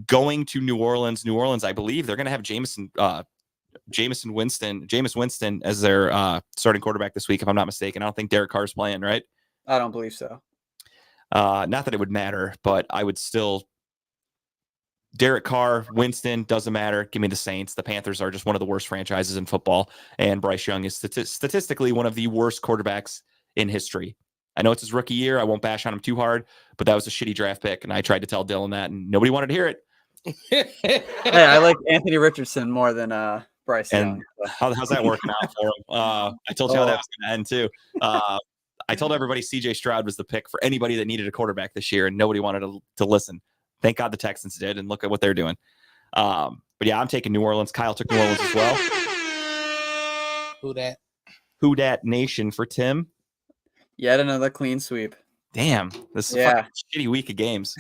going to New Orleans. New Orleans, I believe, they're going to have Jameis Winston as their starting quarterback this week, if I'm not mistaken. I don't think Derek Carr's playing, right? I don't believe so. Not that it would matter, but I would still. Derek Carr, Winston, doesn't matter. Give me the Saints. The Panthers are just one of the worst franchises in football, and Bryce Young is statistically one of the worst quarterbacks in history. I know it's his rookie year. I won't bash on him too hard, but that was a shitty draft pick, and I tried to tell Dylan that, and nobody wanted to hear it. Hey, I like Anthony Richardson more than Bryce Young. And how's that working out for him? I told you how that was going to end too. I told everybody CJ Stroud was the pick for anybody that needed a quarterback this year, and nobody wanted to listen. Thank God the Texans did, and look at what they're doing. But yeah, I'm taking New Orleans. Kyle took New Orleans as well. Who dat Nation for Tim? Yet another clean sweep. Damn, this is a fucking shitty week of games.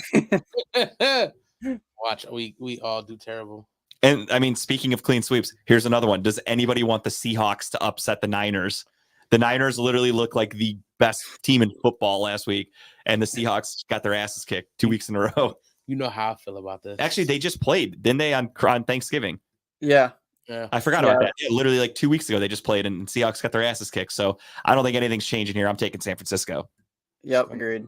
Watch, we all do terrible. And I mean, speaking of clean sweeps, here's another one. Does anybody want the Seahawks to upset the Niners? The Niners literally look like the best team in football last week, and the Seahawks got their asses kicked 2 weeks in a row. You know how I feel about this. Actually, they just played, didn't they, on Thanksgiving? Yeah. I forgot about that. Yeah, literally like 2 weeks ago, they just played, and Seahawks got their asses kicked. So I don't think anything's changing here. I'm taking San Francisco. Yep, agreed.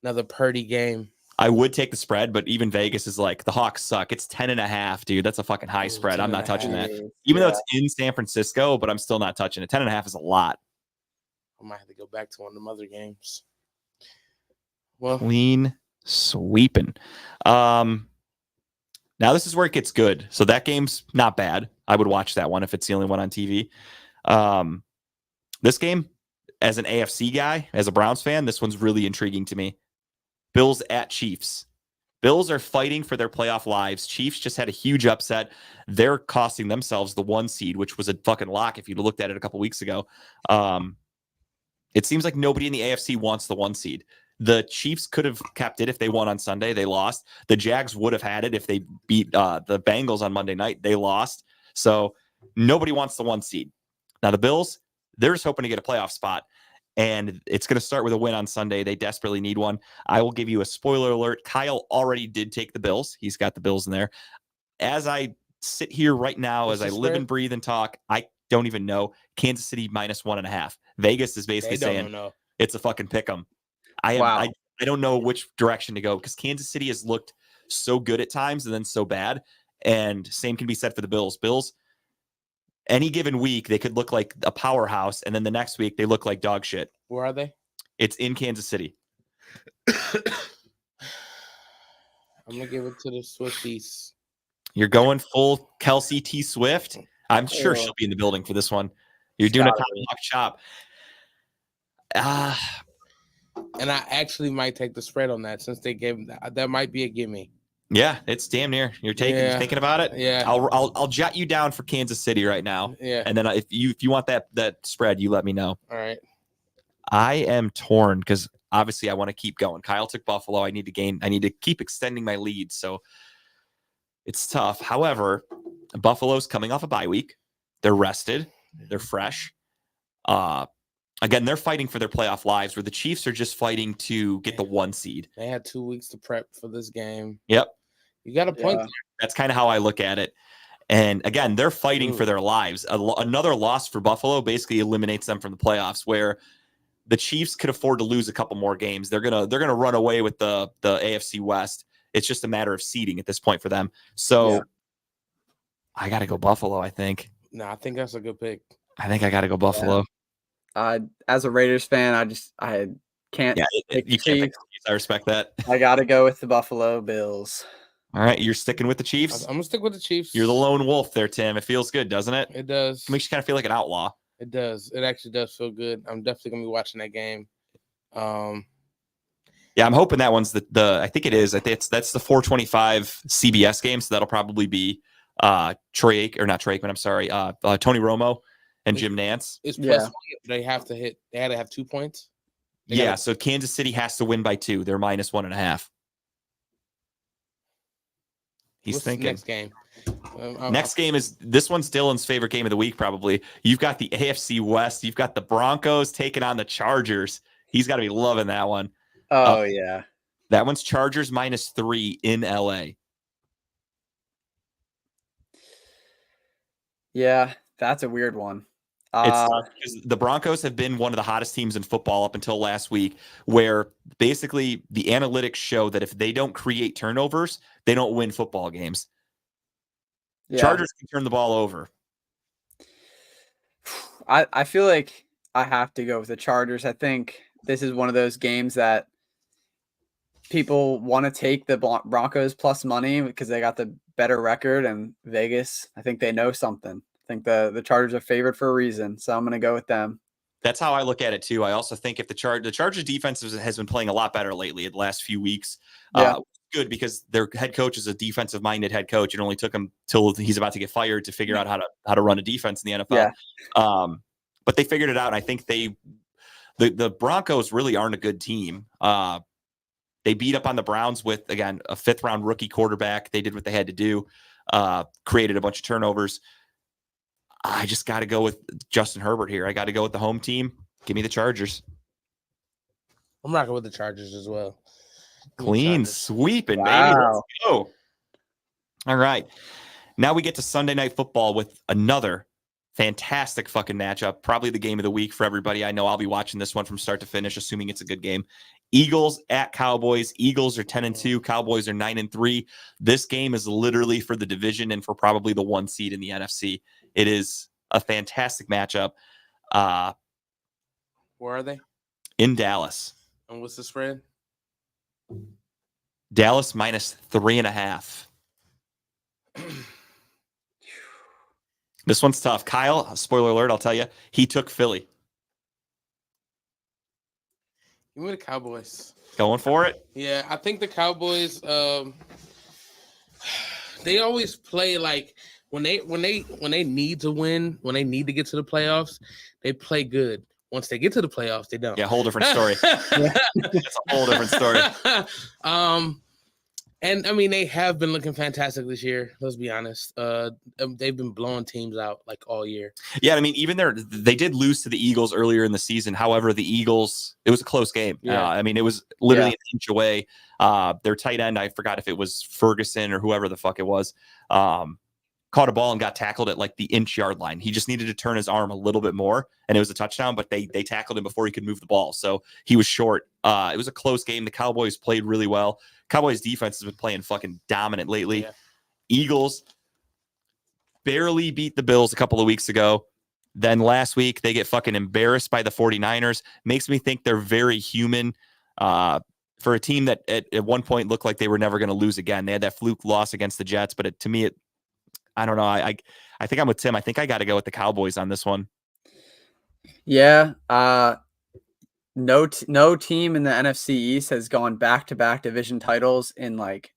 Another Purdy game. I would take the spread, but even Vegas is like, the Hawks suck. It's 10.5, dude. That's a fucking high spread. I'm not touching that. Even though it's in San Francisco, but I'm still not touching it. 10.5 is a lot. I might have to go back to one of them other games. Well, Clean sweeping. Now this is where it gets good. So that game's not bad. I would watch that one if it's the only one on TV. This game, as an AFC guy, as a Browns fan, this one's really intriguing to me. Bills at Chiefs. Bills are fighting for their playoff lives. Chiefs just had a huge upset. They're costing themselves the 1 seed, which was a fucking lock if you'd looked at it a couple weeks ago. It seems like nobody in the AFC wants the 1 seed. The Chiefs could have kept it if they won on Sunday. They lost. The Jags would have had it if they beat the Bengals on Monday night. They lost. So nobody wants the 1 seed. Now the Bills, they're just hoping to get a playoff spot. And it's going to start with a win on Sunday. They desperately need one. I will give you a spoiler alert. Kyle already did take the Bills. He's got the Bills in there. As I sit here right now, as I live and breathe and talk, I don't even know. Kansas City -1.5. Vegas is basically saying it's a fucking pick 'em. I don't know which direction to go because Kansas City has looked so good at times and then so bad. And same can be said for the Bills. Bills, any given week, they could look like a powerhouse, and then the next week they look like dog shit. Where are they? It's in Kansas City. I'm gonna give it to the Swifties. You're going full Kelsey T. Swift. I'm sure Yeah. she'll be in the building for this one. You're doing a Gotta top chop. And I actually might take the spread on that since they gave that might be a gimme. Yeah, it's damn near. You're thinking about it. Yeah. I'll jot you down for Kansas City right now, Yeah. and then if you want that spread, you let me know. All right. I am torn because obviously I want to keep going. Kyle took Buffalo. I need to keep extending my lead. So it's tough. However, Buffalo's coming off a bye week. They're rested. They're fresh. Again, they're fighting for their playoff lives, where the Chiefs are just fighting to get the 1 seed. They had 2 weeks to prep for this game. Yep. You got a point. Yeah. That's kind of how I look at it. And again, they're fighting for their lives. Another loss for Buffalo basically eliminates them from the playoffs, where the Chiefs could afford to lose a couple more games. They're gonna run away with the AFC West. It's just a matter of seeding at this point for them. So Yeah. I got to go Buffalo. I think I think that's a good pick. I got to go Buffalo. As a Raiders fan, I can't. Yeah, pick you the can't pick Chiefs. the Chiefs. I respect that. I got to go with the Buffalo Bills. All right, you're sticking with the I'm Chiefs. gonna stick with the Chiefs. You're the lone wolf there, Tim. It feels good, doesn't it? It does. It makes you kind of feel like an outlaw. It does. It actually does feel good. I'm definitely gonna be watching that game. Yeah, I'm hoping that one's the I think it is. I think that's the 425 CBS game, so that'll probably be not Troy Aikman, I'm sorry, Tony Romo and Jim Nance. It's Yeah. plus one. They have to hit. They had to have 2 points. They Yeah, gotta- so Kansas City has to win by 2. They're minus 1.5. He's What's the thinking. next game. Next game is this one's Dylan's favorite game of the week, probably. You've got the AFC West. You've got the Broncos taking on the Chargers. He's got to be loving that one. Oh yeah. That one's Chargers minus 3 in LA. Yeah, that's a weird one. It's tough because the Broncos have been one of the hottest teams in football up until last week, where basically the analytics show that if they don't create turnovers, they don't win football games. Yeah. Chargers can turn the ball over. I feel like I have to go with the Chargers. I think this is one of those games that people want to take the Broncos plus money because they got the better record, and Vegas, I think they know something. I think the Chargers are favored for a reason, so I'm going to go with them. That's how I look at it too. I also think if the Chargers defense has been playing a lot better lately in the last few weeks. Yeah. Good because their head coach is a defensive minded head coach. It only took him till he's about to get fired to figure out how to run a defense in the NFL. Yeah. But they figured it out. And I think the Broncos really aren't a good team. They beat up on the Browns with, again, a 5th round rookie quarterback. They did what they had to do, created a bunch of turnovers. I just got to go with Justin Herbert here. I got to go with the home team. Give me the Chargers. I'm rocking with the Chargers as well. Give me Clean Chargers. sweeping, baby. Wow. Let's go. All right. Now we get to Sunday Night Football with another fantastic fucking matchup. Probably the game of the week for everybody. I know I'll be watching this one from start to finish, assuming it's a good game. Eagles at Cowboys. Eagles are 10-2. Cowboys are 9-3. This game is literally for the division and for probably the 1 seed in the NFC. It is a fantastic matchup Where are they? in Dallas. And what's the spread? Dallas minus 3.5. This one's tough. Kyle, spoiler alert, I'll tell you, he took Philly. Give me the Cowboys. Going for it? Yeah, I think the Cowboys. They always play like when they need to win, when they need to get to the playoffs, they play good. Once they get to the playoffs, they don't. Yeah, whole different story. That's a whole different story. And I mean, they have been looking fantastic this year. Let's be honest. They've been blowing teams out like all year. Yeah, I mean, even they did lose to the Eagles earlier in the season. However, the Eagles, it was a close game. Yeah. I mean, it was literally an inch away. Their tight end, I forgot if it was Ferguson or whoever the fuck it was, caught a ball and got tackled at like the inch-yard line. He just needed to turn his arm a little bit more, and it was a touchdown, but they tackled him before he could move the ball. So he was short. It was a close game. The Cowboys played really well. Cowboys defense has been playing fucking dominant lately. Yeah. Eagles barely beat the Bills a couple of weeks ago. Then last week, they get fucking embarrassed by the 49ers. Makes me think they're very human for a team that at one point looked like they were never going to lose again. They had that fluke loss against the Jets, but to me, I don't know. I think I'm with Tim. I think I got to go with the Cowboys on this one. Yeah. No team in the NFC East has gone back-to-back division titles in like,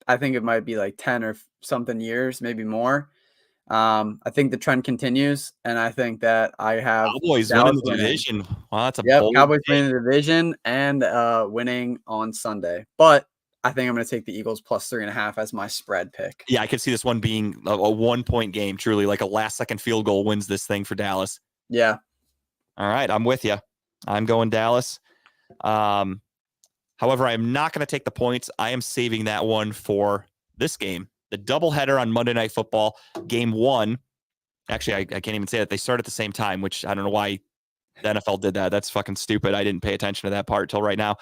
I think it might be like 10 or something years, maybe more. I think the trend continues, and I think that I have Cowboys Dallas winning the division. Wow, that's a Yep, bold Cowboys pick. winning the division and winning on Sunday. But I think I'm going to take the Eagles plus 3.5 as my spread pick. Yeah, I could see this one being a 1-point game, truly, like a last-second field goal wins this thing for Dallas. Yeah. All right, I'm with you. I'm going Dallas. However, I'm not going to take the points. I am saving that one for this game. The doubleheader on Monday Night Football, game 1. Actually, I can't even say that. They start at the same time, which I don't know why the NFL did that. That's fucking stupid. I didn't pay attention to that part till right now.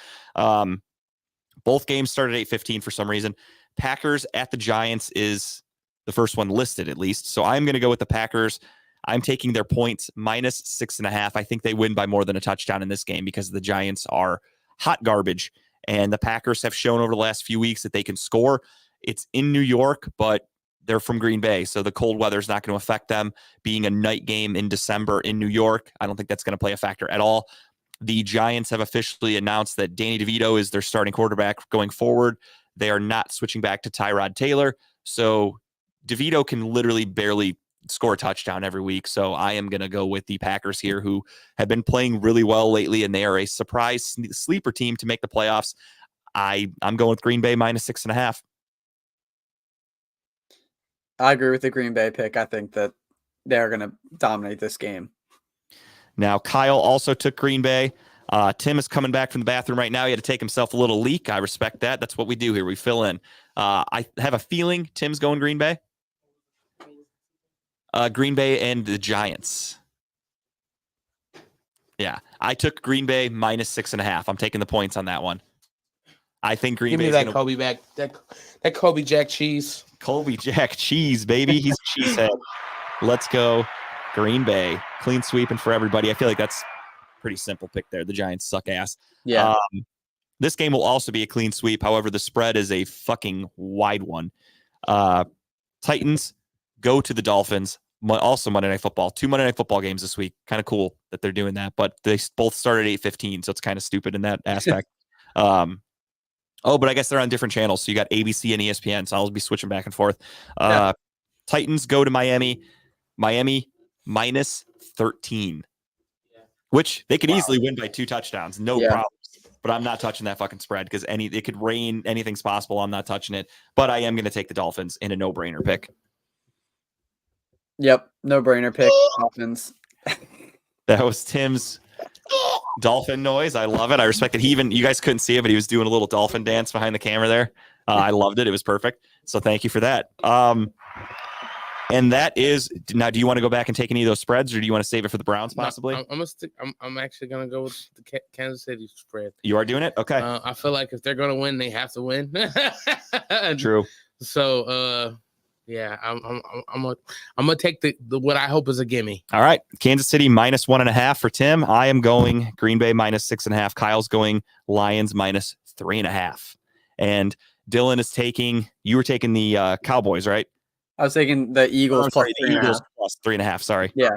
Both games started at 8:15 for some reason. Packers at the Giants is the first one listed, at least. So I'm going to go with the Packers. I'm taking their points minus 6.5. I think they win by more than a touchdown in this game because the Giants are hot garbage. And the Packers have shown over the last few weeks that they can score. It's in New York, but they're from Green Bay, so the cold weather is not going to affect them. Being a night game in December in New York, I don't think that's going to play a factor at all. The Giants have officially announced that Danny DeVito is their starting quarterback going forward. They are not switching back to Tyrod Taylor, so DeVito can literally barely score a touchdown every week. So I am going to go with the Packers here, who have been playing really well lately, and they are a surprise sleeper team to make the playoffs. I'm going with Green Bay minus 6.5. I agree with the Green Bay pick. I think that they're going to dominate this game. Now, Kyle also took Green Bay. Tim is coming back from the bathroom right now. He had to take himself a little leak. I respect that. That's what we do here. We fill in. I have a feeling Tim's going Green Bay. Green Bay and the Giants. Yeah, I took Green Bay minus 6.5. I'm taking the points on that one. I think Green Give Bay. me that Kobe back. That Kobe Jack cheese. Colby Jack cheese, baby. He's a cheesehead. Let's go Green Bay. Clean sweeping for everybody. I feel like that's a pretty simple pick there. The Giants suck ass. Yeah. This game will also be a clean sweep. However, the spread is a fucking wide one. Titans go to the Dolphins. Also Monday Night Football. 2 Monday Night Football games this week. Kind of cool that they're doing that, but they both start at 8:15, so it's kind of stupid in that aspect. But I guess they're on different channels. So you got ABC and ESPN, so I'll be switching back and forth. Yeah. Titans go to Miami. Miami minus 13, which they could easily win by 2 touchdowns. No Yeah. problem. But I'm not touching that fucking spread because it could rain. Anything's possible. I'm not touching it. But I am going to take the Dolphins in a no-brainer pick. Yep. No brainer pick. Dolphins. That was Tim's dolphin noise. I love it. I respect it. You guys couldn't see it, but he was doing a little dolphin dance behind the camera there. I loved it. It was perfect. So thank you for that. And that is now. Do you want to go back and take any of those spreads, or do you want to save it for the Browns possibly? No, I'm actually gonna go with the Kansas City spread. You are doing it. Okay. I feel like if they're gonna win, they have to win. True. So, yeah, I'm gonna take the what I hope is a gimme. All right. Kansas City minus 1.5 for Tim. I am going Green Bay minus 6.5. Kyle's going Lions minus 3.5. And Dylan is you were taking the Cowboys, right? I was taking the Eagles plus The 3.5. Eagles plus 3.5. Sorry. Yeah.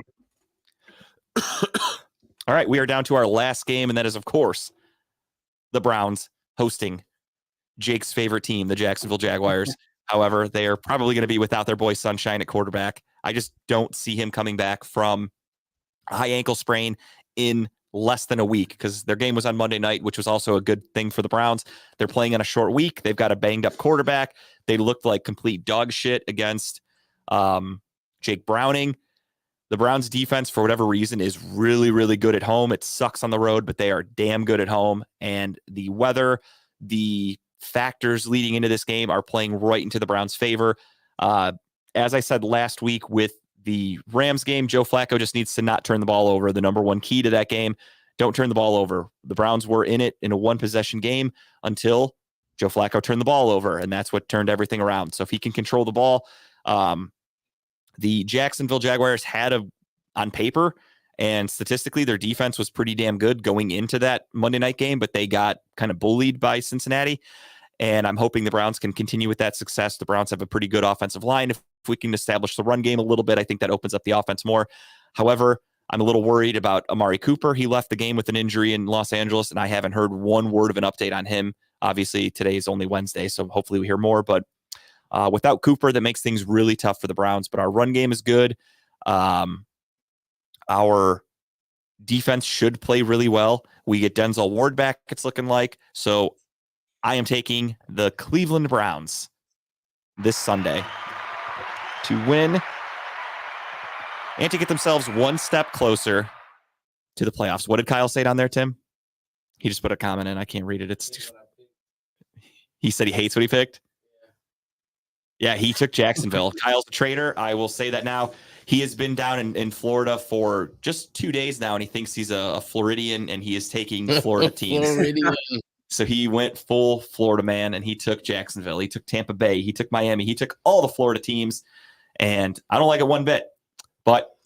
All right. We are down to our last game, and that is, of course, the Browns hosting Jake's favorite team, the Jacksonville Jaguars. However, they are probably going to be without their boy Sunshine at quarterback. I just don't see him coming back from a high ankle sprain in less than a week because their game was on Monday night, which was also a good thing for the Browns. They're playing on a short week. They've got a banged up quarterback. They looked like complete dog shit against Jake Browning. The Browns defense, for whatever reason, is really, really good at home. It sucks on the road, but they are damn good at home. And the weather, the factors leading into this game are playing right into the Browns' favor. As I said last week with the Rams game, Joe Flacco just needs to not turn the ball over. The number one key to that game. don't turn the ball over. The Browns were in it in a one-possession game until Joe Flacco turned the ball over, and that's what turned everything around. So if he can control the ball, the Jacksonville Jaguars had on paper and statistically, their defense was pretty damn good going into that Monday night game, but they got kind of bullied by Cincinnati. And I'm hoping the Browns can continue with that success. The Browns have a pretty good offensive line. If we can establish the run game a little bit, I think that opens up the offense more. However, I'm a little worried about Amari Cooper. He left the game with an injury in Los Angeles, and I haven't heard one word of an update on him. Obviously, today is only Wednesday, so hopefully we hear more. But without Cooper, that makes things really tough for the Browns. But our run game is good. Our defense should play really well. We get Denzel Ward back, it's looking like. So I am taking the Cleveland Browns this Sunday to win and to get themselves one step closer to the playoffs. What did Kyle say down there, Tim? He just put a comment in. I can't read it. He said he hates what he picked. Yeah, he took Jacksonville. Kyle's a traitor. I will say that now. He has been down in Florida for just 2 days now, and he thinks he's a Floridian, and he is taking Florida teams. So he went full Florida man, and he took Jacksonville. He took Tampa Bay. He took Miami. He took all the Florida teams, and I don't like it one bit. But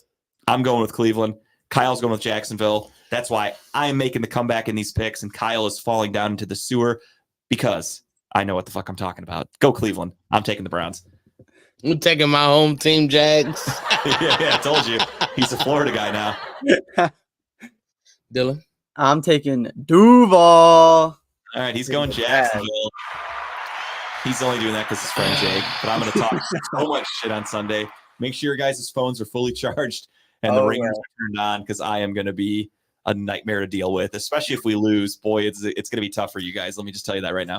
I'm going with Cleveland. Kyle's going with Jacksonville. That's why I'm making the comeback in these picks, and Kyle is falling down into the sewer because I know what the fuck I'm talking about. Go Cleveland. I'm taking the Browns. I'm taking my home team, Jags. yeah, I told you. He's a Florida guy now. Dylan? I'm taking Duval. All right, he's going Jacksonville. He's only doing that because his friend Jake. But I'm going to talk so much shit on Sunday. Make sure your guys' phones are fully charged and the ringers are turned on because I am going to be a nightmare to deal with, especially if we lose. Boy, it's going to be tough for you guys. Let me just tell you that right now.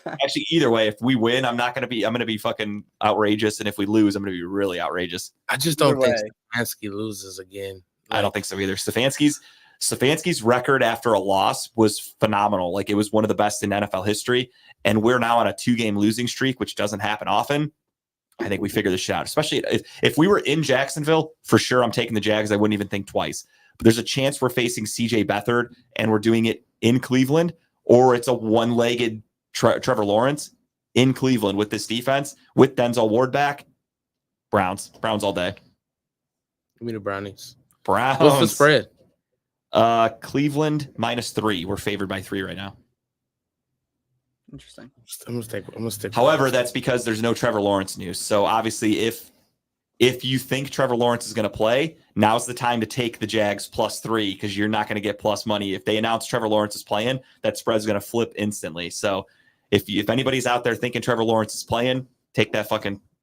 Actually, either way, if we win, I'm going to be fucking outrageous. And if we lose, I'm going to be really outrageous. I just don't think Stefanski loses again. I don't think so either. Stefanski's record after a loss was phenomenal. Like, it was one of the best in NFL history. And we're now on a 2-game losing streak, which doesn't happen often. I think we figure this shit out, especially if we were in Jacksonville, for sure. I'm taking the Jags. I wouldn't even think twice. But there's a chance we're facing CJ Beathard and we're doing it in Cleveland, or it's a one-legged Trevor Lawrence in Cleveland with this defense, with Denzel Ward back. Browns all day. Give me the Brownies. Browns. What's the spread? Cleveland -3. We're favored by 3 right now. Interesting. I'm gonna stick. However, that's because there's no Trevor Lawrence news. So obviously, if you think Trevor Lawrence is going to play, now's the time to take the Jags +3 because you're not going to get plus money. If they announce Trevor Lawrence is playing, that spread's going to flip instantly. So if anybody's out there thinking Trevor Lawrence is playing, take that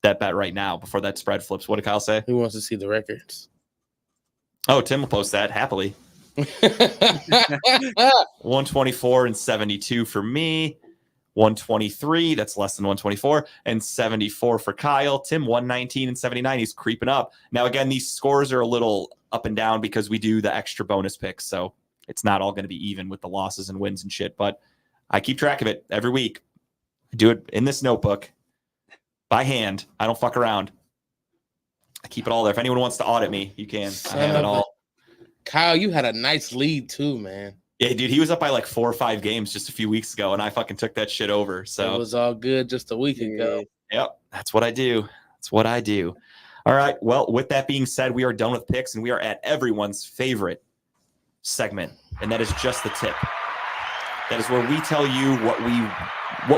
bet right now before that spread flips. What did Kyle say? Who wants to see the records? Oh, Tim will post that happily. 124 and 72 for me. 123, that's less than 124, and 74 for Kyle. Tim, 119 and 79. He's creeping up. Now, again, these scores are a little up and down because we do the extra bonus picks, so it's not all going to be even with the losses and wins and shit, but I keep track of it every week. I do it in this notebook by hand. I don't fuck around. I keep it all there. If anyone wants to audit me, you can. I have it all. Kyle, you had a nice lead too, man. Yeah, dude, he was up by like 4 or 5 games just a few weeks ago, and I fucking took that shit over. So it was all good just a week ago. Yep, that's what I do. That's what I do. All right. Well, with that being said, we are done with picks, and we are at everyone's favorite segment, and that is just the tip. That is where we tell you what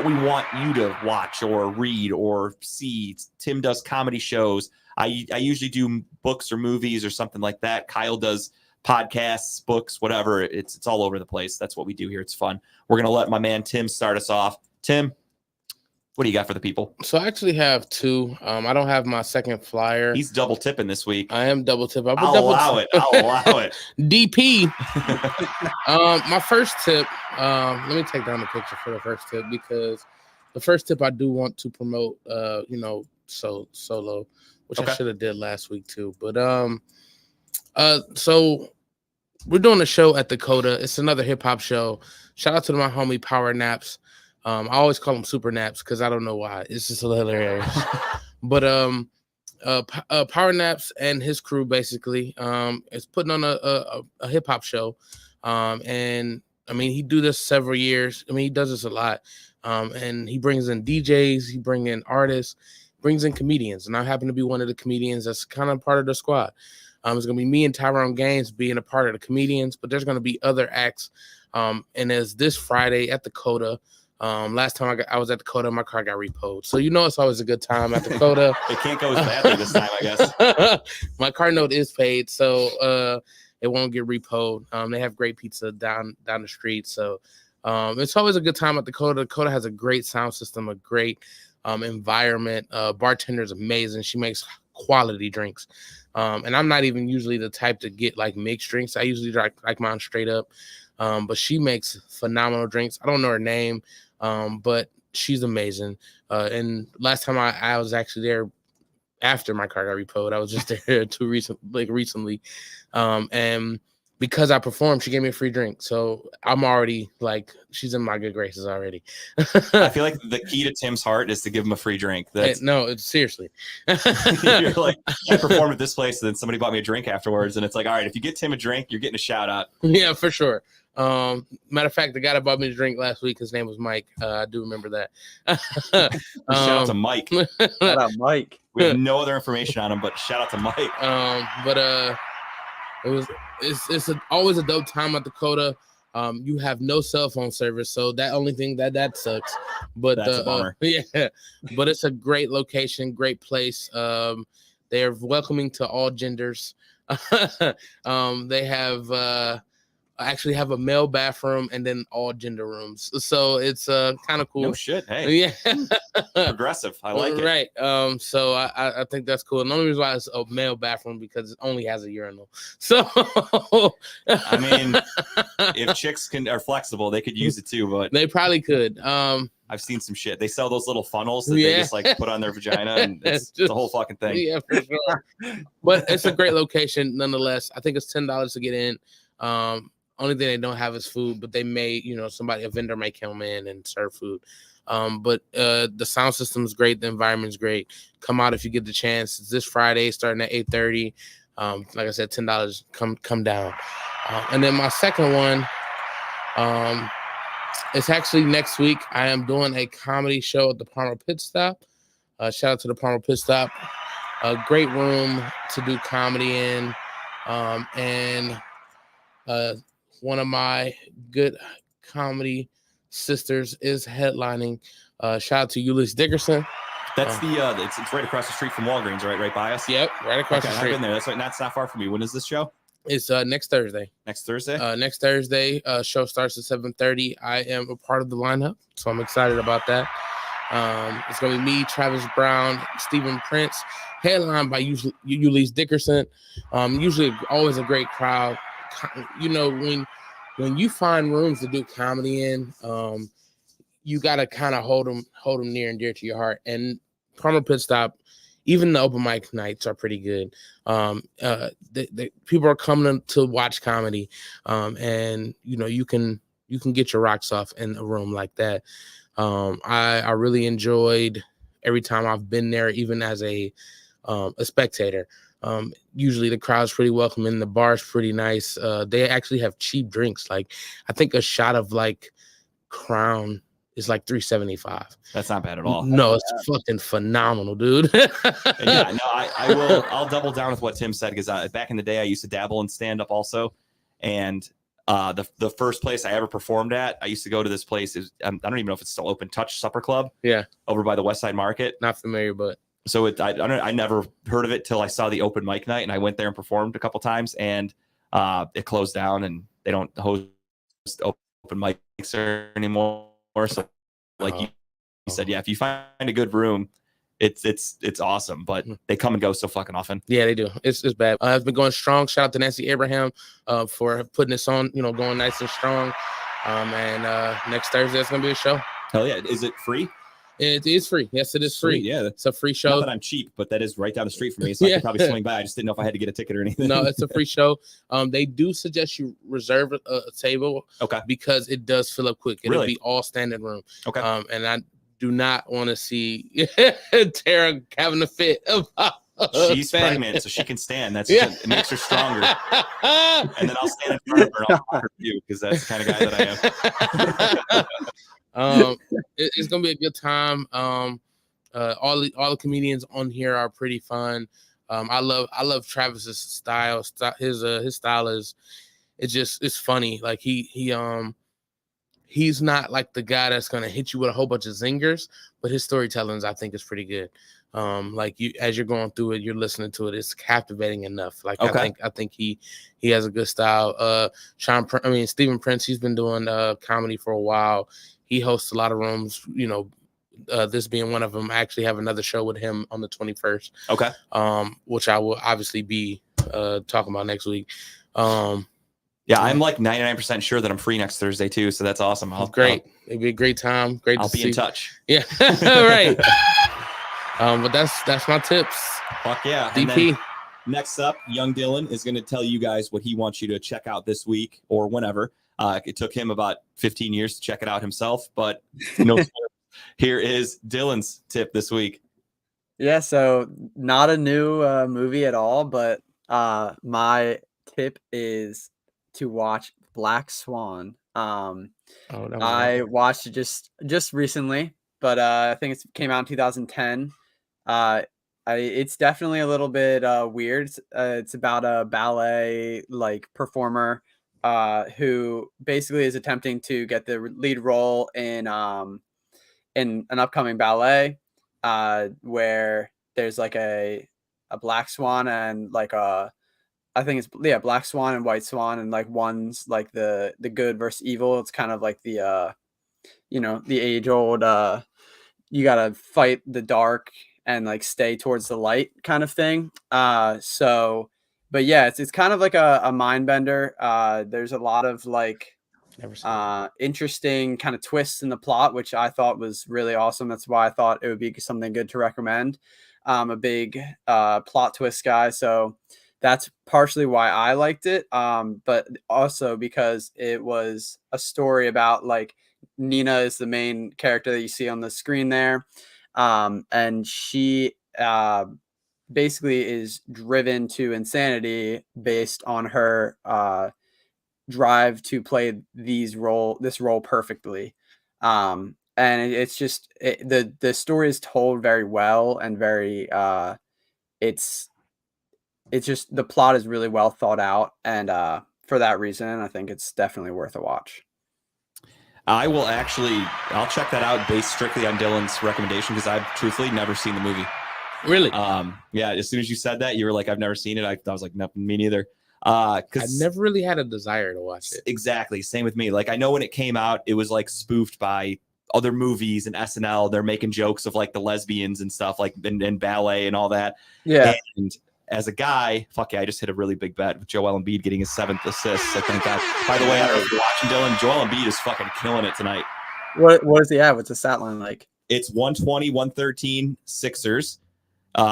we want you to watch or read or see. Tim does comedy shows. I usually do books or movies or something like that. Kyle does podcasts, books, whatever. It's all over the place. That's what we do here. It's fun. We're going to let my man Tim start us off. Tim, what do you got for the people? So I actually have 2. I don't have my second flyer. He's double tipping this week. I am double tip. I'll allow it. DP. My first tip, let me take down the picture for the first tip because the first tip I do want to promote, solo, which I should have did last week too. But so we're doing a show at Dakota. It's another hip hop show. Shout out to my homie Power Naps. I always call him Super Naps because I don't know why. It's just hilarious. But Power Naps and his crew basically is putting on a hip hop show. And I mean, he do this several years. I mean, he does this a lot. And he brings in DJs, he brings in artists, brings in comedians. And I happen to be one of the comedians that's kind of part of the squad. It's going to be me and Tyrone Gaines being a part of the comedians, but there's going to be other acts. And as this Friday at the Coda, last time I was at the Coda, my car got repoed. So it's always a good time at the Coda. It can't go as badly this time, I guess. My car note is paid, so it won't get repoed. They have great pizza down the street, so it's always a good time at the Coda. The Coda has a great sound system, a great environment. Bartender is amazing. She makes quality drinks. And I'm not even usually the type to get like mixed drinks. I usually like mine straight up. But she makes phenomenal drinks. I don't know her name, but she's amazing. And last time I was actually there after my car got repoed. I was just there recently. And because I performed, she gave me a free drink. So I'm already like, she's in my good graces already. I feel like the key to Tim's heart is to give him a free drink. No, it's seriously. You're like, I performed at this place, and then somebody bought me a drink afterwards. And it's like, all right, if you get Tim a drink, you're getting a shout out. Yeah, for sure. Matter of fact, the guy that bought me the drink last week, his name was Mike. I do remember that. Shout out to Mike. Shout out, Mike. We have no other information on him, but shout out to Mike. It's always a dope time at the Coda. You have no cell phone service, so that only thing that sucks. But That's a bummer. Yeah, but it's a great location, great place. They are welcoming to all genders. They have actually have a male bathroom and then all gender rooms, so it's kind of cool. No shit. Hey, Yeah. Progressive. I like it. Right. So I think that's cool. And the only reason why it's a male bathroom because it only has a urinal. So I mean, if chicks are flexible, they could use it too. But they probably could. I've seen some shit. They sell those little funnels that they Yeah. just like put on their vagina, and it's the whole fucking thing. Yeah, for sure. But it's a great location nonetheless. I think it's $10 to get in. Only thing they don't have is food, but they may, a vendor may come in and serve food. But the sound system is great. The environment is great. Come out if you get the chance. It's this Friday starting at 8:30. Like I said, $10. Come down. And then my second one, it's actually next week. I am doing a comedy show at the Palmer Pit Stop. Shout out to the Palmer Pit Stop. A great room to do comedy in. And one of my good comedy sisters is headlining. Shout out to Ulysses Dickerson. That's it's right across the street from Walgreens, right by us. Yep, right across the I've street. been there. That's not far from me. When is this show? It's next Thursday. Next Thursday. Next Thursday, show starts at 7:30. I am a part of the lineup, so I'm excited about that. It's gonna be me, Travis Brown, Stephen Prince, headlined by Ulysses Dickerson. Usually, always a great crowd. When you find rooms to do comedy in, you gotta kind of hold them near and dear to your heart. And Palmer Pit Stop, even the open mic nights are pretty good. The people are coming to watch comedy, and you can get your rocks off in a room like that. I really enjoyed every time I've been there, even as a spectator. Usually the crowd's pretty welcoming. The bar's pretty nice. They actually have cheap drinks. Like I think a shot of like Crown is like $3.75. That's not bad at all. No, it's fucking phenomenal, dude. Yeah, no, I'll double down with what Tim said because back in the day I used to dabble in stand up also, and the first place I ever performed at, I used to go to this place. I don't even know if it's still open. Touch Supper Club. Yeah, over by the West Side Market. Not familiar, but. So I never heard of it till I saw the open mic night, and I went there and performed a couple times, and it closed down, and they don't host open mics anymore. So, like you said, yeah, if you find a good room, it's awesome, but they come and go so fucking often. Yeah, they do. It's bad. It's been going strong. Shout out to Nancy Abraham for putting this on. Going nice and strong. And next Thursday it's gonna be a show. Hell yeah! Is it free? It is free. Yes, it is free. Yeah, it's a free show. Not that I'm cheap, but that is right down the street from me, so I could probably swing by. I just didn't know if I had to get a ticket or anything. No, it's a free show. They do suggest you reserve a table, okay, because it does fill up quick. It'll really? be all standing room. Okay, and I do not want to see Tara having a fit She's Dang. pregnant, so she can stand. That's Yeah. it makes her stronger. And then I'll stand in front of her and I'll talk her too, because that's the kind of guy that I am. It's gonna be a good time. All the comedians on here are pretty fun. I love Travis's style. His style is it's funny. Like he's not like the guy that's gonna hit you with a whole bunch of zingers, but his storytelling I think is pretty good. Like you as you're going through it, you're listening to it, it's captivating enough. Like Okay. I think he has a good style. Stephen Prince, he's been doing comedy for a while. He hosts a lot of rooms, this being one of them. I actually have another show with him on the 21st. Okay. Which I will obviously be talking about next week. Yeah, I'm like 99% sure that I'm free next Thursday too, so that's awesome. Great. It'd be a great time. Great I'll to be see. in touch. Yeah. Right. But that's my tips. Fuck yeah. And DP. then next up, young Dylan is going to tell you guys what he wants you to check out this week or whenever. It took him about 15 years to check it out himself, but no. Here is Dylan's tip this week. Yeah, so not a new movie at all, but my tip is to watch Black Swan. I watched it just recently, but I think it came out in 2010. It's definitely a little bit weird. It's about a ballet performer who basically is attempting to get the lead role in an upcoming ballet where there's like a black swan and I think it's black swan and white swan, and like one's like the good versus evil. It's kind of like the the age old you gotta fight the dark and like stay towards the light kind of thing. But yeah, it's kind of like a mind bender. There's a lot of interesting kind of twists in the plot, which I thought was really awesome. That's why I thought it would be something good to recommend. I'm a big plot twist guy, so that's partially why I liked it. But also because it was a story about Nina is the main character that you see on the screen there. And she basically is driven to insanity based on her drive to play this role perfectly. And it's just the story is told very well and very it's just the plot is really well thought out, and for that reason I think it's definitely worth a watch. I'll check that out based strictly on Dylan's recommendation, because I've truthfully never seen the movie. Really? Yeah, as soon as you said that, you were like, I've never seen it. I was like, no, me neither. I never really had a desire to watch it. Exactly. Same with me. Like, I know when it came out, it was like spoofed by other movies and SNL. They're making jokes of like the lesbians and stuff, like in ballet and all that. Yeah. And as a guy, fuck yeah, I just hit a really big bet with Joel Embiid getting his 7th assist. So thank God. By the way, I was watching Dylan. Joel Embiid is fucking killing it tonight. What does he have? What's the stat line like? It's 120, 113 Sixers.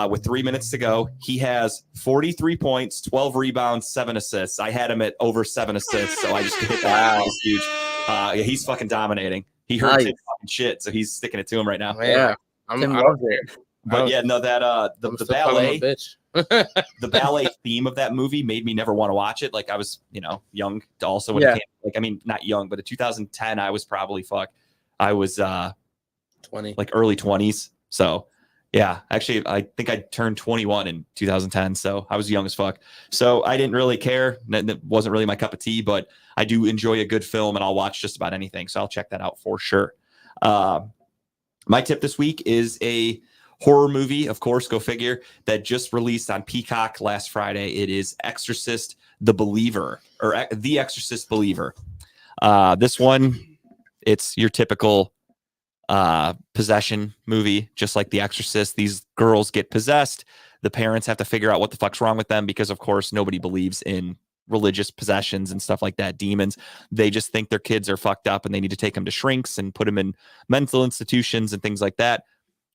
With 3 minutes to go, he has 43 points, 12 rebounds, 7 assists. I had him at over 7 assists, so I just hit that. He's huge. Yeah, he's fucking dominating. He heard Tim fucking shit, so he's sticking it to him right now. Yeah, Tim loves it. But yeah, no, that the ballet, the ballet theme of that movie made me never want to watch it. Like, I was, young also when it came. Like, I mean, not young, but in 2010, I was probably I was 20, like early 20s. So yeah, actually, I think I turned 21 in 2010. So I was young as fuck. So I didn't really care. That wasn't really my cup of tea, but I do enjoy a good film and I'll watch just about anything. So I'll check that out for sure. My tip this week is a horror movie, of course, go figure, that just released on Peacock last Friday. It is Exorcist the Believer, or The Exorcist Believer. This one, it's your typical possession movie, just like The Exorcist. These girls get possessed. The parents have to figure out what the fuck's wrong with them, because of course nobody believes in religious possessions and stuff like that, demons. They just think their kids are fucked up and they need to take them to shrinks and put them in mental institutions and things like that.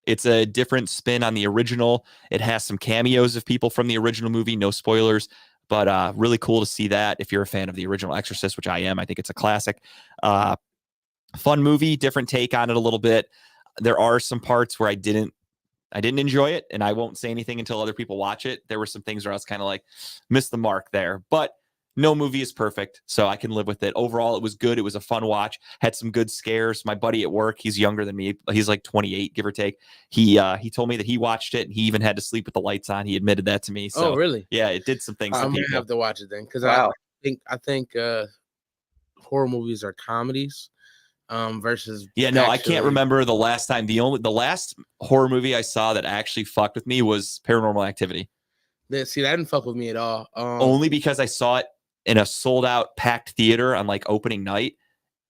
It's a different spin on the original. It has some cameos of people from the original movie, no spoilers, but really cool to see that if you're a fan of the original Exorcist, which I am. I think it's a classic. Fun movie, different take on it a little bit. There are some parts where I didn't I didn't enjoy it, and I won't say anything until other people watch it. There were some things where I was kind of like, missed the mark there, but no movie is perfect, so I can live with it. Overall, it was good. It was a fun watch. Had some good scares. My buddy at work, he's younger than me. He's like 28, give or take. He told me that he watched it, and he even had to sleep with the lights on. He admitted that to me. So, Oh, really? yeah, it did some things. to I'm gonna people. have to watch it then, because Wow. I think horror movies are comedies versus Yeah, no, I actually- can't remember the last time. The last horror movie I saw that actually fucked with me was Paranormal Activity. See, that didn't fuck with me at all. Only because I saw it in a sold out packed theater on like opening night,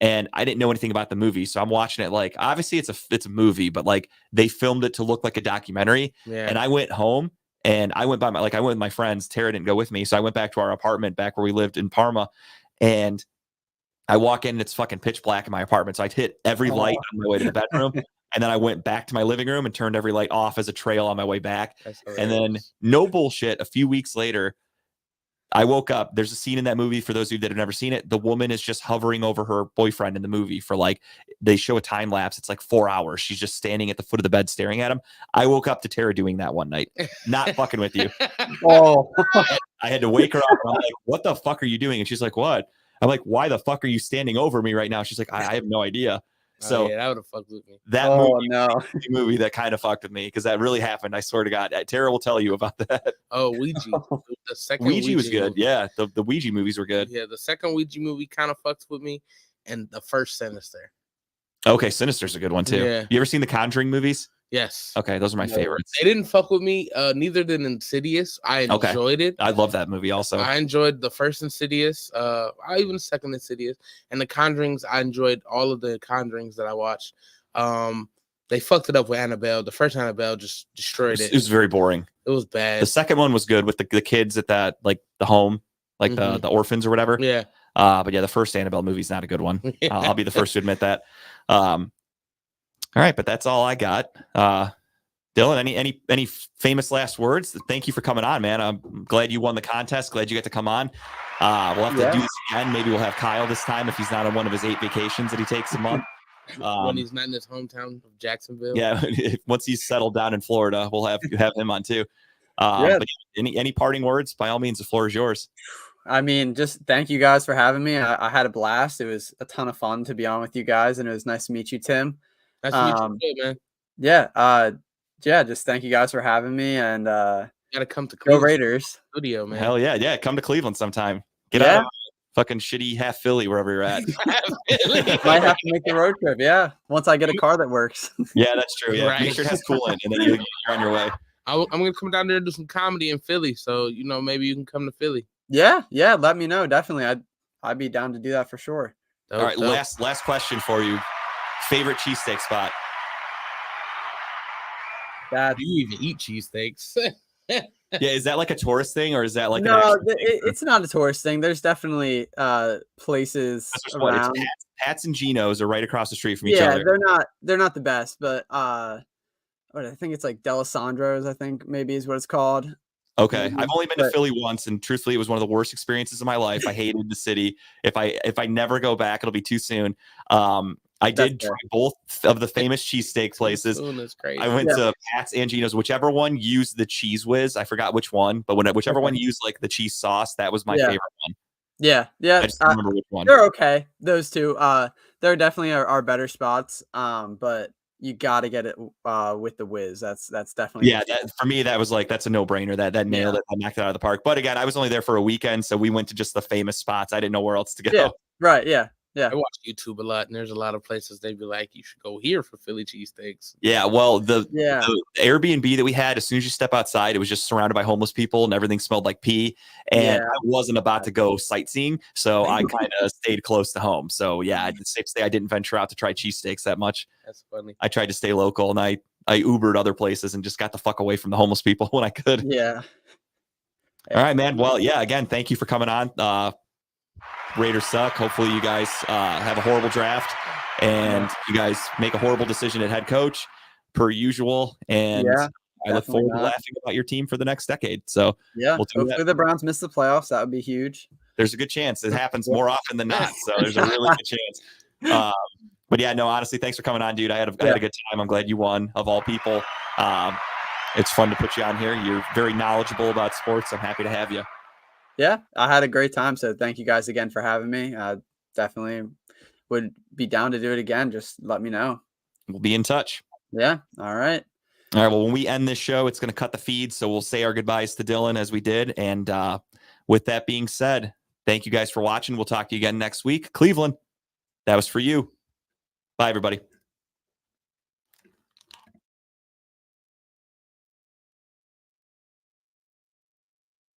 and I didn't know anything about the movie. So I'm watching it like, obviously it's a movie, but like they filmed it to look like a documentary. Yeah. And I went home and I went with my friends. Tara didn't go with me. So I went back to our apartment back where we lived in Parma, and I walk in and it's fucking pitch black in my apartment. So I hit every light on my way to the bedroom. And then I went back to my living room and turned every light off as a trail on my way back. That's And then, hilarious. no bullshit, a few weeks later, I woke up. There's a scene in that movie, for those of you that have never seen it. The woman is just hovering over her boyfriend in the movie for like, they show a time lapse. It's like 4 hours. She's just standing at the foot of the bed staring at him. I woke up to Tara doing that one night. Not fucking with you. Oh, I had to wake her up. And I'm like, what the fuck are you doing? And she's like, what? I'm like, why the fuck are you standing over me right now? She's like, I have no idea. So Oh, yeah, that would have fucked with me. that oh movie, no. the movie that kind of fucked with me, because that really happened. I swear to God. Tara will tell you about that. Oh, Ouija. The second Ouija was good. movie. Yeah, the Ouija movies were good. Yeah, the second Ouija movie kind of fucked with me, and the first Sinister. Okay, Sinister's a good one too. Yeah. You ever seen the Conjuring movies? Yes. Okay, those are my No. favorites. They didn't fuck with me. Neither did Insidious. I Okay. enjoyed it. I love that movie also. I enjoyed the first Insidious. Even the second Insidious, and the Conjurings. I enjoyed all of the Conjurings that I watched. They fucked it up with Annabelle. The first Annabelle just destroyed It it. was very boring. It was bad. The second one was good with the kids at that, like the home, like Mhm. the orphans or whatever. Yeah. But yeah, the first Annabelle movie's not a good one. I'll be the first to admit that. All right, but that's all I got. Dylan, any famous last words? Thank you for coming on, man. I'm glad you won the contest. Glad you get to come on. We'll have to do this again. Maybe we'll have Kyle this time if he's not on one of his 8 vacations that he takes a month. When he's not in his hometown of Jacksonville. Yeah, once he's settled down in Florida, we'll have him on too. Yeah. But any parting words? By all means, the floor is yours. I mean, just thank you guys for having me. I had a blast. It was a ton of fun to be on with you guys, and it was nice to meet you, Tim. That's what you do, man. Yeah, just thank you guys for having me, and You gotta come to go Cleveland Raiders. studio, man. Hell yeah. Come to Cleveland sometime. Get Yeah. out of fucking shitty half Philly, wherever you're at. Might have to make the road trip. Yeah, once I get a car that works. Yeah, that's true. Yeah, Right. make sure it has coolant, and then you're on your way. I'm gonna come down there and do some comedy in Philly. So maybe you can come to Philly. Yeah, let me know. Definitely, I'd be down to do that for sure. All right, Dope. last question for you. Favorite cheesesteak spot? That Do you even eat cheesesteaks? Yeah, is that like a tourist thing, or is that like an no, actual it's not a tourist thing. There's definitely places That's what's what, around. it's Pat's and Geno's are right across the street from each Yeah, other. they're not the best, but what I think it's like Delisandro's. I think maybe is what it's called. Okay, I've only been to But- Philly once, and truthfully, it was one of the worst experiences of my life. I hated the city. If I never go back, it'll be too soon. I did fair. try both of the famous cheesesteak places. That's crazy. I went Yeah. to Pat's and Geno's, whichever one used the cheese whiz. I forgot which one, but whichever one used like the cheese sauce, that was my Yeah. favorite one. Yeah, I just don't remember which one. they're okay. Those two, they're definitely are better spots. But you got to get it with the whiz. That's definitely Yeah, for me, that was like that's a no brainer. That nailed it. I knocked it out of the park. But again, I was only there for a weekend, so we went to just the famous spots. I didn't know where else to go. Yeah. Right. Yeah. I watch YouTube a lot, and there's a lot of places they'd be like, "You should go here for Philly cheesesteaks." Yeah, well, the Yeah. Airbnb that we had, as soon as you step outside, it was just surrounded by homeless people and everything smelled like pee. And Yeah. I wasn't about to go sightseeing, so I kind of stayed close to home. So yeah, it's safe to say I didn't venture out to try cheesesteaks that much. That's funny. I tried to stay local, and I Ubered other places and just got the fuck away from the homeless people when I could. Yeah. All right, man. Well, yeah, again, thank you for coming on. Raiders suck. Hopefully you guys have a horrible draft and you guys make a horrible decision at head coach per usual. And Yeah, I look definitely forward to not. laughing about your team for the next decade. So Yeah. We'll do Hopefully that. the Browns miss the playoffs. That would be huge. there's a good chance it happens more often than not. So there's a really good chance. But yeah, no, honestly, thanks for coming on, dude. I had a good time. I'm glad you won of all people. It's fun to put you on here. You're very knowledgeable about sports. I'm happy to have you. Yeah, I had a great time. So thank you guys again for having me. Definitely would be down to do it again. Just let me know. We'll be in touch. Yeah. All right. All right. Well, when we end this show, it's going to cut the feed. So we'll say our goodbyes to Dylan as we did. And with that being said, thank you guys for watching. We'll talk to you again next week. Cleveland, that was for you. Bye, everybody.